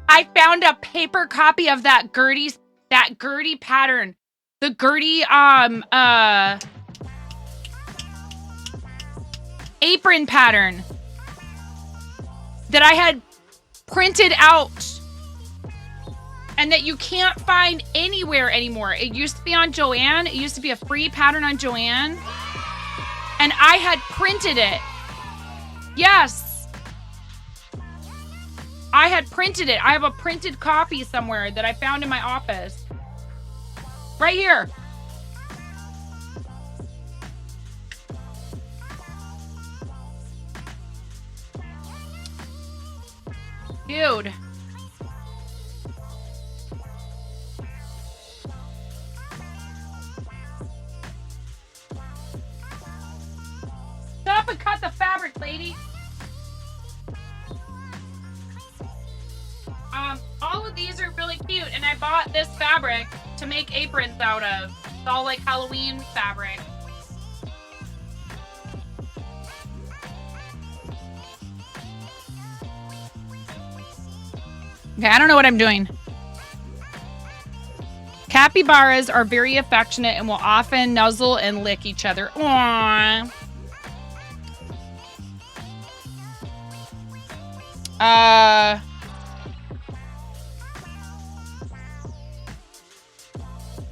S11: I found a paper copy of that Gertie pattern. The Gertie, apron pattern that I had printed out and that you can't find anywhere anymore. It used to be on Joann. It used to be a free pattern on Joann. And I had printed it. Yes. I had printed it. I have a printed copy somewhere that I found in my office. Right here. Dude. up and cut the fabric, lady. All of these are really cute, and I bought this fabric to make aprons out of. It's all like Halloween fabric.
S2: Okay, I don't know what I'm doing. Capybaras are very affectionate and will often nuzzle and lick each other. Aww.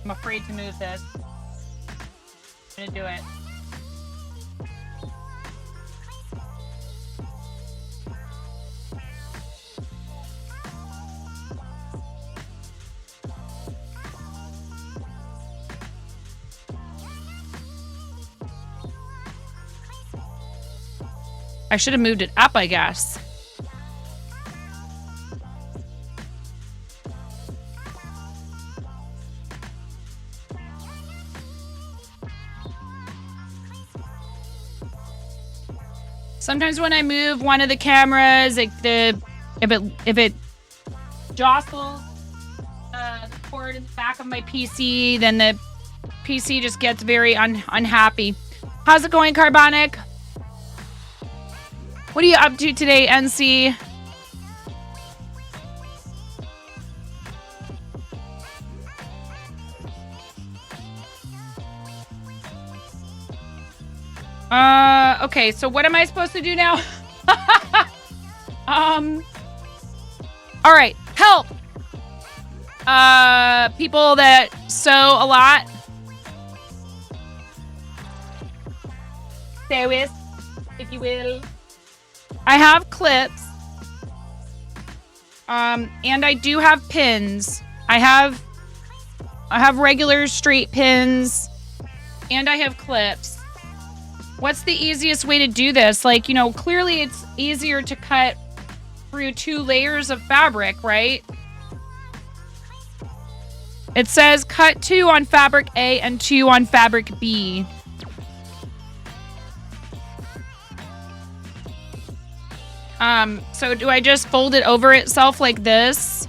S2: I'm afraid to move this. I'm gonna do it. I should have moved it up, I guess. Sometimes when I move one of the cameras, like if it jostles the cord in the back of my PC, then the PC just gets very unhappy. How's it going, Carbonic? What are you up to today, NC? Okay, so what am I supposed to do now? All right, help. People that sew a lot. Sewist, if you will. I have clips. And I do have pins. I have regular straight pins, and I have clips. What's the easiest way to do this? Like, you know, clearly it's easier to cut through 2 layers of fabric, right? It says cut 2 on fabric A and 2 on fabric B. So do I just fold it over itself like this?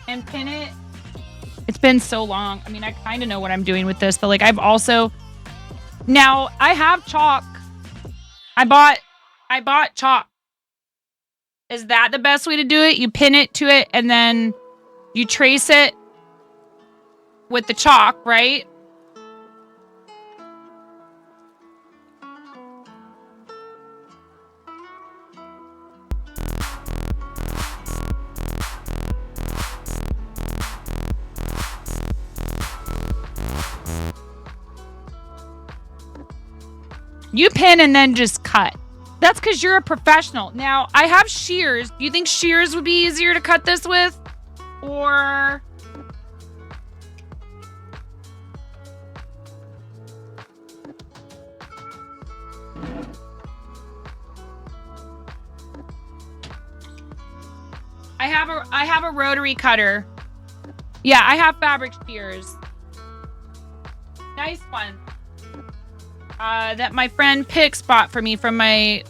S2: And pin it? It's been so long. I mean, I kind of know what I'm doing with this, but like I've also... Now, I have chalk. I bought chalk. Is that the best way to do it? You pin it to it and then you trace it with the chalk, right? You pin and then just cut. That's because you're a professional. Now, I have shears. Do you think shears would be easier to cut this with? Or... I have a rotary cutter. Yeah, I have fabric shears. Nice one. That my friend Pix bought for me from my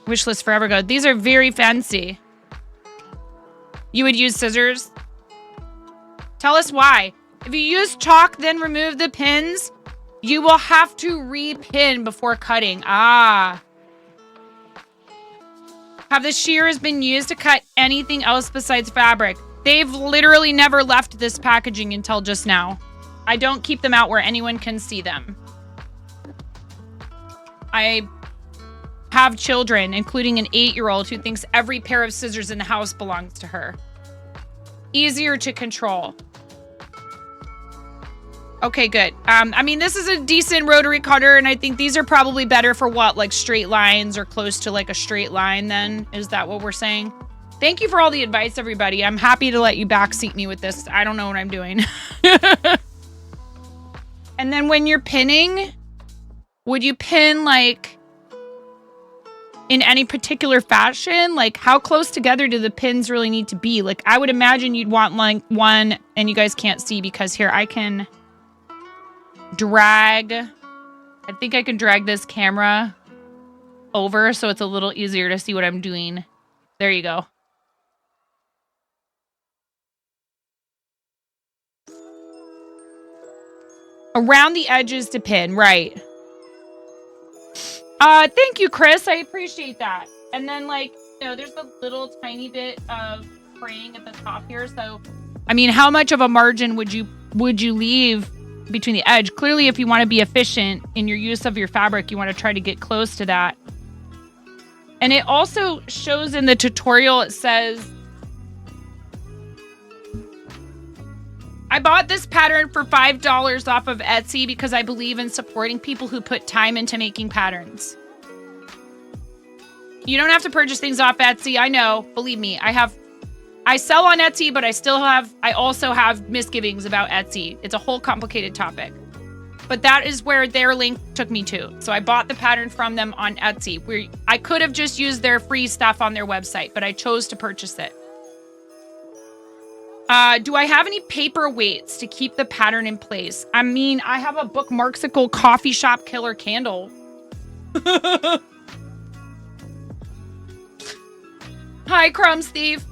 S2: wishlist forever ago. These are very fancy. You would use scissors? Tell us why. If you use chalk, then remove the pins, you will have to re-pin before cutting. Ah. Have the shears been used to cut anything else besides fabric? They've literally never left this packaging until just now. I don't keep them out where anyone can see them. I have children, including an 8-year-old who thinks every pair of scissors in the house belongs to her. Easier to control. Okay, good. I mean, this is a decent rotary cutter, and I think these are probably better for what, like straight lines or close to like a straight line then? Is that what we're saying? Thank you for all the advice, everybody. I'm happy to let you backseat me with this. I don't know what I'm doing. And then when you're pinning, would you pin like in any particular fashion. Like, how close together do the pins really need to be? Like, I would imagine you'd want like one, and you guys can't see because here I can drag. I think I can drag this camera over so it's a little easier to see what I'm doing. There you go. Around the edges to pin, right. Thank you, Chris. I appreciate that. And then, like, you know, there's a little tiny bit of fraying at the top here. So, I mean, how much of a margin would you leave between the edge? Clearly, if you want to be efficient in your use of your fabric, you want to try to get close to that. And it also shows in the tutorial, it says, I bought this pattern for $5 off of Etsy because I believe in supporting people who put time into making patterns. You don't have to purchase things off Etsy. I know, believe me, I sell on Etsy, but I also have misgivings about Etsy. It's a whole complicated topic. But that is where their link took me to. So I bought the pattern from them on Etsy, where I could have just used their free stuff on their website, but I chose to purchase it. Do I have any paper weights to keep the pattern in place? I mean, I have a Bookmarksicle coffee shop killer candle. Hi, Crumbs Thief.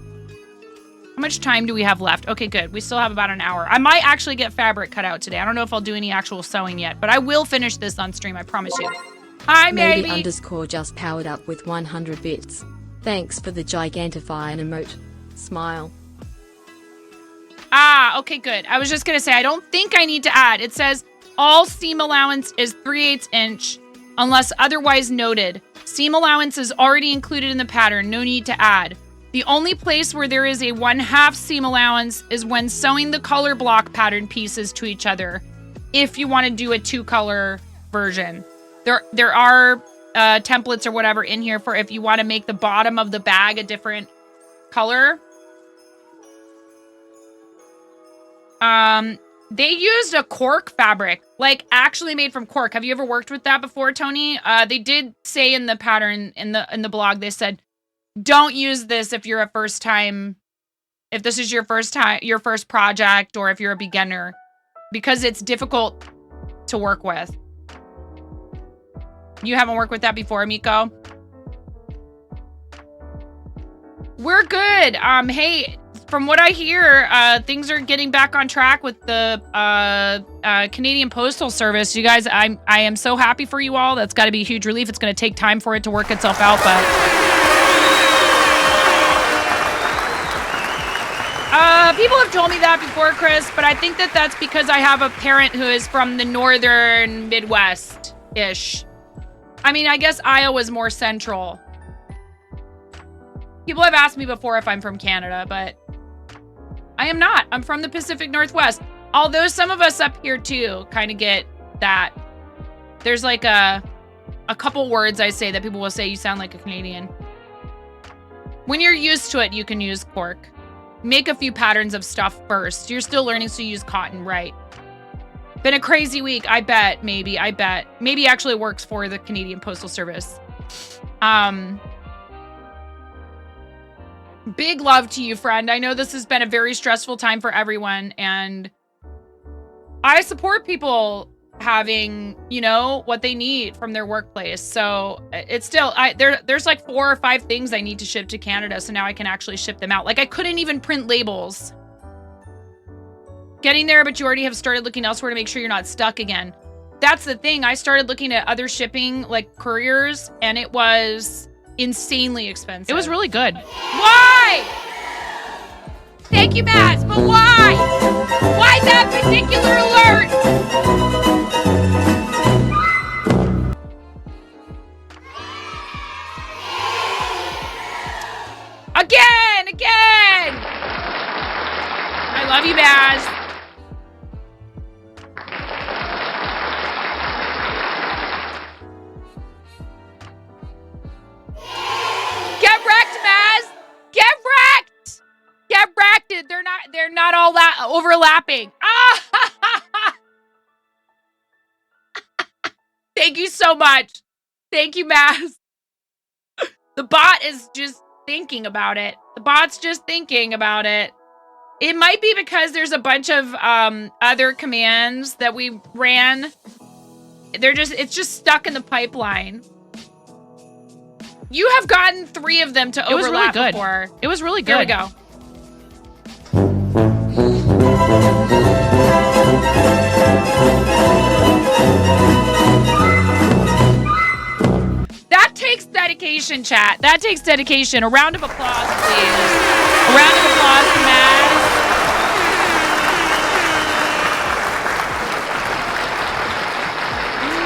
S2: How much time do we have left? Okay, good. We still have about an hour. I might actually get fabric cut out today. I don't know if I'll do any actual sewing yet, but I will finish this on stream, I promise you. Hi, maybe.
S13: Maybe_ just powered up with 100 bits. Thanks for the Gigantify and emote. Smile.
S2: Ah, okay, good. I was just going to say, I don't think I need to add. It says all seam allowance is 3/8 inch unless otherwise noted. Seam allowance is already included in the pattern. No need to add. The only place where there is a 1/2 seam allowance is when sewing the color block pattern pieces to each other. If you want to do a 2-color version. There are templates or whatever in here for if you want to make the bottom of the bag a different color. They used a cork fabric, like actually made from cork. Have you ever worked with that before, Tony? They did say in the pattern in the blog, they said, don't use this if you're if this is your first project, or if you're a beginner, because it's difficult to work with. You haven't worked with that before, Miko? We're good. Hey, from what I hear, things are getting back on track with the Canadian Postal Service. You guys, I am so happy for you all. That's got to be a huge relief. It's going to take time for it to work itself out, but people have told me that before, Chris, but I think that's because I have a parent who is from the northern Midwest-ish. I mean, I guess Iowa's more central. People have asked me before if I'm from Canada, but I am not. I'm from the Pacific Northwest. Although some of us up here too kind of get that. There's like a couple words I say that people will say you sound like a Canadian. When you're used to it, you can use cork. Make a few patterns of stuff first. You're still learning, so use cotton, right? Been a crazy week, I bet, maybe. Maybe actually works for the Canadian Postal Service. Big love to you, friend. I know this has been a very stressful time for everyone, and I support people having, you know, what they need from their workplace. So it's still, there's like 4 or 5 things I need to ship to Canada, so now I can actually ship them out. Like, I couldn't even print labels. Getting there, but you already have started looking elsewhere to make sure you're not stuck again. That's the thing. I started looking at other shipping, like couriers, and it was insanely expensive. It was really good. Why? Thank you, Matt, but why? Why that particular alert? Again! I love you, Baz. Get wrecked, Maz! Get wrecked! Get wrecked! They're not all that overlapping. Ah! Thank you so much. Thank you, Maz. The bot is just thinking about it. The bot's just thinking about it. It might be because there's a bunch of other commands that we ran. It's just stuck in the pipeline. You have gotten 3 of them to overlap
S11: It was really good.
S2: before.
S11: It was really good.
S2: Here we go. That takes dedication, chat. That takes dedication. A round of applause, please. A round of applause for Maz.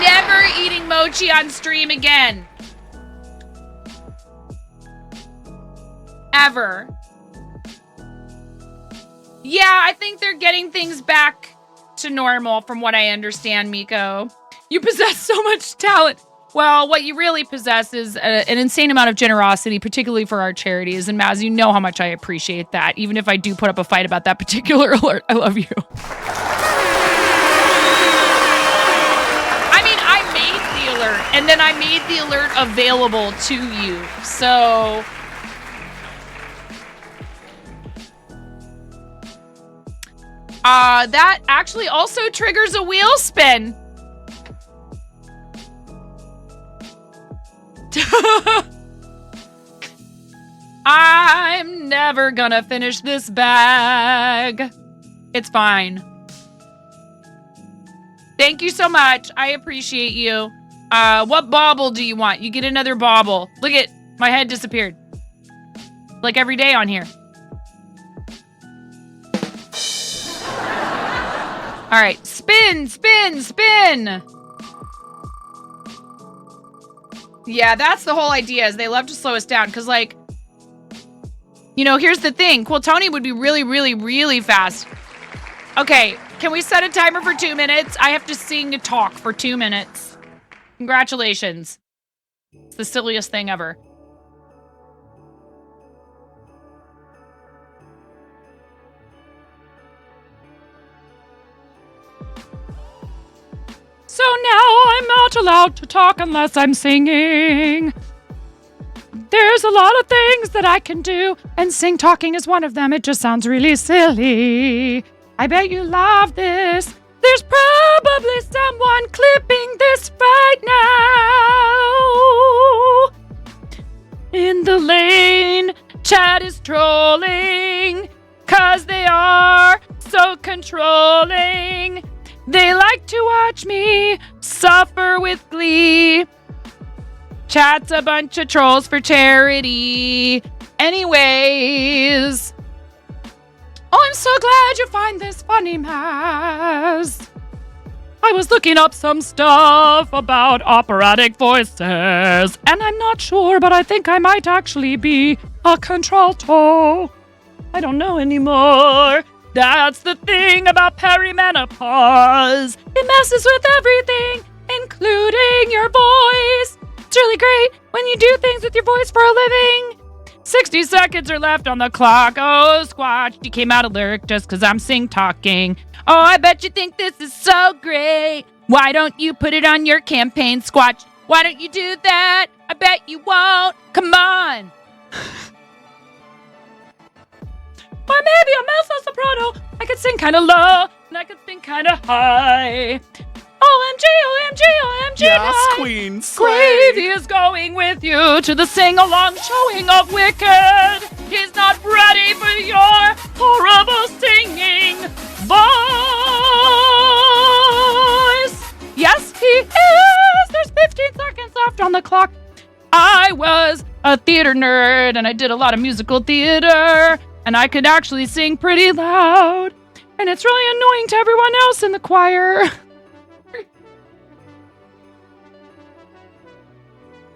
S2: Never eating mochi on stream again. Ever. Yeah, I think they're getting things back to normal from what I understand, Miko. You possess so much talent. Well, what you really possess is an insane amount of generosity, particularly for our charities. And Maz, you know how much I appreciate that. Even if I do put up a fight about that particular alert, I love you. I mean, I made the alert, and then I made the alert available to you. So... that actually also triggers a wheel spin. I'm never gonna finish this bag. It's fine. Thank you so much. I appreciate you. What bauble do you want? You get another bauble. Look at my head disappeared. Like every day on here. All right, spin, spin, spin. Yeah, that's the whole idea, is they love to slow us down. Because, like, you know, here's the thing. Quiltoni would be really, really, really fast. Okay, can we set a timer for 2 minutes? I have to sing and talk for 2 minutes. Congratulations. It's the silliest thing ever. So now I'm not allowed to talk unless I'm singing. There's a lot of things that I can do, and talking is one of them. It just sounds really silly. I bet you love this. There's probably someone clipping this right now. In the lane, chat is trolling, 'cause they are so controlling. They like to watch me suffer with glee. Chat's a bunch of trolls for charity. Anyways. Oh, I'm so glad you find this funny, Maz. I was looking up some stuff about operatic voices, and I'm not sure, but I think I might actually be a contralto. I don't know anymore. That's the thing about perimenopause. It messes with everything, including your voice. It's really great when you do things with your voice for a living. 60 seconds are left on the clock. Oh, Squatch, you came out of lyric just 'cause I'm talking. Oh, I bet you think this is so great. Why don't you put it on your campaign, Squatch? Why don't you do that? I bet you won't. Come on. Or maybe a mezzo-soprano. I could sing kind of low, and I could sing kind of high. OMG, OMG, OMG,
S9: Yes,
S2: night.
S9: Queen, slay.
S2: Gravy is going with you to the sing-along showing of Wicked. He's not ready for your horrible singing voice. Yes, he is. There's 15 seconds left on the clock. I was a theater nerd, and I did a lot of musical theater. And I could actually sing pretty loud. And it's really annoying to everyone else in the choir.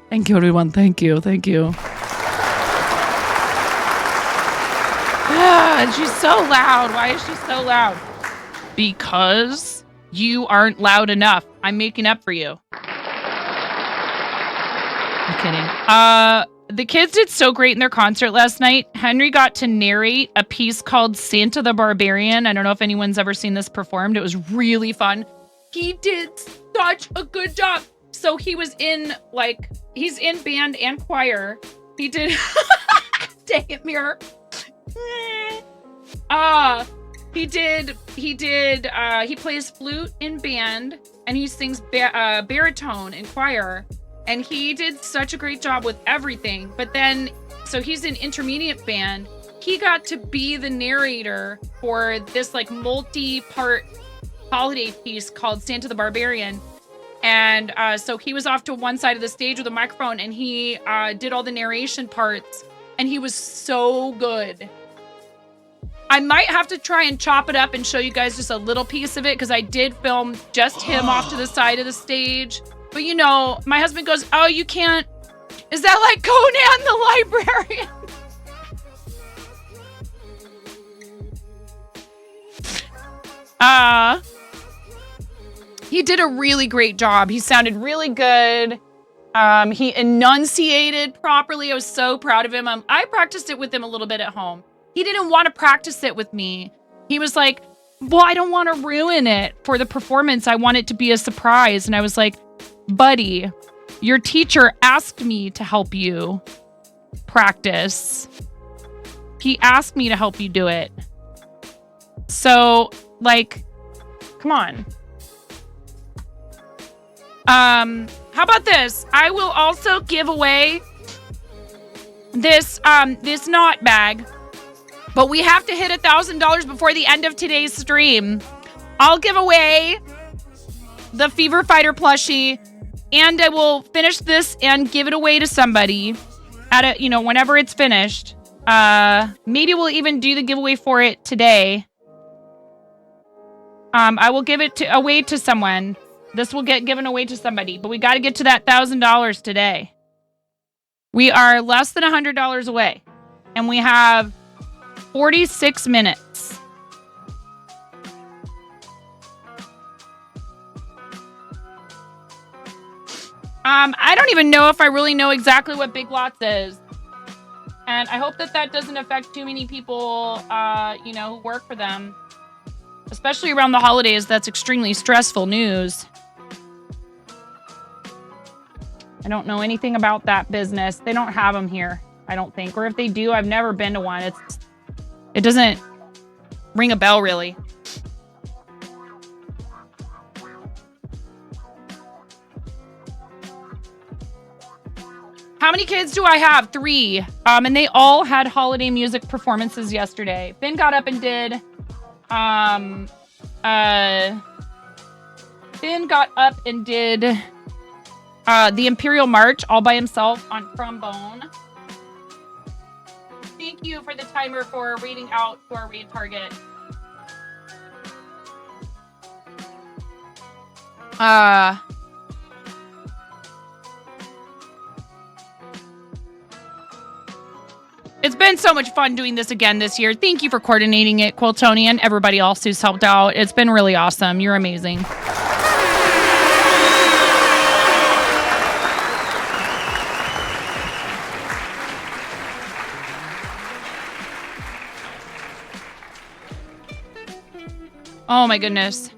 S2: Thank you, everyone. Thank you. Thank you. And she's so loud. Why is she so loud? Because you aren't loud enough. I'm making up for you. I'm kidding. The kids did so great in their concert last night. Henry got to narrate a piece called Santa the Barbarian. I don't know if anyone's ever seen this performed. It was really fun. He did such a good job. So he was in, he's in band and choir. He did. Dang it, Mirror. He plays flute in band, and he sings baritone in choir, and he did such a great job with everything. But then, so he's in intermediate band. He got to be the narrator for this like multi-part holiday piece called Santa the Barbarian. And so he was off to one side of the stage with a microphone, and he did all the narration parts, and he was so good. I might have to try and chop it up and show you guys just a little piece of it, because I did film just him off to the side of the stage. But you know, my husband goes, oh, you can't. Is that like Conan the Librarian? He did a really great job. He sounded really good. He enunciated properly. I was so proud of him. I practiced it with him a little bit at home. He didn't want to practice it with me. He was like, well, I don't want to ruin it for the performance. I want it to be a surprise. And I was like, buddy, your teacher asked me to help you practice. He asked me to help you do it. So, like, come on. How about this? I will also give away this knot bag, but we have to hit $1,000 before the end of today's stream. I'll give away the Fever Fighter plushie, and I will finish this and give it away to somebody at whenever it's finished. Maybe we'll even do the giveaway for it today. I will give it away to someone. This will get given away to somebody, but we got to get to that $1,000 today. We are less than $100 away, and we have 46 minutes. I don't even know if I really know exactly what Big Lots is, and I hope that doesn't affect too many people, who work for them, especially around the holidays. That's extremely stressful news. I don't know anything about that business. They don't have them here, I don't think. Or if they do, I've never been to one. It doesn't ring a bell, really. How many kids do I have? 3. And they all had holiday music performances yesterday. Finn got up and did... the Imperial March all by himself on trombone. Thank you for the timer for reading out to our raid target. It's been so much fun doing this again this year. Thank you for coordinating it, Quiltony, and everybody else who's helped out. It's been really awesome. You're amazing. Oh my goodness.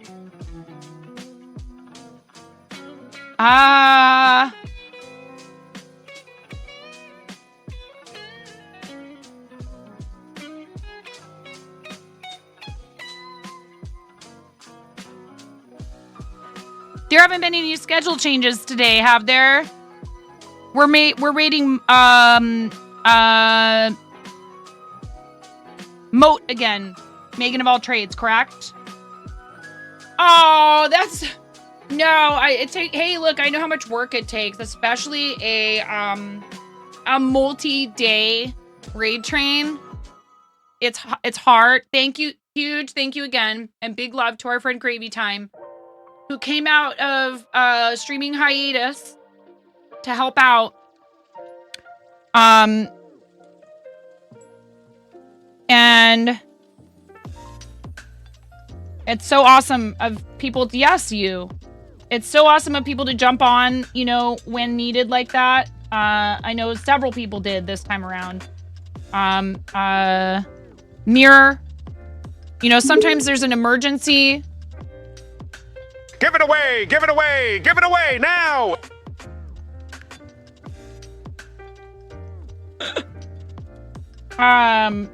S2: There haven't been any schedule changes today, have there? We're rating Moat again. Megan of all trades, correct? Oh, that's no. Hey, look, I know how much work it takes, especially a multi-day raid train. It's hard. Thank you, huge thank you again, and big love to our friend Gravy Time, who came out of streaming hiatus to help out. And it's so awesome of people. It's so awesome of people to jump on, when needed like that. I know several people did this time around. Mirror, sometimes there's an emergency.
S14: Give it away! Give it away! Give it away now!
S2: and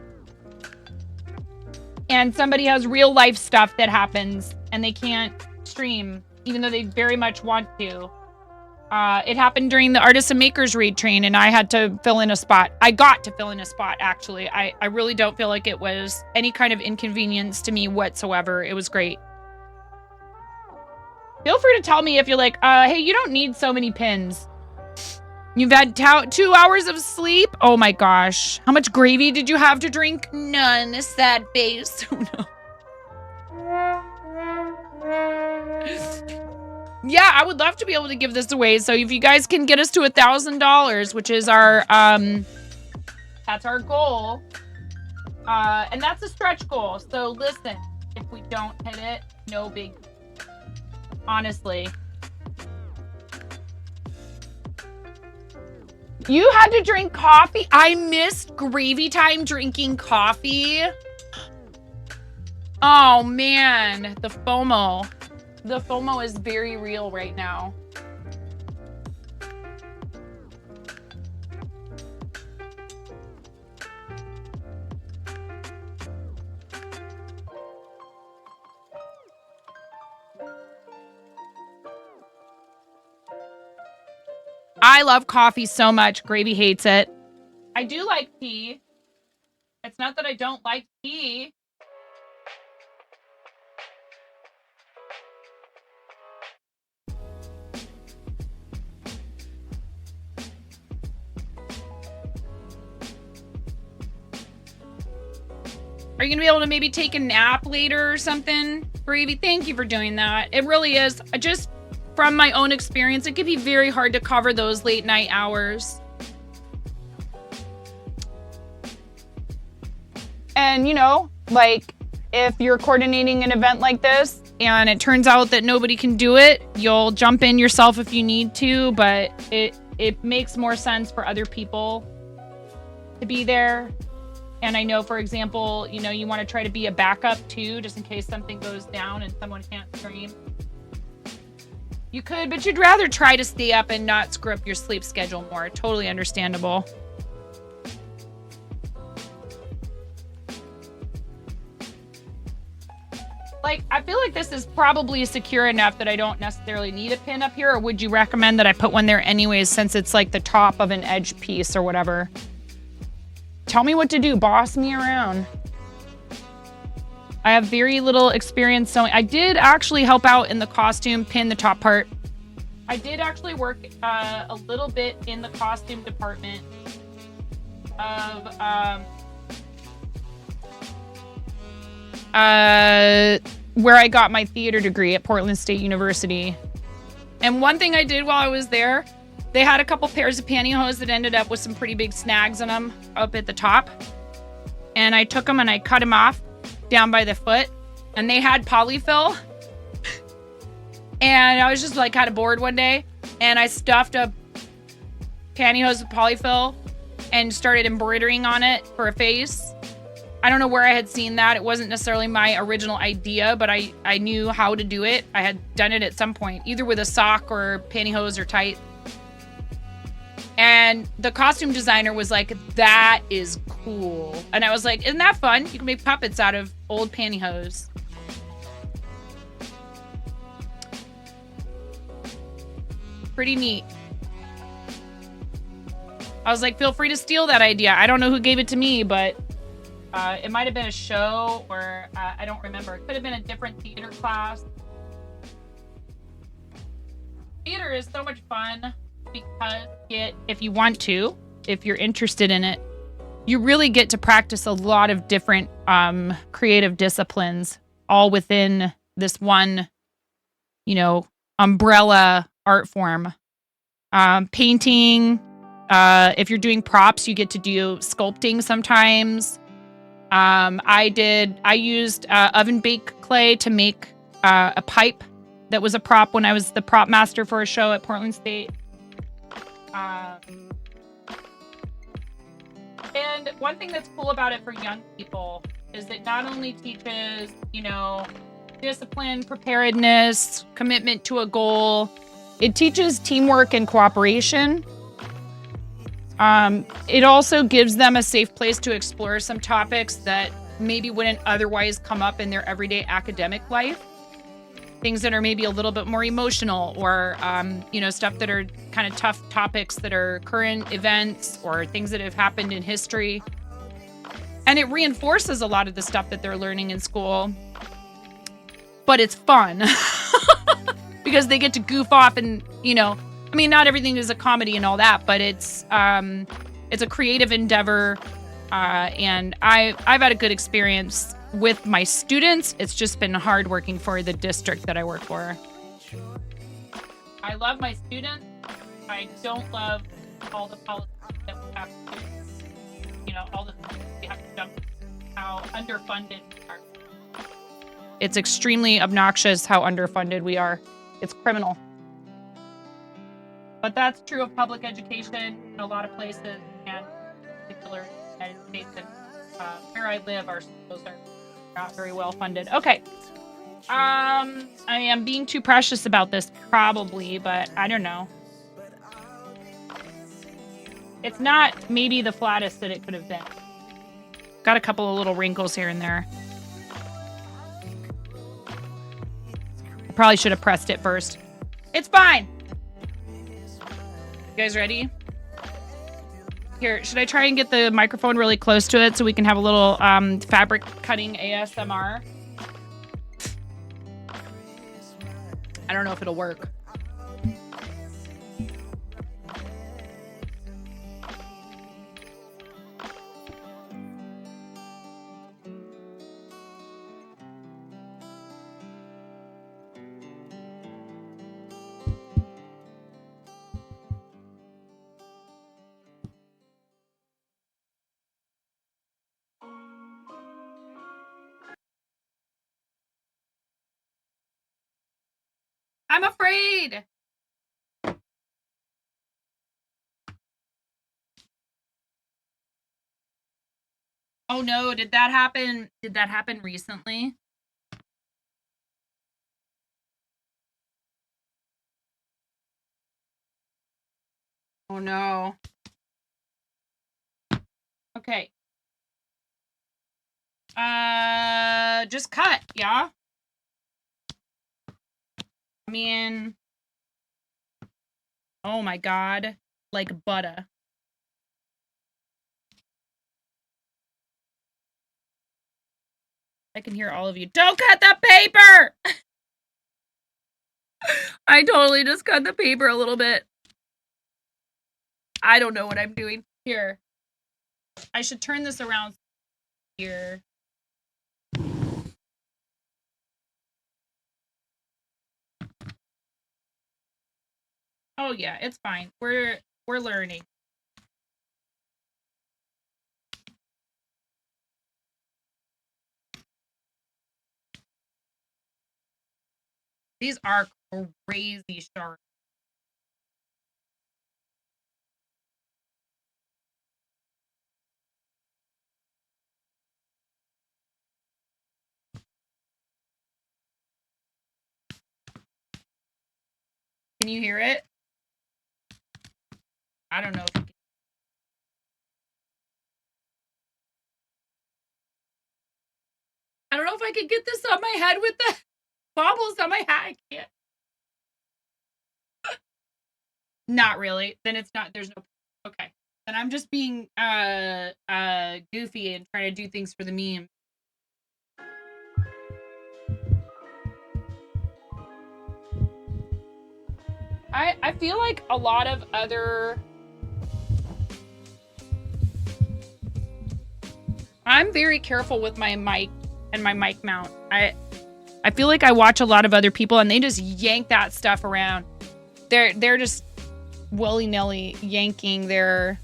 S2: somebody has real life stuff that happens and they can't stream, even though they very much want to. It happened during the Artists and Makers Raid Train, and I had to fill in a spot. I got to fill in a spot, actually. I really don't feel like it was any kind of inconvenience to me whatsoever. It was great. Feel free to tell me if you're like, hey, you don't need so many pins. You've had 2 hours of sleep? Oh my gosh. How much gravy did you have to drink? None. Sad face. Oh no. Yeah, I would love to be able to give this away. So if you guys can get us to $1,000, which is our, that's our goal. And that's a stretch goal. So listen, if we don't hit it, no big, honestly. You had to drink coffee? I missed gravy time drinking coffee. Oh man, the FOMO. The FOMO is very real right now. I love coffee so much. Gravy hates it. I do like tea. It's not that I don't like tea. Are you going to be able to maybe take a nap later or something? Gravy, thank you for doing that. It really is. Just from my own experience, it can be very hard to cover those late night hours. And, you know, like, if you're coordinating an event like this and it turns out that nobody can do it, you'll jump in yourself if you need to, but it makes more sense for other people to be there. And I know, for example, you know, you want to try to be a backup too, just in case something goes down and someone can't stream. You could, but you'd rather try to stay up and not screw up your sleep schedule more. Totally understandable. Like, I feel like this is probably secure enough that I don't necessarily need a pin up here, or would you recommend that I put one there anyways, since it's like the top of an edge piece or whatever? Tell me what to do. Boss me around. I have very little experience sewing. I did actually help out in the costume, pin the top part. I did actually work a little bit in the costume department of where I got my theater degree at Portland State University. And one thing I did while I was there, they had a couple pairs of pantyhose that ended up with some pretty big snags in them up at the top. And I took them and I cut them off down by the foot. And they had polyfill. And I was just like kind of bored one day. And I stuffed a pantyhose with polyfill and started embroidering on it for a face. I don't know where I had seen that. It wasn't necessarily my original idea, but I knew how to do it. I had done it at some point, either with a sock or pantyhose or tight. And the costume designer was like, that is cool. And I was like, isn't that fun? You can make puppets out of old pantyhose. Pretty neat. I was like, feel free to steal that idea. I don't know who gave it to me, but it might have been a show or I don't remember. It could have been a different theater class. Theater is so much fun. Because if you want to, if you're interested in it, you really get to practice a lot of different creative disciplines all within this one, you know, umbrella art form. Painting, if you're doing props, you get to do sculpting sometimes. I used oven bake clay to make a pipe that was a prop when I was the prop master for a show at Portland State. And one thing that's cool about it for young people is it not only teaches, you know, discipline, preparedness, commitment to a goal, it teaches teamwork and cooperation. It also gives them a safe place to explore some topics that maybe wouldn't otherwise come up in their everyday academic life. Things that are maybe a little bit more emotional, or stuff that are kind of tough topics that are current events or things that have happened in history. And it reinforces a lot of the stuff that they're learning in school. But it's fun because they get to goof off and, not everything is a comedy and all that, but it's a creative endeavor. And I've had a good experience with my students. It's just been hard working for the district that I work for. I love my students. I don't love all the politics that we have to do. All the things we have to jump, how underfunded we are. It's extremely obnoxious how underfunded we are. It's criminal. But that's true of public education in a lot of places, and in particular in the United States. And where I live, our schools are not very well funded. Okay. I am being too precious about this, probably, but I don't know. It's not maybe the flattest that it could have been. Got a couple of little wrinkles here and there. I probably should have pressed it first. It's fine. You guys ready? Here, should I try and get the microphone really close to it so we can have a little fabric cutting ASMR? I don't know if it'll work. I'm afraid. Oh no, did that happen? Did that happen recently? Oh no. Okay. Just cut, yeah? I mean, oh my god, like butter. I can hear all of you. Don't cut the paper! I totally just cut the paper a little bit. I don't know what I'm doing. Here. I should turn this around here. Oh yeah, it's fine. We're learning. These are crazy sharp. Can you hear it? I don't know if you can. I don't know if I can get this on my head with the bobbles on my hat. I can't. Not really. Then it's not, there's no, okay. Then I'm just being goofy and trying to do things for the meme. I feel like a lot of other... I'm very careful with my mic and my mic mount. I feel like I watch a lot of other people and they just yank that stuff around. They're just willy-nilly yanking their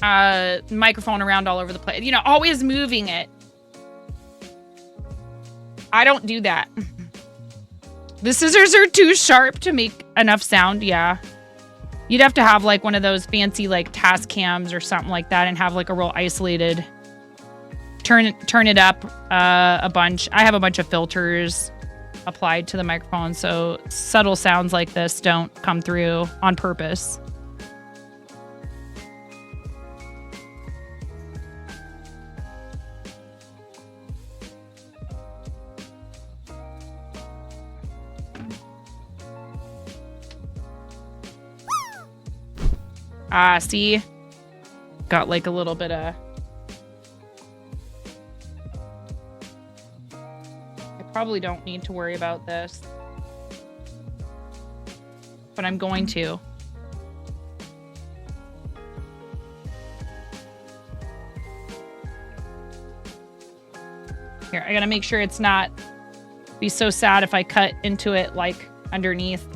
S2: microphone around all over the place. You know, always moving it. I don't do that. The scissors are too sharp to make enough sound, yeah. You'd have to have like one of those fancy like task cams or something like that and have like a real isolated... Turn it up a bunch. I have a bunch of filters applied to the microphone, so subtle sounds like this don't come through on purpose. See? Got like a little bit of... I probably don't need to worry about this. But I'm going to. Here, I gotta make sure it's not... Be so sad if I cut into it like underneath.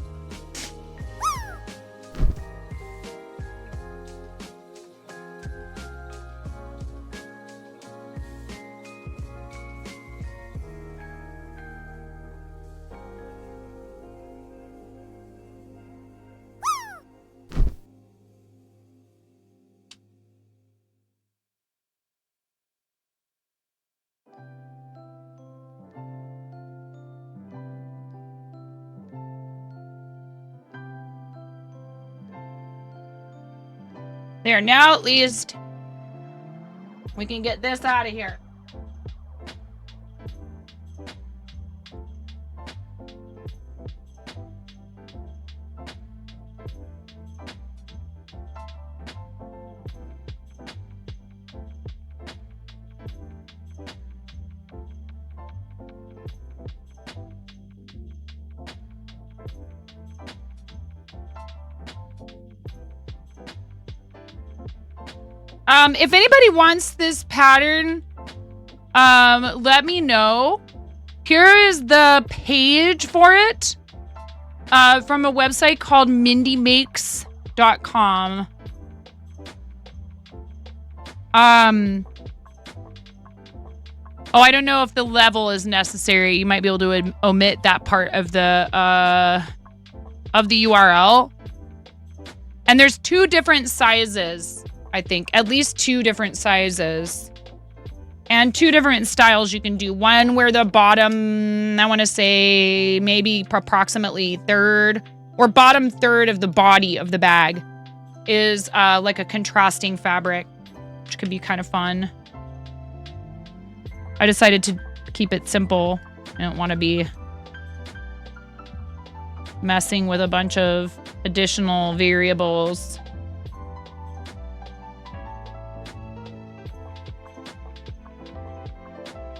S2: There, now at least we can get this out of here. If anybody wants this pattern, let me know. Here is the page for it, from a website called mindymakes.com. Oh, I don't know if the level is necessary. You might be able to omit that part of the URL. And there's 2 different sizes. I think at least 2 different sizes and 2 different styles you can do. One where the bottom, I want to say maybe approximately third or bottom third of the body of the bag is like a contrasting fabric, which could be kind of fun. I decided to keep it simple. I don't want to be messing with a bunch of additional variables.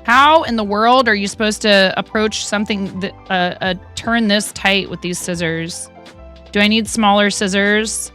S2: How in the world are you supposed to approach something that turn this tight with these scissors? Do I need smaller scissors?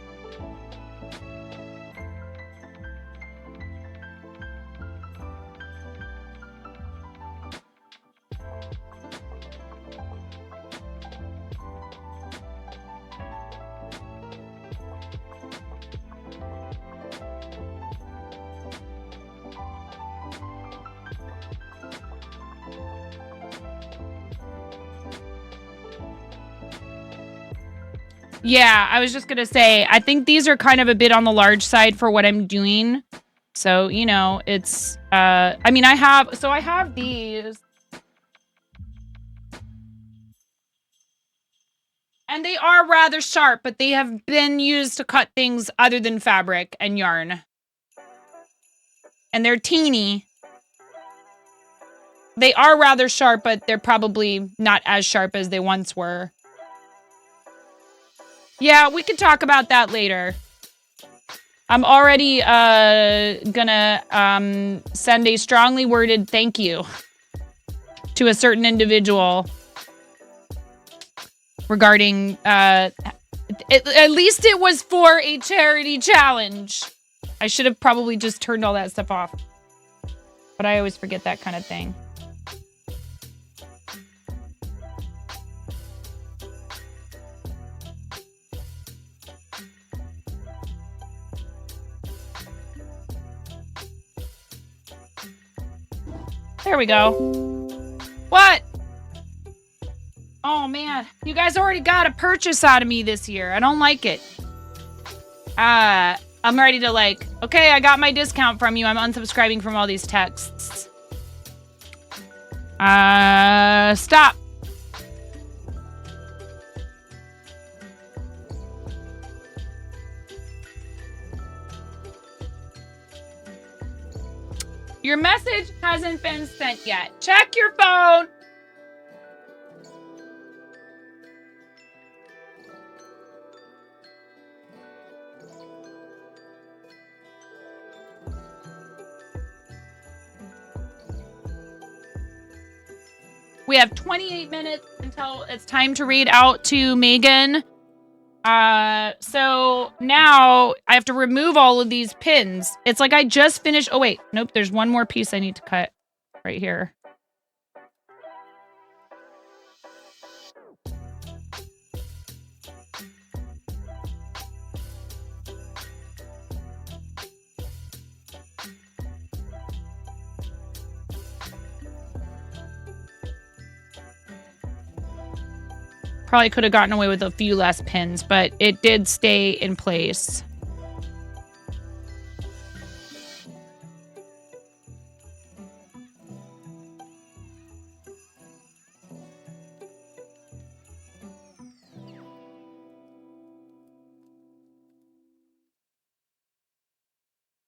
S2: Yeah, I was just going to say, I think these are kind of a bit on the large side for what I'm doing. So, you know, it's, I mean, I have these. And they are rather sharp, but they have been used to cut things other than fabric and yarn. And they're teeny. They are rather sharp, but they're probably not as sharp as they once were. Yeah, we could talk about that later. I'm already gonna send a strongly worded thank you to a certain individual regarding at least it was for a charity challenge. I should have probably just turned all that stuff off. But I always forget that kind of thing. There we go. What? Oh, man. You guys already got a purchase out of me this year. I don't like it. I'm ready to like, okay, I got my discount from you. I'm unsubscribing from all these texts. Stop. Your message hasn't been sent yet. Check your phone. We have 28 minutes until it's time to read out to Megan. So now I have to remove all of these pins. It's like I just finished. Oh, wait. Nope. There's one more piece I need to cut right here. Probably could have gotten away with a few less pins, but it did stay in place.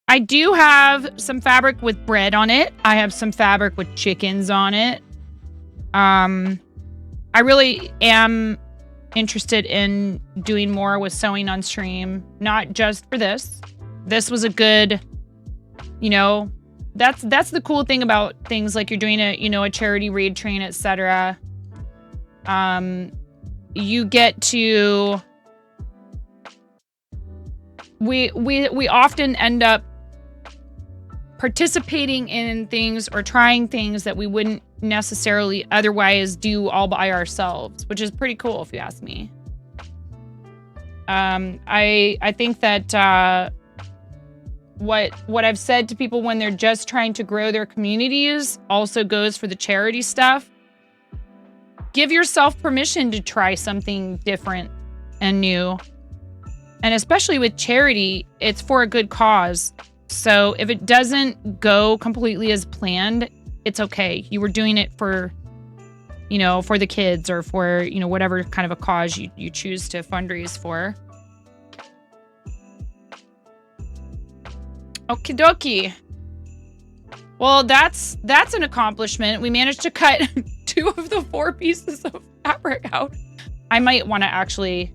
S2: I do have some fabric with bread on it. I have some fabric with chickens on it. I really am interested in doing more with sewing on stream, not just for this. This was a good, you know, that's the cool thing about things like you're doing a charity read train, etc. You get to we often end up participating in things or trying things that we wouldn't necessarily otherwise do all by ourselves, which is pretty cool if you ask me. I think that what I've said to people when they're just trying to grow their communities also goes for the charity stuff. Give yourself permission to try something different and new. And especially with charity, it's for a good cause. So if it doesn't go completely as planned, it's okay. You were doing it for, for the kids or for, whatever kind of a cause you choose to fundraise for. Okie dokie. Well, that's an accomplishment. We managed to cut 2 of the 4 pieces of fabric out. I might want to actually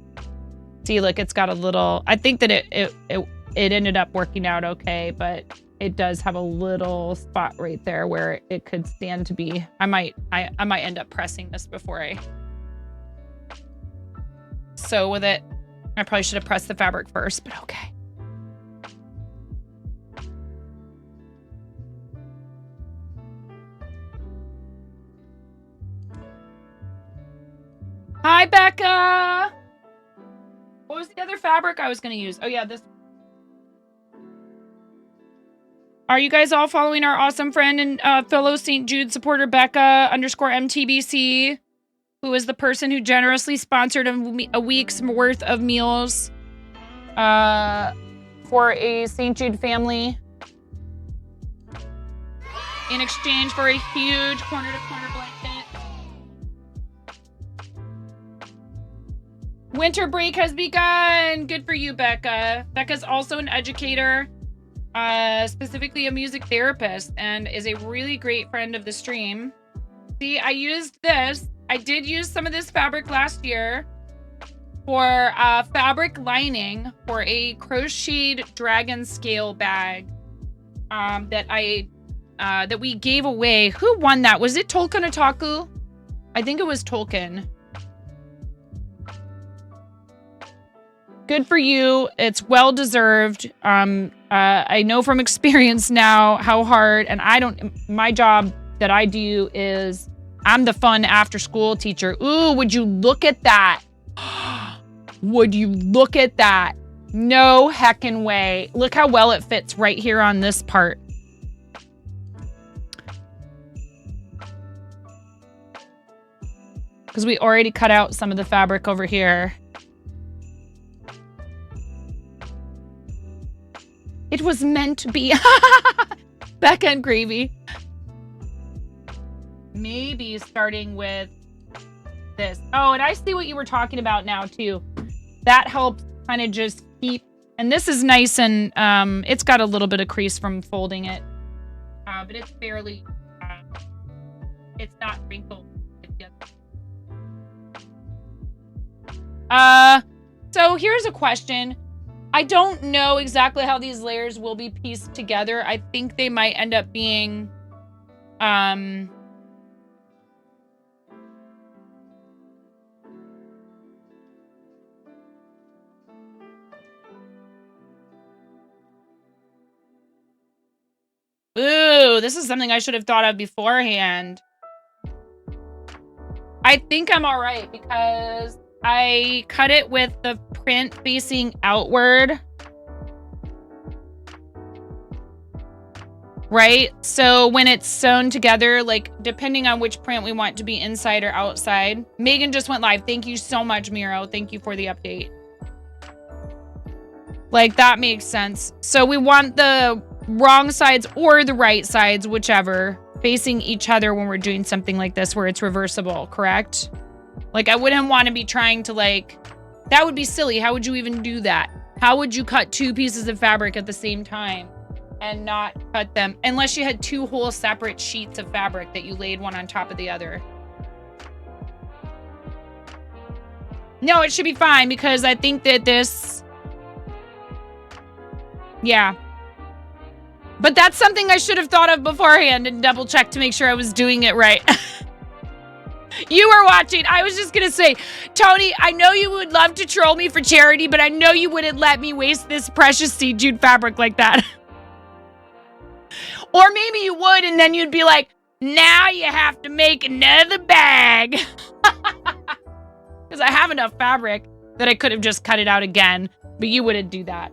S2: see, look, it's got a little, I think that it ended up working out okay, but it does have a little spot right there where it could stand to be. I might end up pressing this before I sew with it. I probably should have pressed the fabric first, but okay. Hi, Becca. What was the other fabric I was going to use? Oh yeah, this. Are you guys all following our awesome friend and fellow St. Jude supporter, Becca _MTBC, who is the person who generously sponsored a week's worth of meals for a St. Jude family in exchange for a huge corner-to-corner blanket. Winter break has begun. Good for you, Becca. Becca's also an educator. Specifically a music therapist, and is a really great friend of the stream. See, I used this. I did use some of this fabric last year for fabric lining for a crocheted dragon scale bag that we gave away. Who won that? Was it Tolkien Otaku? I think it was Tolkien. Good for you. It's well deserved. I know from experience now how hard, and my job that I do is I'm the fun after school teacher. Ooh, would you look at that? Would you look at that? No heckin' way. Look how well it fits right here on this part. Because we already cut out some of the fabric over here. It was meant to be. Becca and Gravy. Maybe starting with this. Oh, and I see what you were talking about now, too. That helps kind of just keep... And this is nice and it's got a little bit of crease from folding it. But it's fairly... it's not wrinkled. So here's a question. I don't know exactly how these layers will be pieced together. I think they might end up being Ooh, this is something I should have thought of beforehand. I think I'm all right because I cut it with the print facing outward. Right? So when it's sewn together, like depending on which print we want to be inside or outside. Megan just went live. Thank you so much, Miro. Thank you for the update. Like that makes sense. So we want the wrong sides or the right sides, whichever, facing each other when we're doing something like this where it's reversible, correct? Like I wouldn't want to be trying to like, that would be silly. How would you even do that? How would you cut two pieces of fabric at the same time and not cut them? Unless you had two whole separate sheets of fabric that you laid one on top of the other. No, it should be fine because I think that this, yeah. But that's something I should have thought of beforehand and double check to make sure I was doing it right. You were watching. I was just going to say, Tony, I know you would love to troll me for charity, but I know you wouldn't let me waste this precious sea jute fabric like that. Or maybe you would, and then you'd be like, now you have to make another bag. Because I have enough fabric that I could have just cut it out again, but you wouldn't do that.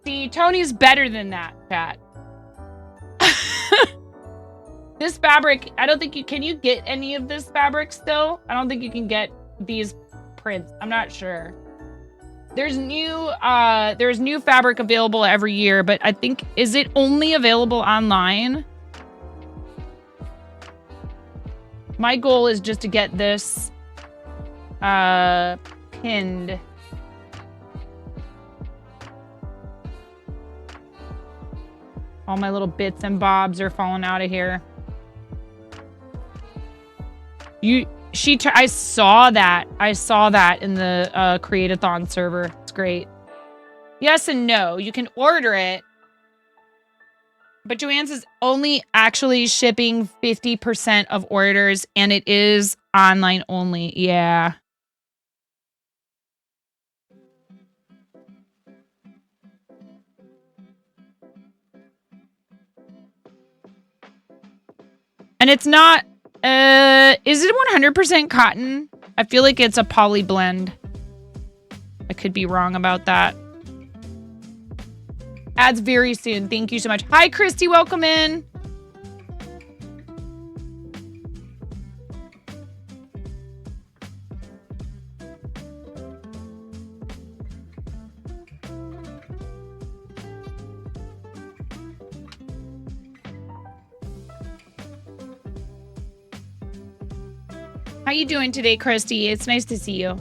S2: See, Tony's better than that, chat. This fabric, I don't think you, can you get any of this fabric still? I don't think you can get these prints. I'm not sure. There's new fabric available every year, but I think, is it only available online? My goal is just to get this pinned. All my little bits and bobs are falling out of here. I saw that. I saw that in the Create-a-thon server. It's great. Yes and no. You can order it. But Joann's is only actually shipping 50% of orders, and it is online only. Yeah. And it's not, is it 100% cotton? I feel like it's a poly blend. I could be wrong about that. Ads very soon. Thank you so much. Hi, Christy. Welcome in. How you doing today, Christy? It's nice to see you.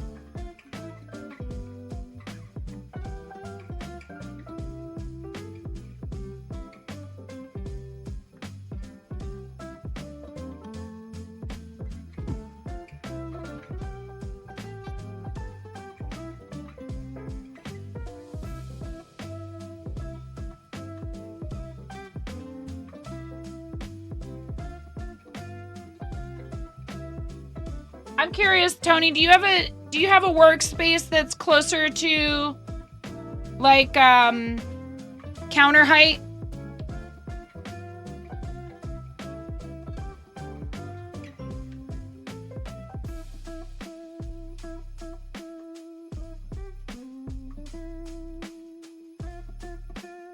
S2: I'm curious, Tony, do you have a workspace that's closer to like counter height?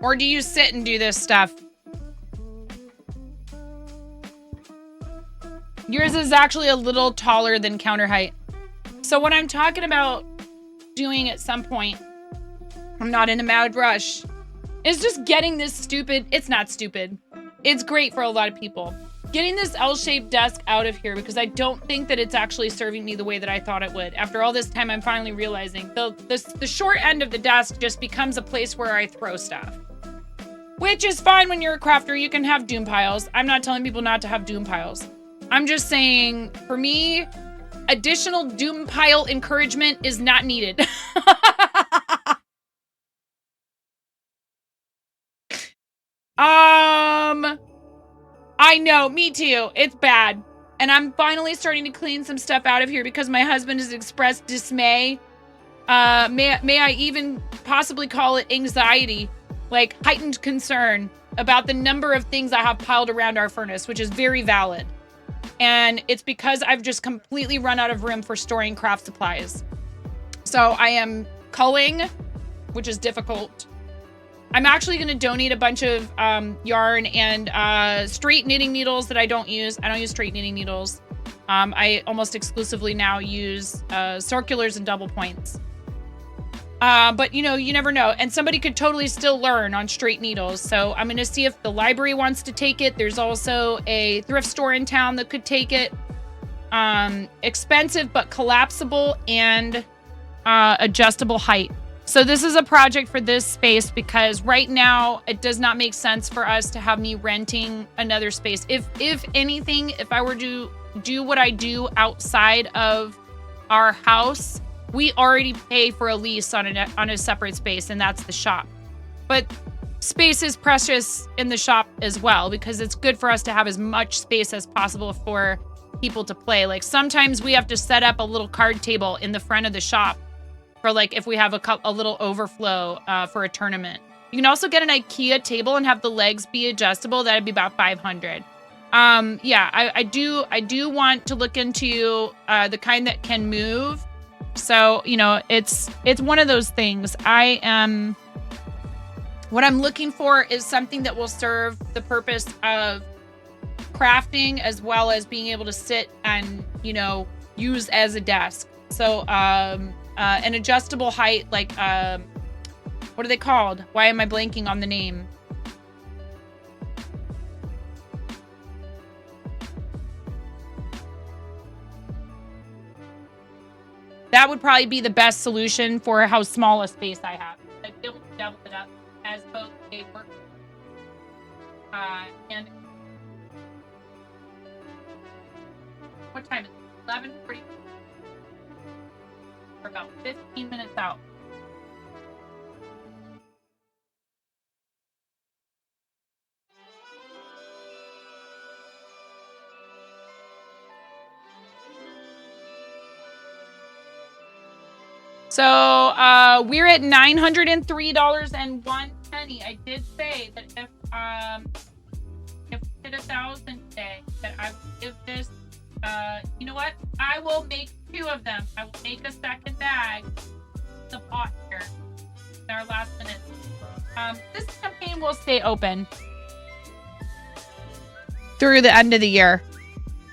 S2: Or do you sit and do this stuff? Yours is actually a little taller than counter height. So what I'm talking about doing at some point, I'm not in a mad rush, is just getting this stupid, it's not stupid. It's great for a lot of people. Getting this L-shaped desk out of here because I don't think that it's actually serving me the way that I thought it would. After all this time, I'm finally realizing the short end of the desk just becomes a place where I throw stuff. Which is fine when you're a crafter, you can have doom piles. I'm not telling people not to have doom piles. I'm just saying, for me, additional doom pile encouragement is not needed. I know, me too. It's bad. And I'm finally starting to clean some stuff out of here because my husband has expressed dismay. May I even possibly call it anxiety like heightened concern about the number of things I have piled around our furnace, which is very valid. And it's because I've just completely run out of room for storing craft supplies. So I am culling, which is difficult. I'm actually going to donate a bunch of yarn and straight knitting needles that I don't use. I don't use straight knitting needles. I almost exclusively now use circulars and double points. But you know, you never know. And somebody could totally still learn on straight needles. So I'm going to see if the library wants to take it. There's also a thrift store in town that could take it. Expensive, but collapsible and adjustable height. So this is a project for this space because right now it does not make sense for us to have me renting another space. If anything, if I were to do what I do outside of our house, we already pay for a lease on a separate space, and that's the shop. But space is precious in the shop as well because it's good for us to have as much space as possible for people to play. Like sometimes we have to set up a little card table in the front of the shop for like if we have a little overflow for a tournament. You can also get an IKEA table and have the legs be adjustable. That'd be about $500. Yeah, I do want to look into the kind that can move. So, you know, it's one of those things. What I'm looking for is something that will serve the purpose of crafting as well as being able to sit and, you know, use as a desk. So, an adjustable height, like, what are they called? Why am I blanking on the name? That would probably be the best solution for how small a space I have. I'd be able to double it up as both a work and what time is it? 11:40. We're about 15 minutes out. So we're at $903.01. I did say that if we did 1,000 today, that I would give this. You know what? I will make 2 of them. I will make a second bag. The pot here in our last minute. This campaign will stay open through the end of the year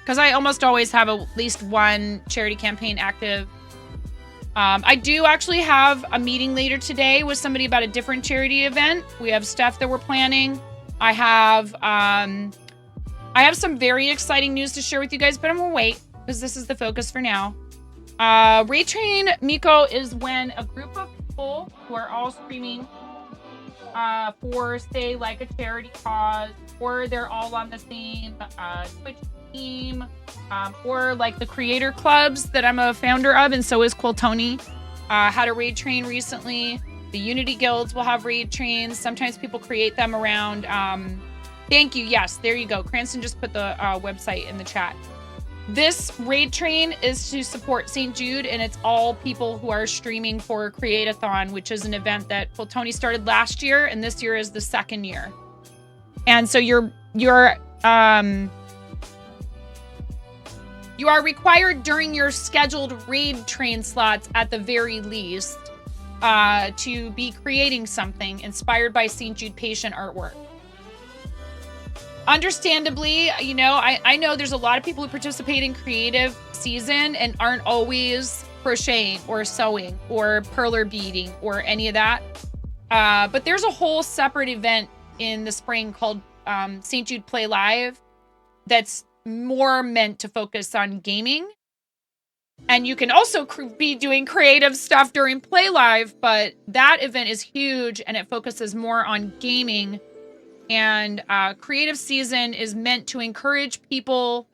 S2: because I almost always have at least one charity campaign active. I do actually have a meeting later today with somebody about a different charity event. We have stuff that we're planning. I have some very exciting news to share with you guys, but I'm gonna wait because this is the focus for now. Raid Train Miko is when a group of people who are all streaming for, say, like a charity cause, or they're all on the same Twitch team, or like the creator clubs that I'm a founder of, and so is Quiltoni. Had a raid train recently. The Unity guilds will have raid trains. Sometimes people create them around. Thank you. Yes, there you go. Cranston just put the website in the chat. This raid train is to support St. Jude, and it's all people who are streaming for Create-a-thon, which is an event that Quiltoni started last year, and this year is the 2nd year. And so you are required during your scheduled raid train slots at the very least to be creating something inspired by St. Jude patient artwork. Understandably, you know, I know there's a lot of people who participate in creative season and aren't always crocheting or sewing or perler beading or any of that. But there's a whole separate event in the spring called St. Jude Play Live that's more meant to focus on gaming. And you can also be doing creative stuff during Play Live, but that event is huge and it focuses more on gaming. And creative season is meant to encourage people,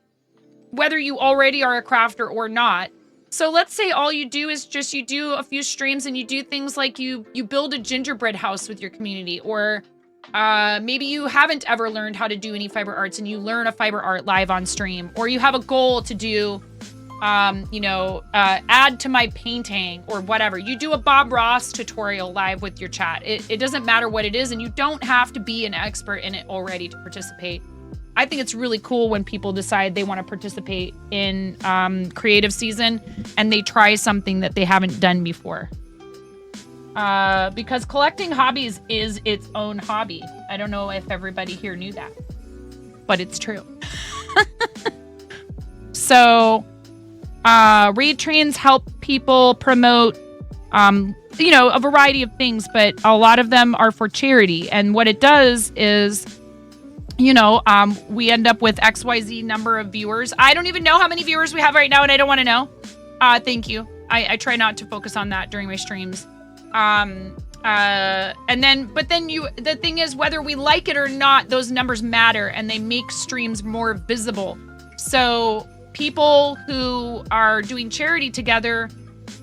S2: whether you already are a crafter or not. So let's say all you do is just you do a few streams and you do things like you build a gingerbread house with your community, or maybe you haven't ever learned how to do any fiber arts and you learn a fiber art live on stream, or you have a goal to do add to my painting or whatever. You do a Bob Ross tutorial live with your chat. It doesn't matter what it is, and you don't have to be an expert in it already to participate. I think it's really cool when people decide they want to participate in creative season and they try something that they haven't done before. Because collecting hobbies is its own hobby. I don't know if everybody here knew that, but it's true. So, raid trains help people promote, a variety of things, but a lot of them are for charity. And what it does is, we end up with XYZ number of viewers. I don't even know how many viewers we have right now, and I don't want to know. Thank you. I try not to focus on that during my streams. The thing is, whether we like it or not, those numbers matter and they make streams more visible. So people who are doing charity together,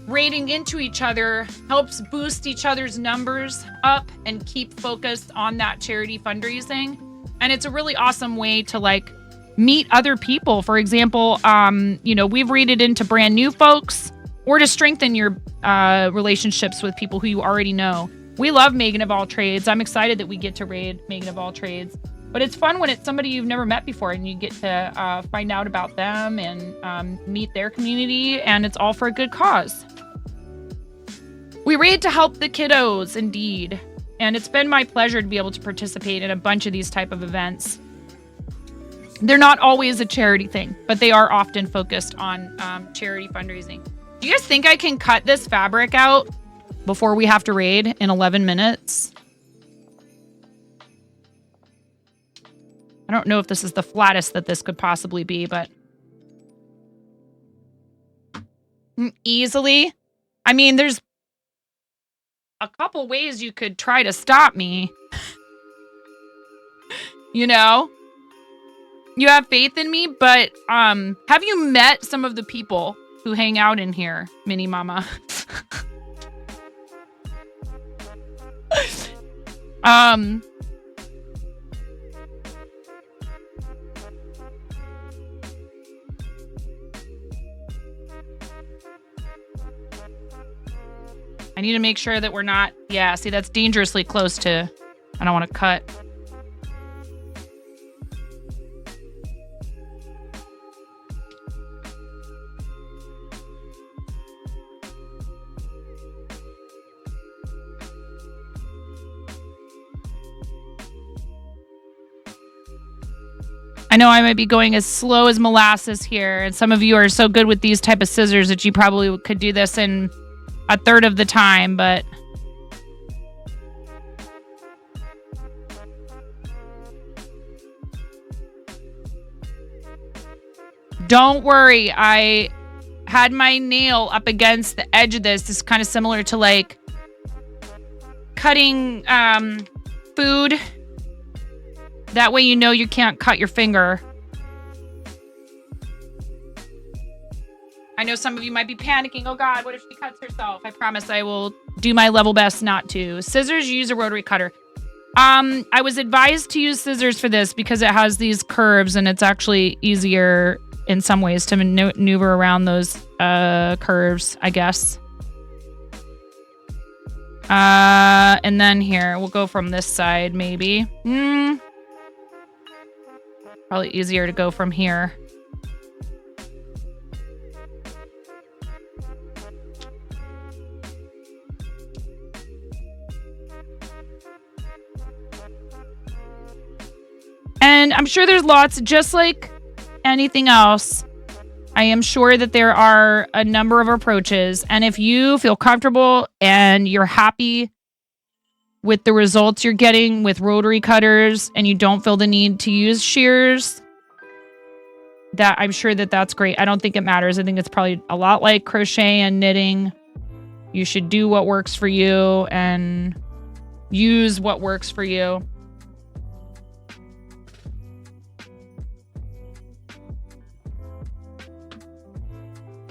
S2: raiding into each other, helps boost each other's numbers up and keep focused on that charity fundraising. And it's a really awesome way to meet other people. For example, we've raided into brand new folks, or to strengthen your relationships with people who you already know. We love Megan of All Trades. I'm excited that we get to raid Megan of All Trades. But it's fun when it's somebody you've never met before and you get to find out about them and meet their community, and it's all for a good cause. We raid to help the kiddos, indeed. And it's been my pleasure to be able to participate in a bunch of these type of events. They're not always a charity thing, but they are often focused on charity fundraising. Do you guys think I can cut this fabric out before we have to raid in 11 minutes? I don't know if this is the flattest that this could possibly be, but easily. I mean, there's a couple ways you could try to stop me. You have faith in me, but have you met some of the people who hang out in here, Mini Mama? I need to make sure that we're not... Yeah, see, that's dangerously close to... I don't want to cut. I know I might be going as slow as molasses here, and some of you are so good with these type of scissors that you probably could do this in a third of the time, but don't worry. I had my nail up against the edge of this. This is kind of similar to cutting food. That way you can't cut your finger. I know some of you might be panicking. Oh God, what if she cuts herself? I promise I will do my level best not to. Scissors, use a rotary cutter. I was advised to use scissors for this because it has these curves and it's actually easier in some ways to maneuver around those curves, I guess. And then here, we'll go from this side maybe. Probably easier to go from here. And I'm sure there's lots, just like anything else. I am sure that there are a number of approaches. And if you feel comfortable and you're happy with the results you're getting with rotary cutters and you don't feel the need to use shears, that I'm sure that that's great. I don't think it matters. I think it's probably a lot like crochet and knitting. You should do what works for you and use what works for you.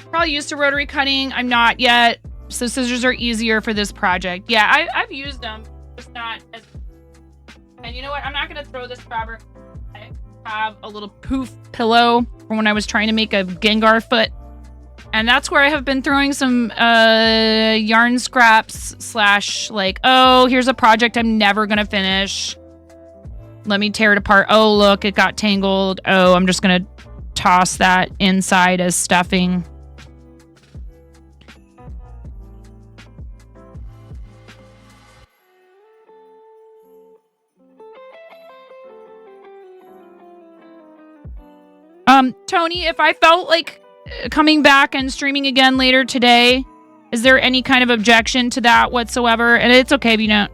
S2: Probably used to rotary cutting. I'm not yet. So scissors are easier for this project. Yeah, I've used them. It's not as... And you know what? I'm not going to throw this fabric. I have a little poof pillow from when I was trying to make a Gengar foot And that's where I have been throwing some yarn scraps / like, oh, here's a project I'm never going to finish. Let me tear it apart. Oh, look, it got tangled. Oh, I'm just going to toss that inside as stuffing. Tony, if I felt like coming back and streaming again later today, is there any kind of objection to that whatsoever? And it's okay if you don't.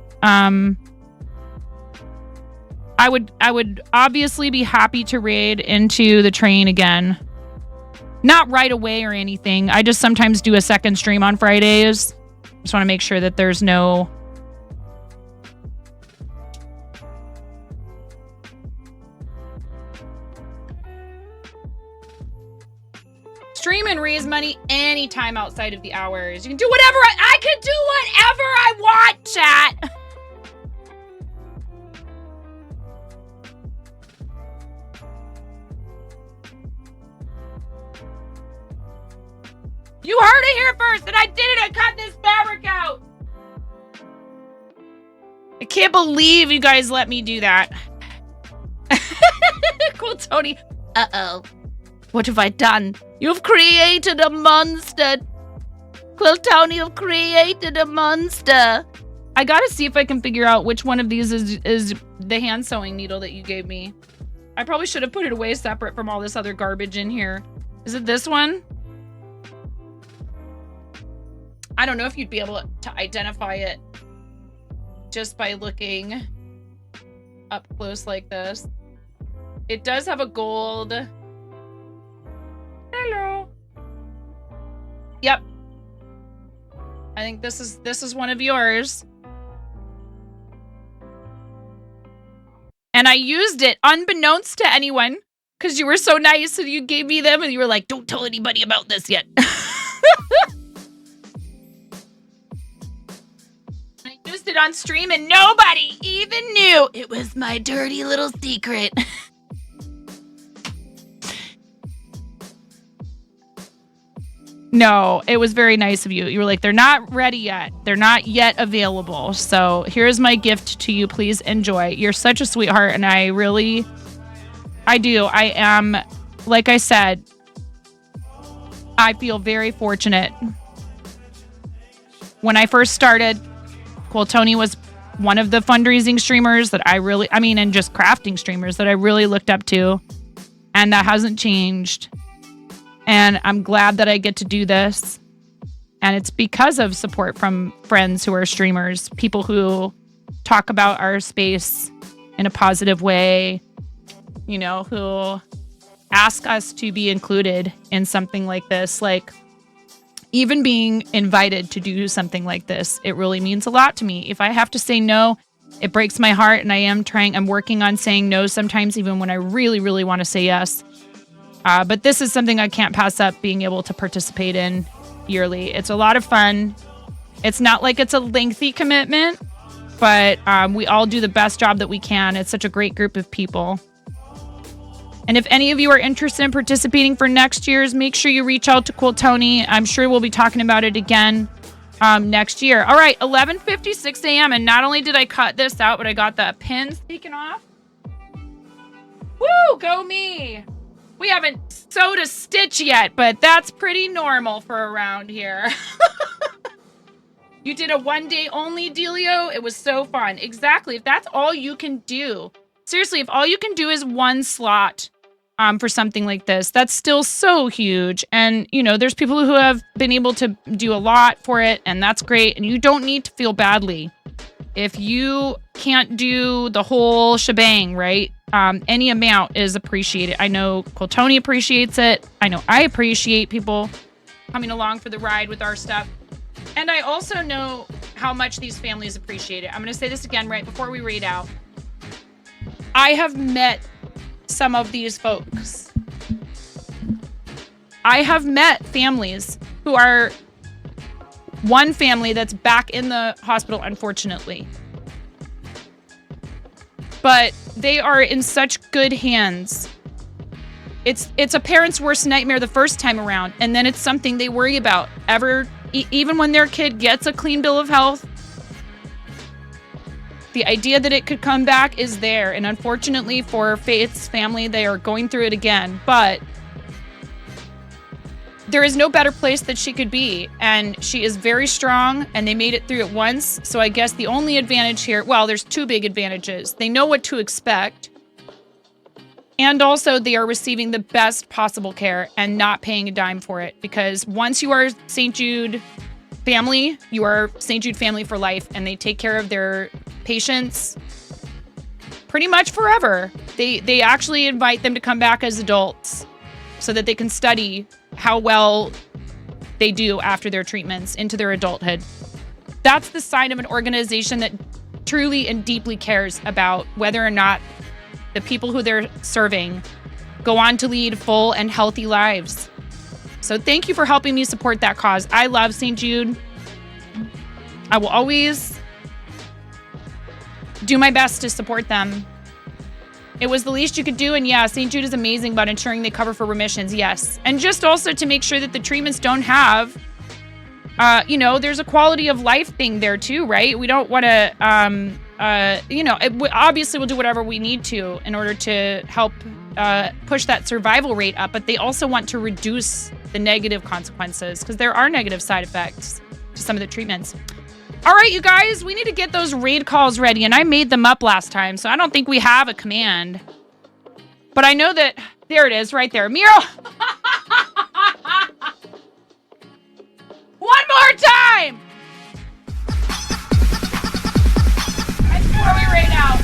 S2: I would obviously be happy to raid into the train again. Not right away or anything. I just sometimes do a second stream on Fridays. Just want to make sure that there's no... Stream and raise money anytime outside of the hours. You can do whatever I can do whatever I want, chat. You heard it here first, and I did it. I cut this fabric out. I can't believe you guys let me do that. Cool, Tony. Uh-oh. What have I done? You've created a monster. Quill Tony, you've created a monster. I gotta see if I can figure out which one of these is the hand sewing needle that you gave me. I probably should have put it away separate from all this other garbage in here. Is it this one? I don't know if you'd be able to identify it just by looking up close like this. It does have a gold... Hello. Yep. I think this is one of yours. And I used it unbeknownst to anyone because you were so nice and you gave me them and you were like, don't tell anybody about this yet. I used it on stream and nobody even knew it was my dirty little secret. No, it was very nice of you. You were like, they're not ready yet. They're not yet available. So here's my gift to you. Please enjoy. You're such a sweetheart. And I do. I am, like I said, I feel very fortunate. When I first started, Quill Tony was one of the fundraising streamers that and just crafting streamers that I really looked up to. And that hasn't changed. And I'm glad that I get to do this. And it's because of support from friends who are streamers, people who talk about our space in a positive way, you know, who ask us to be included in something like this. Like, even being invited to do something like this, it really means a lot to me. If I have to say no, it breaks my heart. And I'm working on saying no sometimes, even when I really, really want to say yes. But this is something I can't pass up being able to participate in yearly. It's a lot of fun. It's not like it's a lengthy commitment, but we all do the best job that we can. It's such a great group of people. And if any of you are interested in participating for next year's, make sure you reach out to Quill Tony. I'm sure we'll be talking about it again next year. All right, 11:56 a.m. And not only did I cut this out, but I got the pins taken off. Woo, go me. We haven't sewed a stitch yet, but that's pretty normal for around here. You did a one-day only, Delio? It was so fun. Exactly. If that's all you can do. Seriously, if all you can do is one slot for something like this, that's still so huge. And, you know, there's people who have been able to do a lot for it, and that's great. And you don't need to feel badly. If you can't do the whole shebang, right? Any amount is appreciated. I know Quill Tony appreciates it. I know I appreciate people coming along for the ride with our stuff. And I also know how much these families appreciate it. I'm going to say this again right before we read out. I have met some of these folks. I have met families who are one family that's back in the hospital, unfortunately. But they are in such good hands. it's a parent's worst nightmare the first time around, and then it's something they worry about even when their kid gets a clean bill of health. The idea that it could come back is there, and unfortunately for Faith's family, they are going through it again, but there is no better place that she could be, and she is very strong, and they made it through it once. So I guess the only advantage here, well, there's two big advantages. They know what to expect, and also they are receiving the best possible care and not paying a dime for it, because once you are St. Jude family, you are St. Jude family for life, and they take care of their patients pretty much forever. They actually invite them to come back as adults so that they can study how well they do after their treatments into their adulthood. That's the sign of an organization that truly and deeply cares about whether or not the people who they're serving go on to lead full and healthy lives. So thank you for helping me support that cause. I love St. Jude. I will always do my best to support them. It was the least you could do, and yeah, St. Jude is amazing about ensuring they cover for remissions, yes. And just also to make sure that the treatments don't have, there's a quality of life thing there too, right? We don't want to, obviously we'll do whatever we need to in order to help push that survival rate up, but they also want to reduce the negative consequences, because there are negative side effects to some of the treatments. All right, you guys, we need to get those raid calls ready, and I made them up last time, so I don't think we have a command. But I know that, there it is, right there. Miro! One more time! And before we raid out.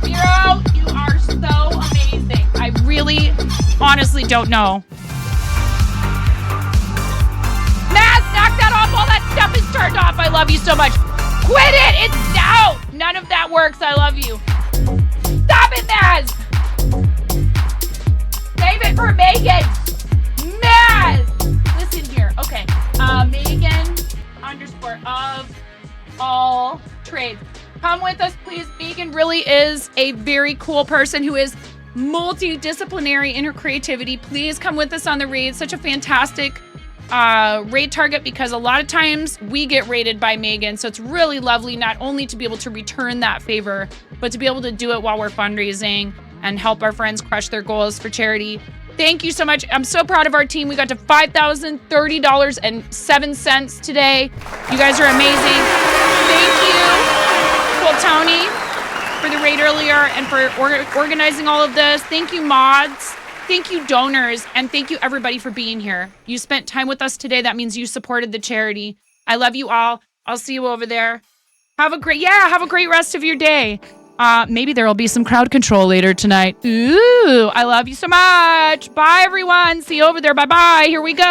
S2: Miro, you are so amazing. I really, honestly don't know. Knock that off. All that stuff is turned off. I love you so much. Quit it. It's out. None of that works. I love you. Stop it, Maz. Save it for Megan. Maz. Listen here. Okay. Megan _of all trades. Come with us, please. Megan really is a very cool person who is multidisciplinary in her creativity. Please come with us on the raid. Such a fantastic raid target, because a lot of times we get raided by Megan, so it's really lovely not only to be able to return that favor, but to be able to do it while we're fundraising and help our friends crush their goals for charity. Thank you so much. I'm so proud of our team. We got to $5,030.07 today. You guys are amazing. Thank you, Cool Tony, for the raid earlier and for organizing all of this. Thank you, mods. Thank you, donors, and thank you, everybody, for being here. You spent time with us today. That means you supported the charity. I love you all. I'll see you over there. Have a great rest of your day. Maybe there will be some crowd control later tonight. Ooh, I love you so much. Bye, everyone. See you over there. Bye-bye. Here we go.